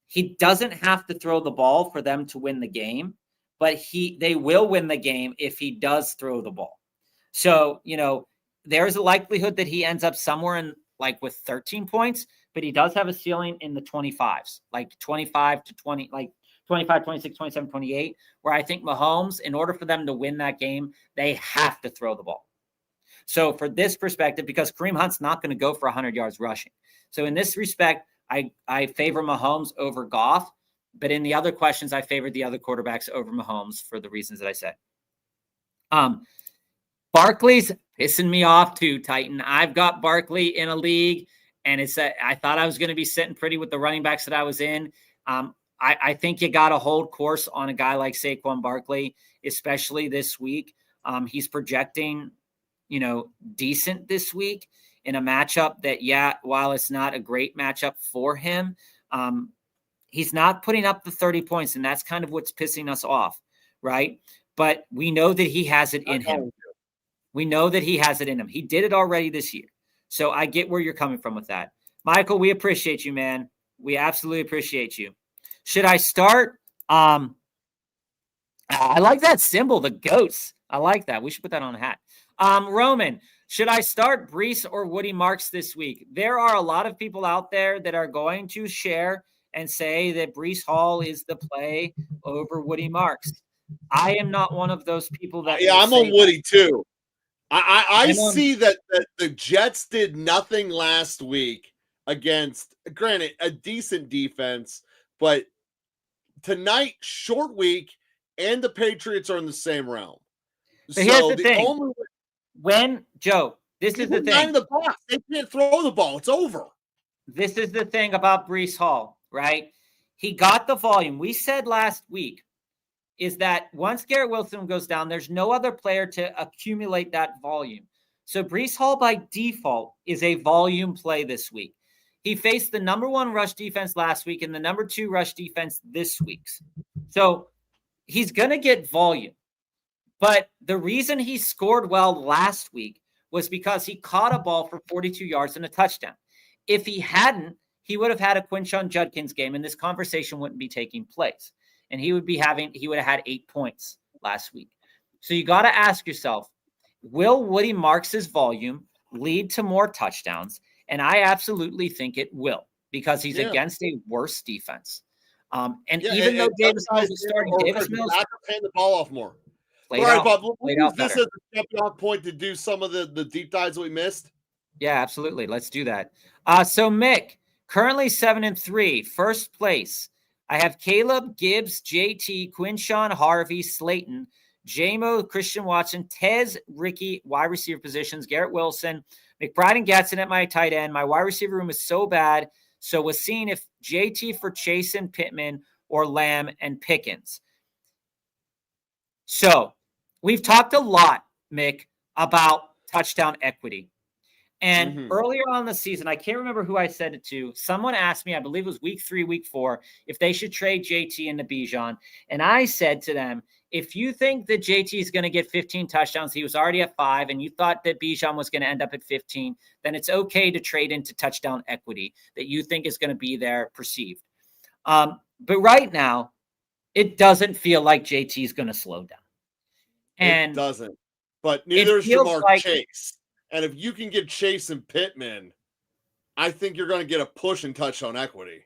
he doesn't have to throw the ball for them to win the game, but they will win the game if he does throw the ball. So, there's a likelihood that he ends up somewhere in with 13 points, but he does have a ceiling in the 25s, like 25 to 20, like 25, 26, 27, 28, where I think Mahomes, in order for them to win that game, they have to throw the ball. So for this perspective, because Kareem Hunt's not going to go for 100 yards rushing. So in this respect, I favor Mahomes over Goff, but in the other questions, I favored the other quarterbacks over Mahomes for the reasons that I said. Barkley's pissing me off too, Titan. I've got Barkley in a league, and I thought I was going to be sitting pretty with the running backs that I was in. I think you got to hold course on a guy like Saquon Barkley, especially this week. He's projecting, decent this week in a matchup that, while it's not a great matchup for him, he's not putting up the 30 points, and that's kind of what's pissing us off, right? But we know that he has it in him. We know that he has it in him. He did it already this year. So I get where you're coming from with that. Michael, we appreciate you, man. We absolutely appreciate you. Should I start? I like that symbol, the goats. I like that. We should put that on a hat. Roman, should I start Breece or Woody Marks this week? There are a lot of people out there that are going to share and say that Breece Hall is the play over Woody Marks. I am not one of those people that. Yeah, I'm on Woody too. I see that the Jets did nothing last week against, granted, a decent defense, but tonight, short week, and the Patriots are in the same realm. But here's the thing. This is the thing. In the box, they can't throw the ball. It's over. This is the thing about Breece Hall, right? He got the volume. We said last week is that once Garrett Wilson goes down, there's no other player to accumulate that volume. So Breece Hall by default is a volume play this week. He faced the number 1 rush defense last week and the number 2 rush defense this week. So he's going to get volume. But the reason he scored well last week was because he caught a ball for 42 yards and a touchdown. If he hadn't, he would have had a Quinshon Judkins game, and this conversation wouldn't be taking place. And he would have had 8 points last week. So you got to ask yourself, will Woody Marks' volume lead to more touchdowns? And I absolutely think it will, because he's against a worse defense. Even though Davis Mills is starting, Davis Mills hand the ball off more. All right, Bob, we'll use this as a jumping off point to do some of the deep dives that we missed. Yeah, absolutely. Let's do that. So Mick, currently 7-3, first place. I have Caleb, Gibbs, JT, Quinshon, Harvey, Slayton, JMO, Christian Watson, Tez, Ricky, wide receiver positions, Garrett Wilson, McBride and Gatson at my tight end. My wide receiver room is so bad. So was seeing if JT for Chase and Pittman or Lamb and Pickens. So we've talked a lot, Mick, about touchdown equity. And earlier on in the season, I can't remember who I said it to. Someone asked me, I believe it was week 3, week 4, if they should trade JT into Bijan. And I said to them, if you think that JT is going to get 15 touchdowns, he was already at 5, and you thought that Bijan was going to end up at 15, then it's okay to trade into touchdown equity that you think is going to be there perceived. But right now, it doesn't feel like JT is going to slow down. And it doesn't. But neither is Jamar Chase. And if you can get Chase and Pittman, I think you're going to get a push and touchdown equity.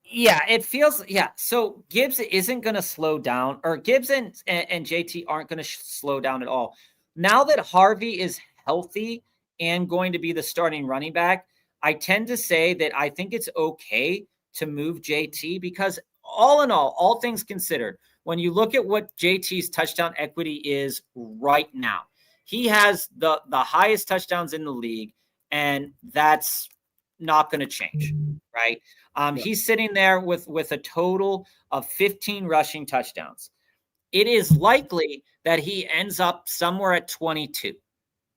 Yeah, it feels, So Gibbs isn't going to slow down, or Gibbs and JT aren't going to slow down at all. Now that Harvey is healthy and going to be the starting running back, I tend to say that I think it's okay to move JT, because all in all things considered, when you look at what JT's touchdown equity is right now, he has the highest touchdowns in the league, and that's not going to change, right? He's sitting there with a total of 15 rushing touchdowns. It is likely that he ends up somewhere at 22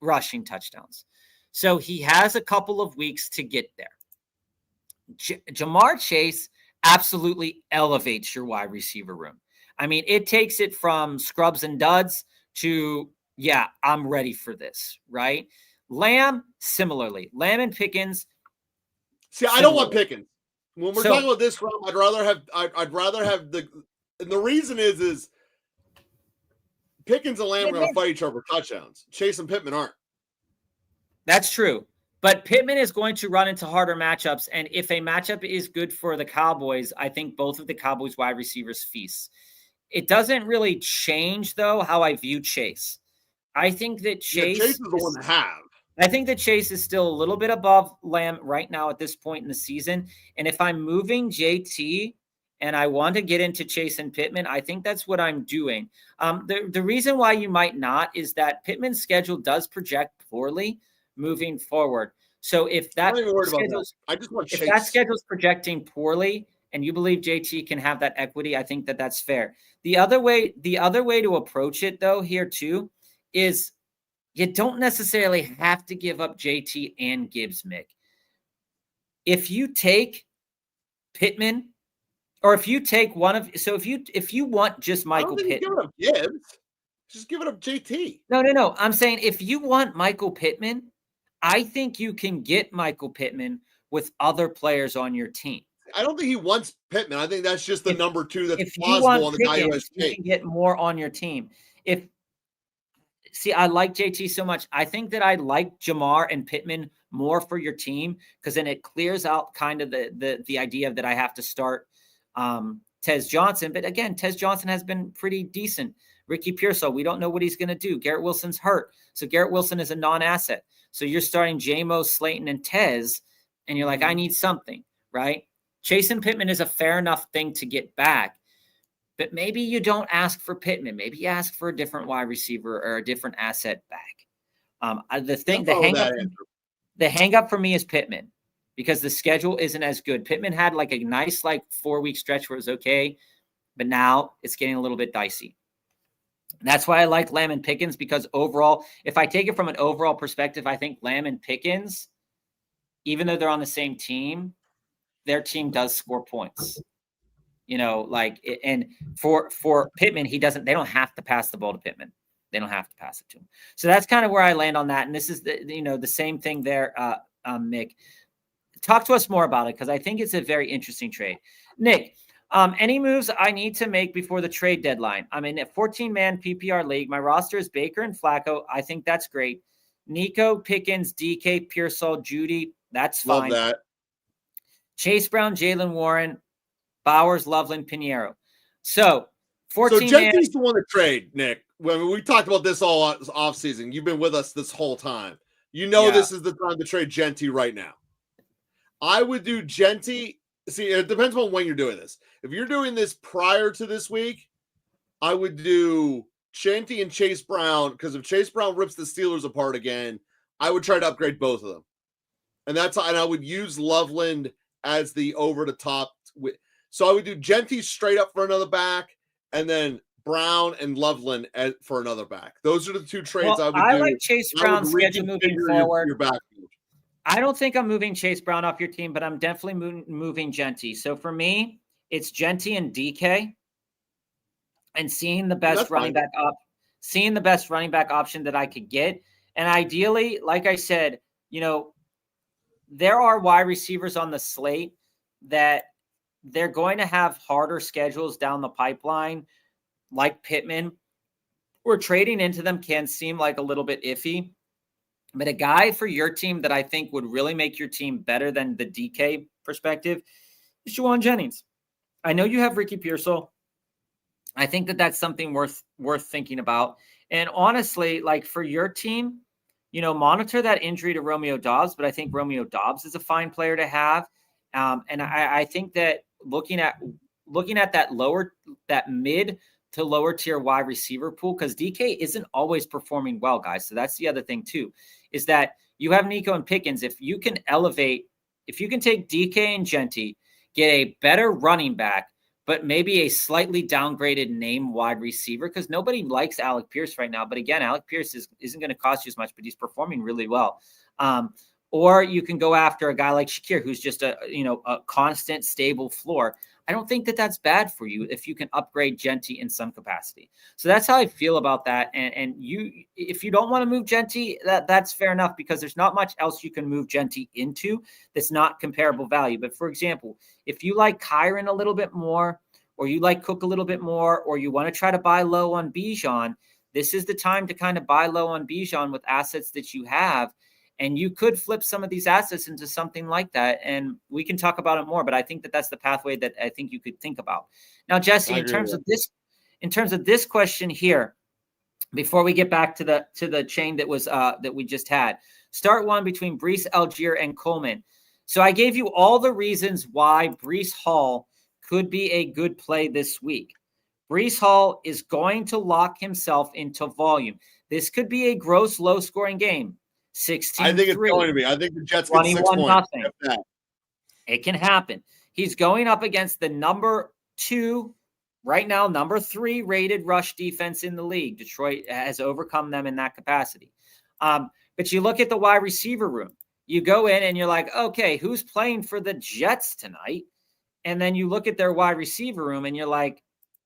rushing touchdowns. So he has a couple of weeks to get there. Jamar Chase absolutely elevates your wide receiver room. I mean, it takes it from scrubs and duds to, I'm ready for this, right? Lamb, similarly. Lamb and Pickens. See, I don't want Pickens. When we're talking about this round, I'd rather have the reason is Pickens and Lamb are going to fight each other for touchdowns. Chase and Pittman aren't. That's true. But Pittman is going to run into harder matchups. And if a matchup is good for the Cowboys, I think both of the Cowboys wide receivers feast. It doesn't really change, though, how I view Chase. I think that Chase is the one to have. I think that Chase is still a little bit above Lamb right now at this point in the season. And if I'm moving JT and I want to get into Chase and Pittman, I think that's what I'm doing. The reason why you might not is that Pittman's schedule does project poorly moving forward. So if that schedule's projecting poorly and you believe JT can have that equity, I think that that's fair. The other way to approach it, though, here too, is you don't necessarily have to give up JT and Gibbs, Mick. If you take Pittman, or if you take if you want just Michael Pittman, give it up Gibbs. Just give it up JT. No. I'm saying if you want Michael Pittman, I think you can get Michael Pittman with other players on your team. I don't think he wants Pittman. I think that's just the number 2 that's plausible on the guy who has you can get more on your team. I like JT so much. I think that I like Jamar and Pittman more for your team, because then it clears out kind of the idea that I have to start Tez Johnson. But again, Tez Johnson has been pretty decent. Ricky Pearsall, we don't know what he's going to do. Garrett Wilson's hurt. So Garrett Wilson is a non-asset. So you're starting J-Mo, Slayton, and Tez, and you're like, I need something, right? Jason Pittman is a fair enough thing to get back. But maybe you don't ask for Pittman. Maybe you ask for a different wide receiver or a different asset back. The hang up for me is Pittman because the schedule isn't as good. Pittman had like a nice 4-week stretch where it was okay, but now it's getting a little bit dicey. That's why I like Lamb and Pickens, because overall, if I take it from an overall perspective, I think Lamb and Pickens, even though they're on the same team, their team does score points. And for Pittman, they don't have to pass the ball to Pittman. They don't have to pass it to him. So that's kind of where I land on that. And this is the same thing there, Nick. Talk to us more about it, because I think it's a very interesting trade. Nick, any moves I need to make before the trade deadline? I'm in a 14-man PPR league. My roster is Baker and Flacco. I think that's great. Nico, Pickens, DK, Pearsall, Judy. That's fine. Love that. Chase Brown, Jalen Warren, Bowers, Loveland, Pinheiro. So 14 So Gentry's the one to trade, Nick. When we talked about this all offseason, you've been with us this whole time. This is the time to trade Genty right now. I would do Genty. See, it depends on when you're doing this. If you're doing this prior to this week, I would do Genty and Chase Brown, because if Chase Brown rips the Steelers apart again, I would try to upgrade both of them. And I would use Loveland as the over the top. So I would do Genty straight up for another back, and then Brown and Loveland for another back. Those are the two trades I would do. I like Chase Brown's schedule moving forward. Your backfield. I don't think I'm moving Chase Brown off your team, but I'm definitely moving Genty. So for me, it's Genty and DK, and seeing the best running back option that I could get. And ideally, like I said, there are wide receivers on the slate that they're going to have harder schedules down the pipeline, like Pittman, where trading into them can seem like a little bit iffy. But a guy for your team that I think would really make your team better than the DK perspective is Juwan Jennings. I know you have Ricky Pearsall. I think that that's something worth thinking about. And honestly, for your team, monitor that injury to Romeo Doubs, but I think Romeo Doubs is a fine player to have. And I think that looking at that mid to lower tier wide receiver pool, because DK isn't always performing well, guys. So that's the other thing too, is that you have Nico and Pickens. If you can take DK and Genty, get a better running back, but maybe a slightly downgraded name wide receiver, because nobody likes Alec Pierce right now. But again, Alec Pierce isn't going to cost you as much, but he's performing really well. Or you can go after a guy like Shakir, who's just a constant, stable floor. I don't think that that's bad for you if you can upgrade Genty in some capacity. So that's how I feel about that. And if you don't want to move Genty, that's fair enough, because there's not much else you can move Genty into that's not comparable value. But for example, if you like Kyron a little bit more, or you like Cook a little bit more, or you want to try to buy low on Bijan, this is the time to kind of buy low on Bijan with assets that you have. And you could flip some of these assets into something like that. And we can talk about it more, but I think that that's the pathway that I think you could think about. Now, Jesse, in terms of this question here, before we get back to the chain that was that we just had, start one between Breece, Algier, and Coleman. So I gave you all the reasons why Breece Hall could be a good play this week. Breece Hall is going to lock himself into volume. This could be a gross low-scoring game. 16-3. I think it's going to be. I think the Jets get 6 points. It can happen. He's going up against the number 3 rated rush defense in the league. Detroit has overcome them in that capacity. But you look at the wide receiver room. You go in and you're like, okay, who's playing for the Jets tonight? And then you look at their wide receiver room and you're like,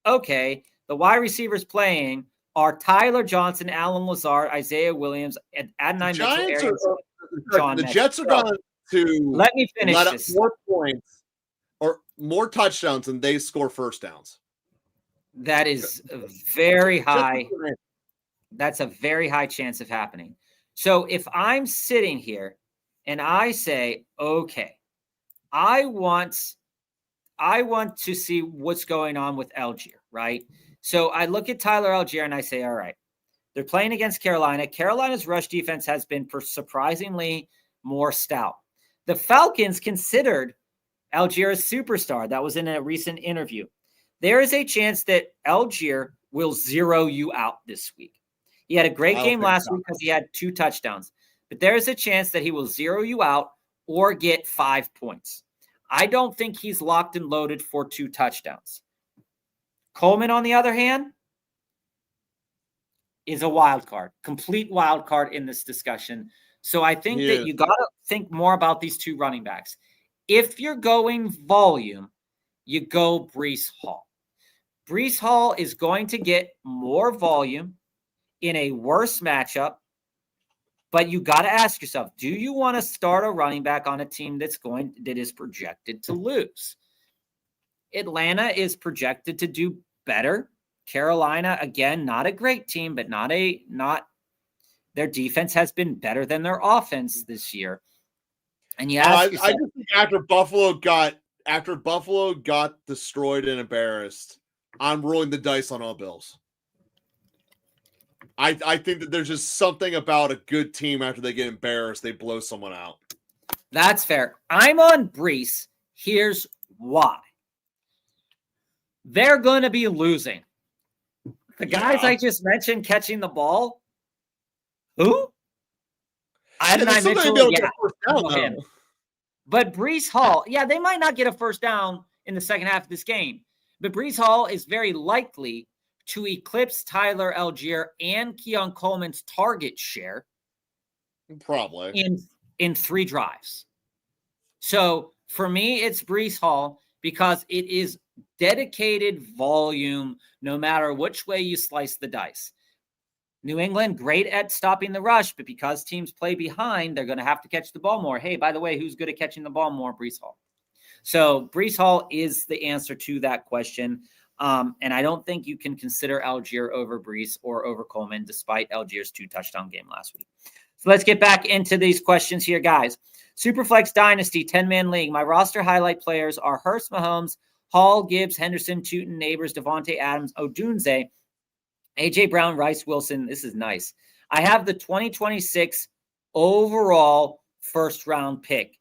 okay, the wide receivers playing are Tyler Johnson, Alan Lazard, Isaiah Williams, and Adonai Mitchell. The Jets are going to let me finish let this. Up more points or more touchdowns than they score first downs. That is very high. That's a very high chance of happening. So if I'm sitting here and I say, okay, I want I want to see what's going on with Algier, right? So I look at Tyler Algier and I say, all right, they're playing against Carolina. Carolina's rush defense has been surprisingly more stout. The Falcons considered Algier a superstar. That was in a recent interview. There is a chance that Algier will zero you out this week. He had a great game last week because he had 2 touchdowns. But there is a chance that he will zero you out or get 5 points. I don't think he's locked and loaded for 2 touchdowns. Coleman, on the other hand, is a wild card, complete wild card in this discussion. So I think that you got to think more about these 2 running backs. If you're going volume, you go Breece Hall. Breece Hall is going to get more volume in a worse matchup, but you got to ask yourself, do you want to start a running back on a team that is projected to lose? Atlanta is projected to do better. Carolina, again, not a great team, but not their defense has been better than their offense this year. And I just think after Buffalo got destroyed and embarrassed, I'm rolling the dice on all Bills. I think that there's just something about a good team after they get embarrassed, they blow someone out. That's fair. I'm on Breece. Here's why. They're going to be losing. The guys I just mentioned catching the ball. Who? I mentioned him. But Breece Hall, they might not get a first down in the second half of this game. But Breece Hall is very likely to eclipse Tyler Algier and Keon Coleman's target share. Probably. In 3 drives. So for me, it's Breece Hall because it is dedicated volume no matter which way you slice the dice. New England, great at stopping the rush, but because teams play behind, they're going to have to catch the ball more. Hey, by the way, who's good at catching the ball more? Breece Hall. So Breece Hall is the answer to that question. And I don't think you can consider Algier over Breece or over Coleman, despite Algier's 2-touchdown game last week. So let's get back into these questions here, guys. Superflex Dynasty, 10-man league. My roster highlight players are Hurst, Mahomes, Hall, Gibbs, Henderson, Tootin, Neighbors, Devontae Adams, Odunze, A.J. Brown, Rice Wilson. This is nice. I have the 2026 overall first-round pick.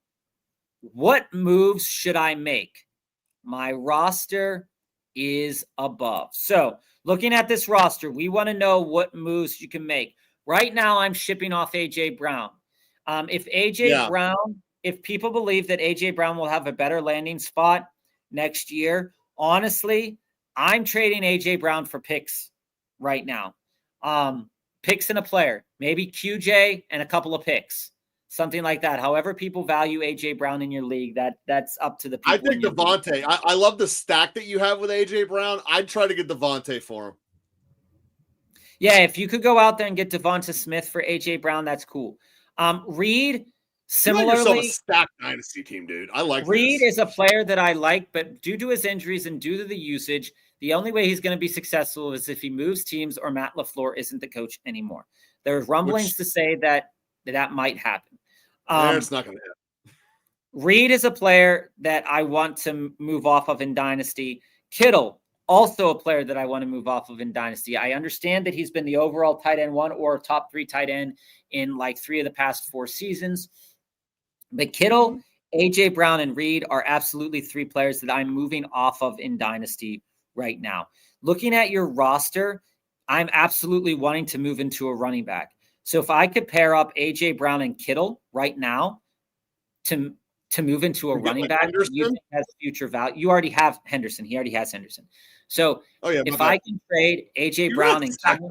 What moves should I make? My roster is above. So looking at this roster, we want to know what moves you can make. Right now, I'm shipping off A.J. Brown. If people believe that A.J. Brown will have a better landing spot next year, honestly, I'm trading A.J. Brown for picks right now. Picks and a player, maybe QJ and a couple of picks, something like that. However people value A.J. Brown in your league, that's up to the people. I think Devontae. I love the stack that you have with A.J. Brown. I'd try to get Devontae for him. Yeah, if you could go out there and get Devonta Smith for A.J. Brown, that's cool. Reed, similarly, a stacked dynasty team, dude. I like Reed is a player that I like, but due to his injuries and due to the usage, the only way he's going to be successful is if he moves teams or Matt LaFleur isn't the coach anymore. There's rumblings to say that might happen. It's not going to happen. Reed is a player that I want to move off of in Dynasty. Kittle, also a player that I want to move off of in Dynasty. I understand that he's been the overall tight end 1 or top 3 tight end in like 3 of the past 4 seasons. But Kittle, A.J. Brown, and Reed are absolutely 3 players that I'm moving off of in Dynasty right now. Looking at your roster, I'm absolutely wanting to move into a running back. So if I could pair up A.J. Brown and Kittle right now to move into a running back that you think has future value, you already have Henderson. He already has Henderson. So if I can trade A.J. Brown and Kittle,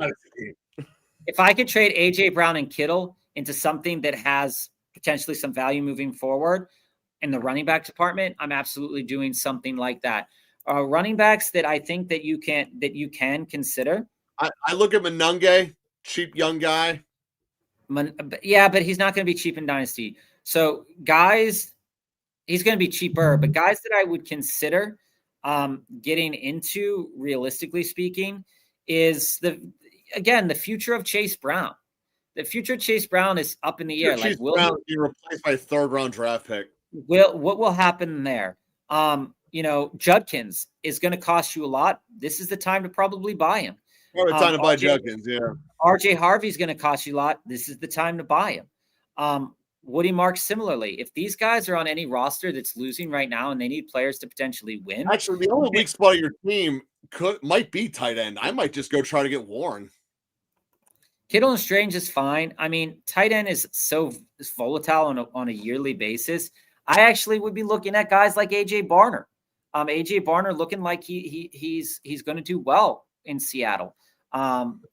if I could trade A.J. Brown and Kittle into something that has potentially some value moving forward in the running back department, I'm absolutely doing something like that. Running backs that I think that you can consider. I look at Manunge, cheap young guy. But he's not going to be cheap in Dynasty. So guys, he's going to be cheaper, but guys that I would consider getting into, realistically speaking, is the future of Chase Brown. The future of Chase Brown is up in the air. Chase Brown be replaced by a 3rd-round draft pick. What will happen there? Judkins is going to cost you a lot. This is the time to probably buy him. Or the time to buy Judkins, yeah. RJ Harvey's going to cost you a lot. This is the time to buy him. Woody Marks similarly. If these guys are on any roster that's losing right now and they need players to potentially win. Actually, the only weak spot of your team might be tight end. I might just go try to get Warren. Kittle and Strange is fine. I mean, tight end is so volatile on a yearly basis. I actually would be looking at guys like AJ Barner. AJ Barner looking like he's going to do well in Seattle.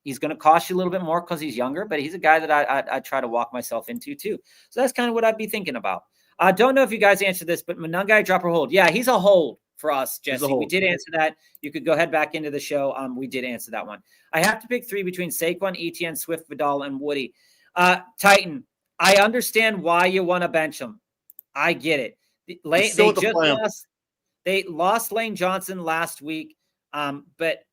He's going to cost you a little bit more because he's younger, but he's a guy that I try to walk myself into too. So that's kind of what I'd be thinking about. I don't know if you guys answered this, but Monangai, drop or hold. Yeah, he's a hold for us, Jesse. We did answer that. You could go head back into the show. We did answer that one. I have to pick 3 between Saquon, Etienne, Swift, Vidal, and Woody. Titan, I understand why you want to bench him. I get it. They lost Lane Johnson last week, but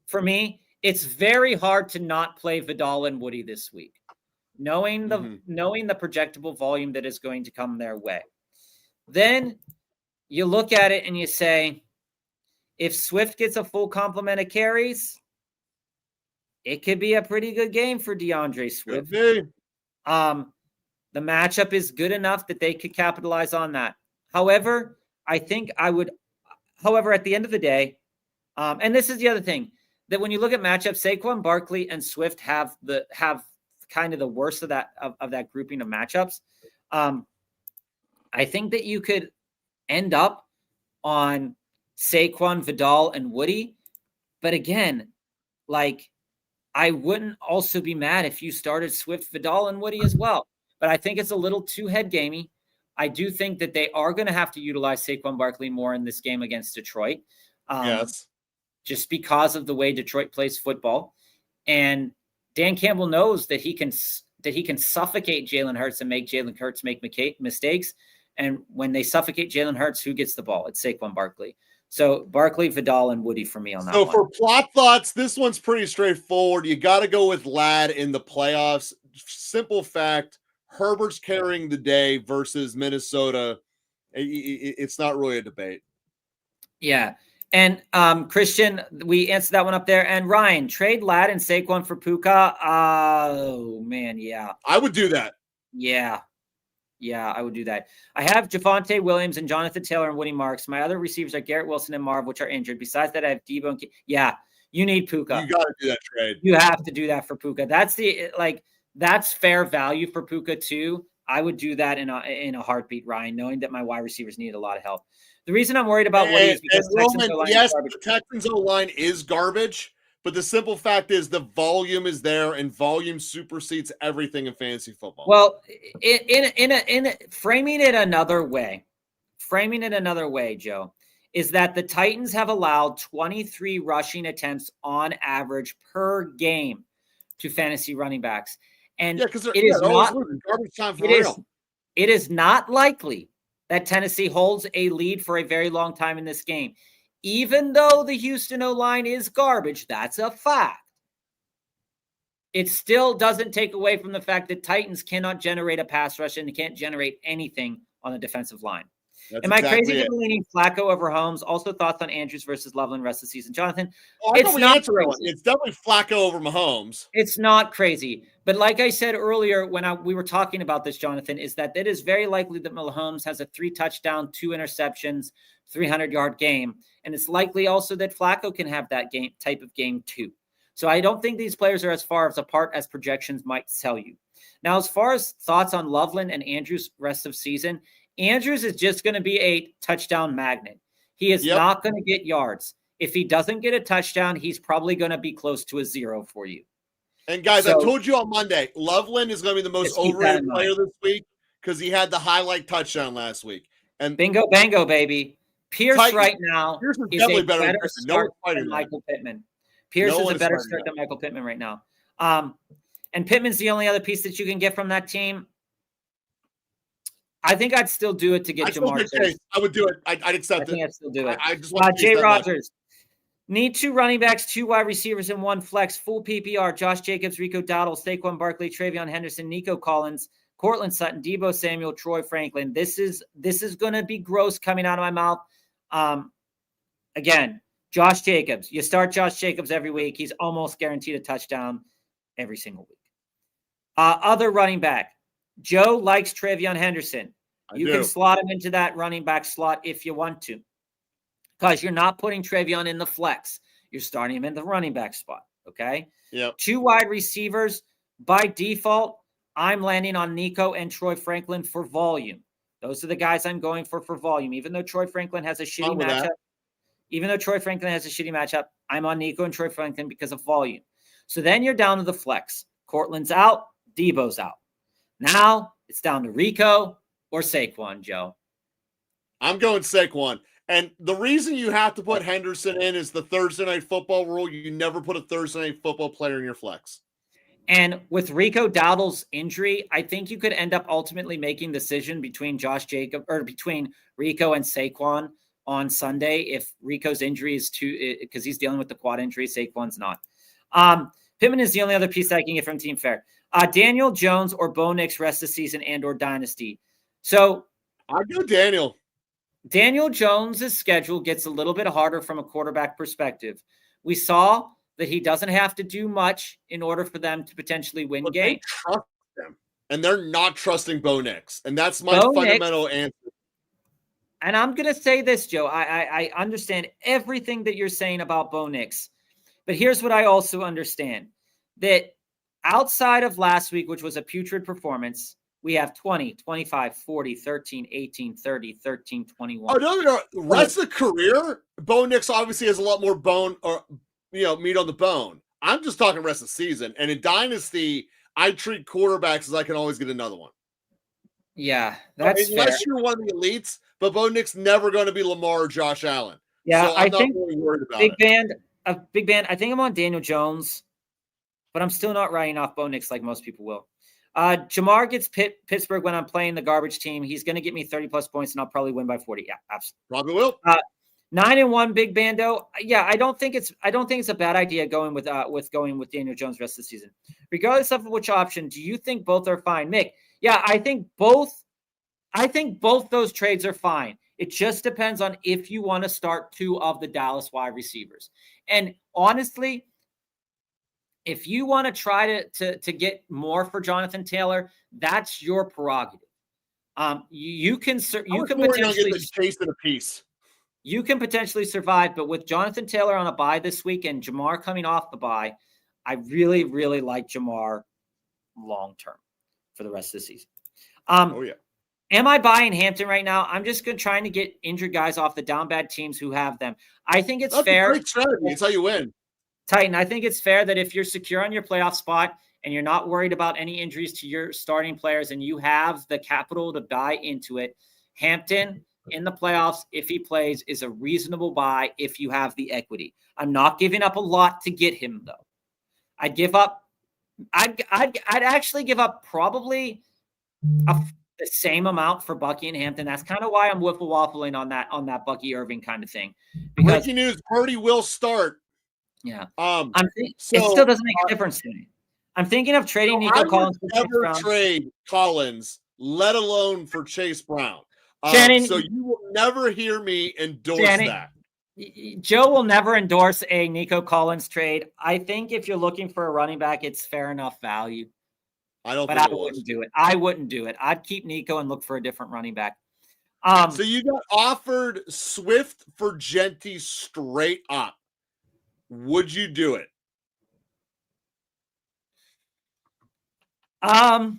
for me, it's very hard to not play Vidal and Woody this week, knowing the projectable volume that is going to come their way. Then you look at it and you say, if Swift gets a full complement of carries, it could be a pretty good game for DeAndre Swift. The matchup is good enough that they could capitalize on that. However, at the end of the day, and this is the other thing, that when you look at matchups, Saquon Barkley and Swift have kind of the worst of that grouping of matchups. I think that you could end up on Saquon, Vidal, and Woody. But again, I wouldn't also be mad if you started Swift, Vidal, and Woody as well. But I think it's a little too head gamey. I do think that they are going to have to utilize Saquon Barkley more in this game against Detroit. Yes. Just because of the way Detroit plays football. And Dan Campbell knows that he can suffocate Jalen Hurts and make Jalen Hurts make mistakes. And when they suffocate Jalen Hurts, who gets the ball? It's Saquon Barkley. So Barkley, Vidal, and Woody for me on that one. So for plot thoughts, this one's pretty straightforward. You got to go with Ladd in the playoffs. Simple fact, Herbert's carrying the day versus Minnesota. It's not really a debate. Yeah. And Christian, we answered that one up there. And Ryan, trade Ladd and Saquon for Puka. Oh, man, yeah. I would do that. Yeah. Yeah, I would do that. I have Javonte Williams and Jonathan Taylor and Woody Marks. My other receivers are Garrett Wilson and Marv, which are injured. Besides that, I have Debo and yeah, you need Puka. You got to do that trade. You have to do that for Puka. That's fair value for Puka too. I would do that in a heartbeat, Ryan, knowing that my wide receivers need a lot of help. The reason I'm worried about Woody is because the Texans O-line is garbage, but the simple fact is the volume is there, and volume supersedes everything in fantasy football. Well, in framing it another way, Joe, is that the Titans have allowed 23 rushing attempts on average per game to fantasy running backs. And it is not likely that Tennessee holds a lead for a very long time in this game. Even though the Houston O-line is garbage, that's a fact. It still doesn't take away from the fact that Titans cannot generate a pass rush and they can't generate anything on the defensive line. Am I crazy for leaning Flacco over Holmes? Also thoughts on Andrews versus Loveland rest of the season. Jonathan, it's not crazy. It's definitely Flacco over Mahomes. It's not crazy. But like I said earlier when we were talking about this, Jonathan, is that it is very likely that Mahomes has a 3-touchdown, 2 interceptions, 300-yard game. And it's likely also that Flacco can have that type of game too. So I don't think these players are as far apart as projections might tell you. Now, as far as thoughts on Loveland and Andrews rest of season, Andrews is just going to be a touchdown magnet. He is not going to get yards. If he doesn't get a touchdown, he's probably going to be close to a 0 for you. And guys, I told you on Monday, Loveland is going to be the most overrated player this week because he had the highlight touchdown last week. And bingo, bango, baby. Pierce right now is a better start than Michael Pittman. Pierce is a better start than Michael Pittman right now. And Pittman's the only other piece that you can get from that team. I think I'd still do it to get Jamar Chase. I would do it. I'd accept it. I think I'd still do it. I just want Jay Rogers. Need 2 running backs, 2 wide receivers, and 1 flex. Full PPR. Josh Jacobs, Rico Dowdle, Saquon Barkley, Travion Henderson, Nico Collins, Cortland Sutton, Deebo Samuel, Troy Franklin. This is going to be gross coming out of my mouth. Again, Josh Jacobs. You start Josh Jacobs every week. He's almost guaranteed a touchdown every single week. Other running back. Joe likes Travion Henderson. You can slot him into that running back slot if you want to, because you're not putting Travion in the flex. You're starting him in the running back spot, okay? Yep. 2 wide receivers. By default, I'm landing on Nico and Troy Franklin for volume. Those are the guys I'm going for volume. Even though Troy Franklin has a shitty matchup, I'm on Nico and Troy Franklin because of volume. So then you're down to the flex. Cortland's out. Debo's out. Now it's down to Rico or Saquon, Joe. I'm going Saquon. And the reason you have to put Henderson in is the Thursday Night Football rule. You never put a Thursday Night Football player in your flex. And with Rico Dowdle's injury, I think you could end up ultimately making the decision between between Rico and Saquon on Sunday if Rico's injury is because he's dealing with the quad injury. Saquon's not. Pittman is the only other piece that I can get from Team Fair. Daniel Jones or Bo Nix rest of the season and or dynasty. So I go Daniel. Daniel Jones' schedule gets a little bit harder from a quarterback perspective. We saw that he doesn't have to do much in order for them to potentially win games. They trust them, and they're not trusting Bo Nix, and that's my fundamental answer. And I'm going to say this, Joe. I understand everything that you're saying about Bo Nix, but here's what I also understand. That outside of last week, which was a putrid performance, we have 20, 25, 40, 13, 18, 30, 13, 21. Oh, no. Rest of the career, Bo Nix obviously has a lot more meat on the bone. I'm just talking rest of the season. And in Dynasty, I treat quarterbacks as I can always get another one. Yeah, that's unless you're one of the elites, but Bo Nix never going to be Lamar or Josh Allen. Yeah, so I'm not really worried about it. Big Band. I think I'm on Daniel Jones, but I'm still not writing off Bo Nix like most people will. Jamar gets Pittsburgh when I'm playing the garbage team. He's going to get me 30 plus points, and I'll probably win by 40. Yeah, absolutely. Probably will. 9-1 Big Bando. Yeah, I don't think it's a bad idea going with Daniel Jones rest of the season. Regardless of which option, do you think both are fine? Mick, yeah, I think both those trades are fine. It just depends on if you want to start 2 of the Dallas wide receivers. And honestly, if you want to try to get more for Jonathan Taylor, that's your prerogative. You can potentially get chase in a piece. You can potentially survive, but with Jonathan Taylor on a bye this week and Jamar coming off the bye, I really, really like Jamar long-term for the rest of the season. Am I buying Hampton right now? I'm just trying to get injured guys off the down bad teams who have them. I think it's fair. That's a great strategy. It's how you win. Titan, I think it's fair that if you're secure on your playoff spot and you're not worried about any injuries to your starting players and you have the capital to buy into it, Hampton in the playoffs, if he plays, is a reasonable buy if you have the equity. I'm not giving up a lot to get him, though. I'd actually give up probably the same amount for Bucky and Hampton. That's kind of why I'm waffling on that Bucky Irving kind of thing. Because breaking news: Purdy will start. Yeah. It still doesn't make a difference to me. I'm thinking of trading Nico Collins. I would never trade Collins, let alone for Chase Brown. Shannon, so you will never hear me endorse that. Joe will never endorse a Nico Collins trade. I think if you're looking for a running back, it's fair enough value. I wouldn't do it. I wouldn't do it. I'd keep Nico and look for a different running back. So you got offered Swift for Genty straight up. Would you do it? I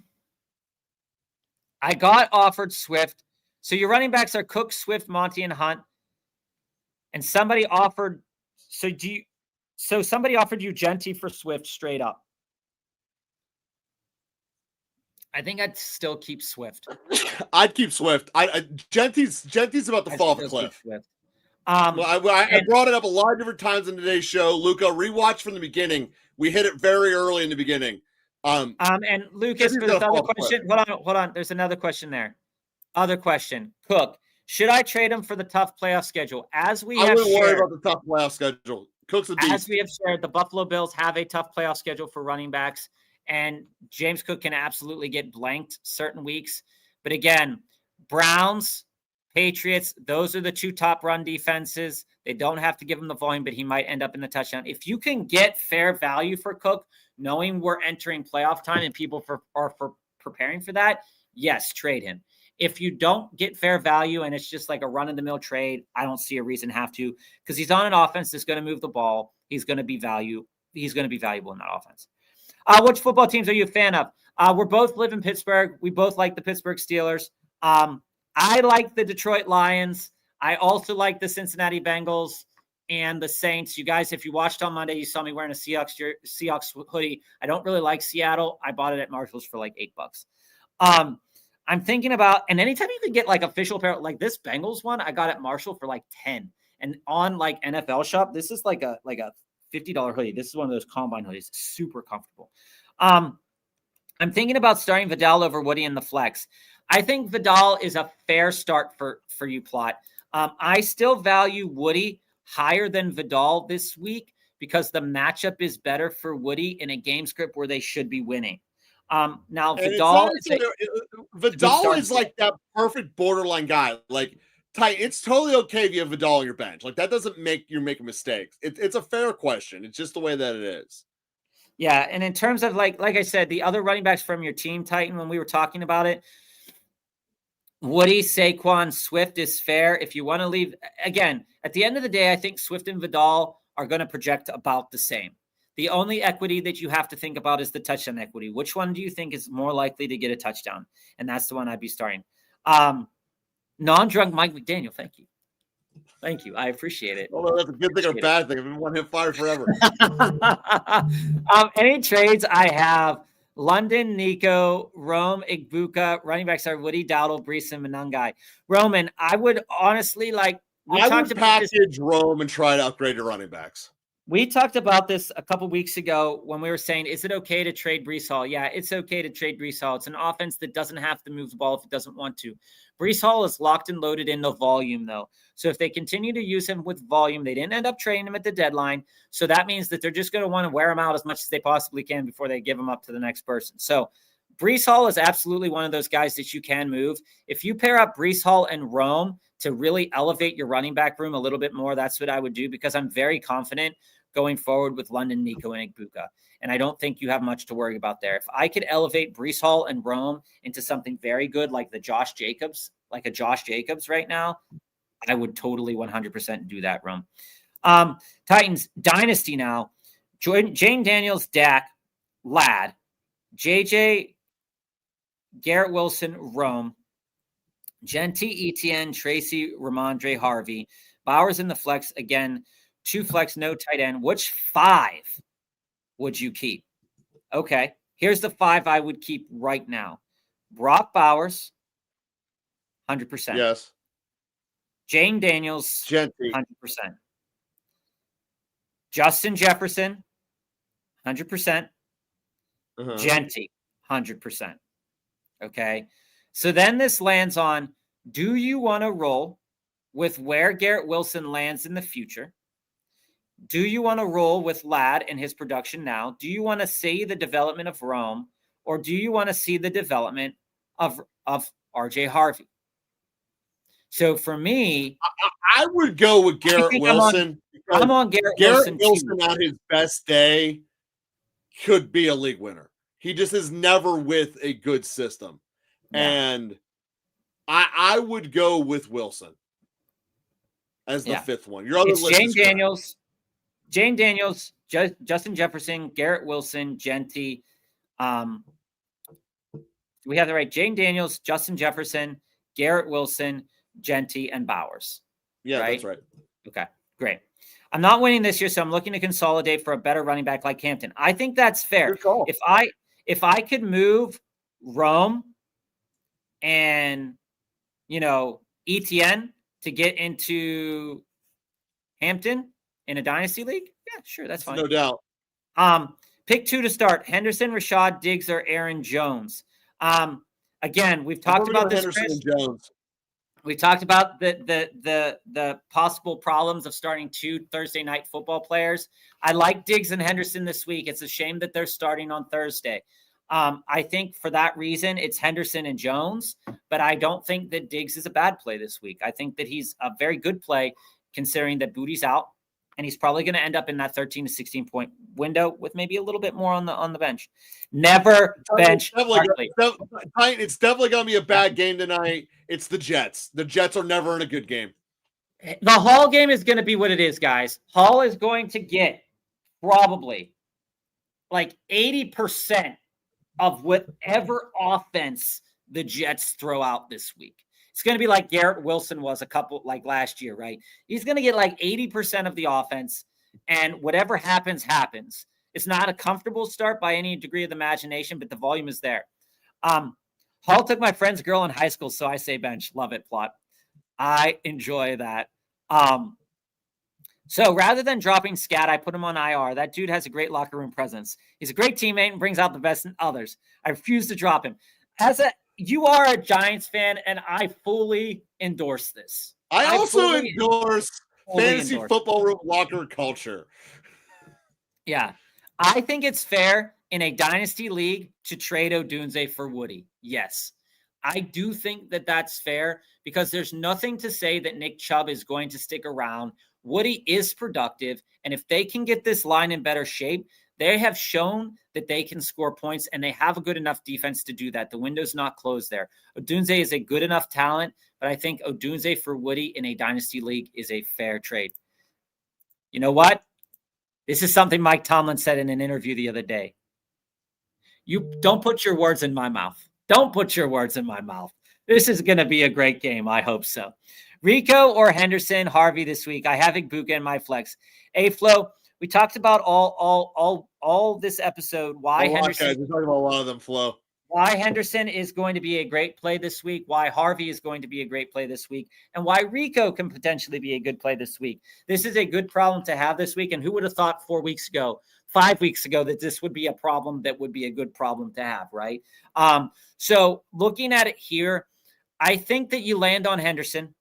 got offered Swift. So your running backs are Cook, Swift, Monty, and Hunt. And somebody offered somebody offered you Genty for Swift straight up. I think I'd still keep Swift. I'd keep Swift. Genty's about to fall off a cliff. I brought it up a lot of different times in today's show. Luca, rewatch from the beginning. We hit it very early in the beginning. And Lucas, for this other question, hold on. There's another question there. Other question. Cook, should I trade him for the tough playoff schedule? I wouldn't worry about the tough playoff schedule. Cook's a beast. As we have shared, the Buffalo Bills have a tough playoff schedule for running backs, and James Cook can absolutely get blanked certain weeks. But again, Browns, Patriots, those are the two top run defenses. They don't have to give him the volume, but he might end up in the touchdown. If you can get fair value for Cook, knowing we're entering playoff time and people are preparing for that, yes, trade him. If you don't get fair value and it's just like a run-of-the-mill trade, I don't see a reason to have to, because he's on an offense that's going to move the ball. He's going to be He's going to be valuable in that offense. Which football teams are you a fan of? We're both live in Pittsburgh. We both like the Pittsburgh Steelers. I like the Detroit Lions. I also like the Cincinnati Bengals and the Saints. You guys, if you watched on Monday, you saw me wearing a Seahawks hoodie. I don't really like Seattle. I bought it at Marshall's for like $8. I'm thinking about, and anytime you can get like official apparel, like this Bengals one, I got at Marshall for like 10. And on like NFL Shop, this is like a $50 hoodie. This is one of those combine hoodies. Super comfortable. I'm thinking about starting Vidal over Woody in the flex. I think Vidal is a fair start for you, Plot. I still value Woody higher than Vidal this week because the matchup is better for Woody in a game script where they should be winning. Now Vidal is like that perfect borderline guy. Like, it's totally okay if you have Vidal on your bench. Like, that doesn't make you're making mistakes. It's a fair question. It's just the way that it is. Yeah, and in terms of like I said, the other running backs from your team, Titan, when we were talking about it, Woody, Saquon, Swift is fair. If you want to leave, again, at the end of the day, I think Swift and Vidal are going to project about the same. The only equity that you have to think about is the touchdown equity. Which one do you think is more likely to get a touchdown? And that's the one I'd be starting. Non-drunk Mike McDaniel, thank you. Thank you. I appreciate it. Well, that's a good thing or a bad thing. I've been one hit fire forever. Any trades I have: London, Nico, Rome, Igbuka. Running backs are Woody, Dowdle, Brees, and Manungai. Roman, I would honestly like. I would package Rome and try to upgrade your running backs. We talked about this a couple weeks ago when we were saying, is it okay to trade Brees Hall? Yeah, it's okay to trade Brees Hall. It's an offense that doesn't have to move the ball if it doesn't want to. Brees Hall is locked and loaded in the volume, though. So if they continue to use him with volume, they didn't end up trading him at the deadline. So that means that they're just going to want to wear him out as much as they possibly can before they give him up to the next person. So Brees Hall is absolutely one of those guys that you can move. If you pair up Brees Hall and Rome to really elevate your running back room a little bit more, that's what I would do, because I'm very confident going forward with London, Nico, and Igbuka. And I don't think you have much to worry about there. If I could elevate Brees Hall and Rome into something very good, like a Josh Jacobs right now, I would totally 100% do that, Rome. Titans Dynasty now. Jayden Daniels, Dak, Ladd, JJ, Garrett Wilson, Rome, Genty, Etienne, Tracy, Ramondre, Harvey, Bowers in the flex. Again, 2 flex, no tight end. Which 5 would you keep? Okay, here's the 5 I would keep right now. Brock Bowers, 100%. Yes. Jayden Daniels, Genty, 100%. Justin Jefferson, 100%. Genty, 100%. Okay, so then this lands on, do you want to roll with where Garrett Wilson lands in the future? Do you want to roll with Ladd and his production now? Do you want to see the development of Rome, or do you want to see the development of RJ Harvey? So for me, I would go with Garrett Wilson. I'm on Garrett Wilson at his best day could be a league winner. He just is never with a good system. Yeah. And I would go with Wilson as the 5th one. Your other list is Jayden Daniels, Justin Jefferson, Garrett Wilson, Genty. We have the right Jayden Daniels, Justin Jefferson, Garrett Wilson, Genty, and Bowers. Yeah, right? That's right. Okay, great. I'm not winning this year, so I'm looking to consolidate for a better running back like Hampton. I think that's fair. If I could move Rome and Etienne to get into Hampton in a dynasty league, yeah, sure, that's fine. No doubt. Pick 2 to start: Henderson, Rashad, Diggs, or Aaron Jones. Again, we've talked about this. Henderson and Jones. We talked about the possible problems of starting 2 Thursday night football players. I like Diggs and Henderson this week. It's a shame that they're starting on Thursday. I think for that reason, it's Henderson and Jones, but I don't think that Diggs is a bad play this week. I think that he's a very good play considering that Booty's out, and he's probably going to end up in that 13 to 16 point window with maybe a little bit more on the bench. Never bench Barkley. It's definitely going to be a bad game tonight. It's the Jets. The Jets are never in a good game. The Hall game is going to be what it is, guys. Hall is going to get probably like 80% of whatever offense the Jets throw out this week. It's going to be like Garrett Wilson was like last year, right? He's going to get like 80% of the offense, and whatever happens, happens. It's not a comfortable start by any degree of the imagination, but the volume is there. Hall took my friend's girl in high school, so I say bench. Love it, plot. I enjoy that. So rather than dropping Scat, I put him on IR. That dude has a great locker room presence. He's a great teammate and brings out the best in others. I refuse to drop him. You are a Giants fan, and I fully endorse this. I also endorse fantasy football room locker culture. Yeah. I think it's fair in a dynasty league to trade Odunze for Woody. Yes. I do think that that's fair because there's nothing to say that Nick Chubb is going to stick around. Woody is productive, and if they can get this line in better shape, they have shown that they can score points, and they have a good enough defense to do that. The window's not closed there. Odunze is a good enough talent, but I think Odunze for Woody in a dynasty league is a fair trade. You know what? This is something Mike Tomlin said in an interview the other day. You don't put your words in my mouth. Don't put your words in my mouth. This is going to be a great game. I hope so. Rico or Henderson, Harvey this week. I have Igbuka in my flex. Flo, we talked about all this episode. Why Henderson? Guys, we're talking about a lot of them, Flo. Why Henderson is going to be a great play this week. Why Harvey is going to be a great play this week, and why Rico can potentially be a good play this week. This is a good problem to have this week. And who would have thought 4 weeks ago, 5 weeks ago, that this would be a problem that would be a good problem to have, right? So looking at it here, I think that you land on Henderson.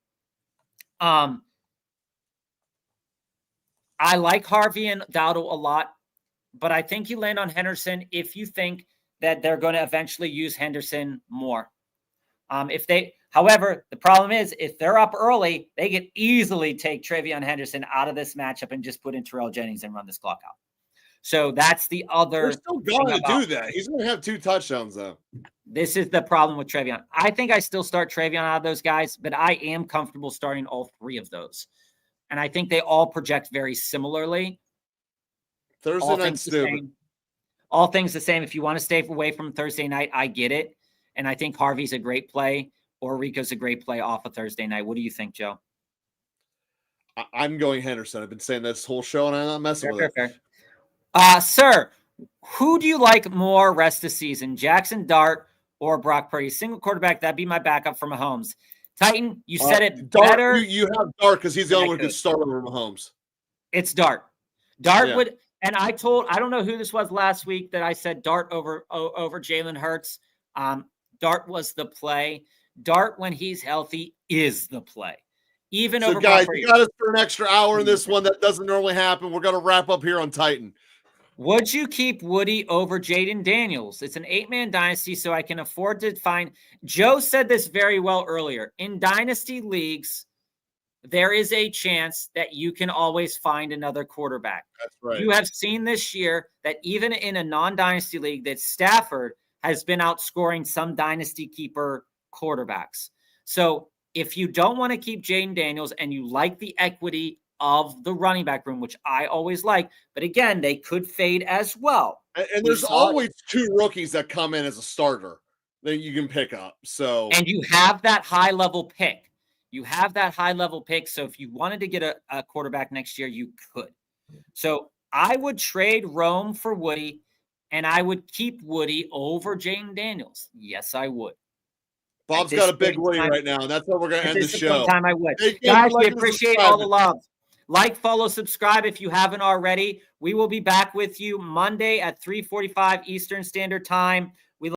I like Harvey and Dowdle a lot, but I think you land on Henderson if you think that they're going to eventually use Henderson more. However, the problem is if they're up early, they could easily take Travion Henderson out of this matchup and just put in Terrell Jennings and run this clock out. So that's the other. They're still going to do that. He's going to have 2 touchdowns, though. This is the problem with Travion. I think I still start Travion out of those guys, but I am comfortable starting all 3 of those. And I think they all project very similarly. Thursday night's stupid. All things the same. If you want to stay away from Thursday night, I get it. And I think Harvey's a great play or Rico's a great play off of Thursday night. What do you think, Joe? I'm going Henderson. I've been saying this whole show and I'm not messing with it. Sir, who do you like more rest of the season? Jackson Dart or Brock Purdy? Single quarterback, that'd be my backup for Mahomes. Titan, you said it Dart, better. You have Dart because he's the only one who could start over Mahomes. It's Dart. Dart would, and I don't know who this was last week that I said Dart over Jalen Hurts. Dart was the play. Dart, when he's healthy, is the play. Even so over guys, you got us for an extra hour in this one. That doesn't normally happen. We're going to wrap up here on Titan. Would you keep Woody over Jayden Daniels? It's an 8-man dynasty, so I can afford to find. Joe said this very well earlier. In dynasty leagues, there is a chance that you can always find another quarterback. That's right. You have seen this year that even in a non-dynasty league, that Stafford has been outscoring some dynasty keeper quarterbacks. So if you don't want to keep Jayden Daniels and you like the equity of the running back room, which I always like, but again, they could fade as well. And there's always 2 rookies that come in as a starter that you can pick up. So, and you have that high level pick. So if you wanted to get a quarterback next year, you could. So I would trade Rome for Woody, and I would keep Woody over Jayden Daniels. Yes, I would. Bob's got a big Woody right now, and that's how we're going to end the show. Time I would. Guys, we appreciate all the love. Like, follow, subscribe if you haven't already. We will be back with you Monday at 3:45 Eastern Standard Time.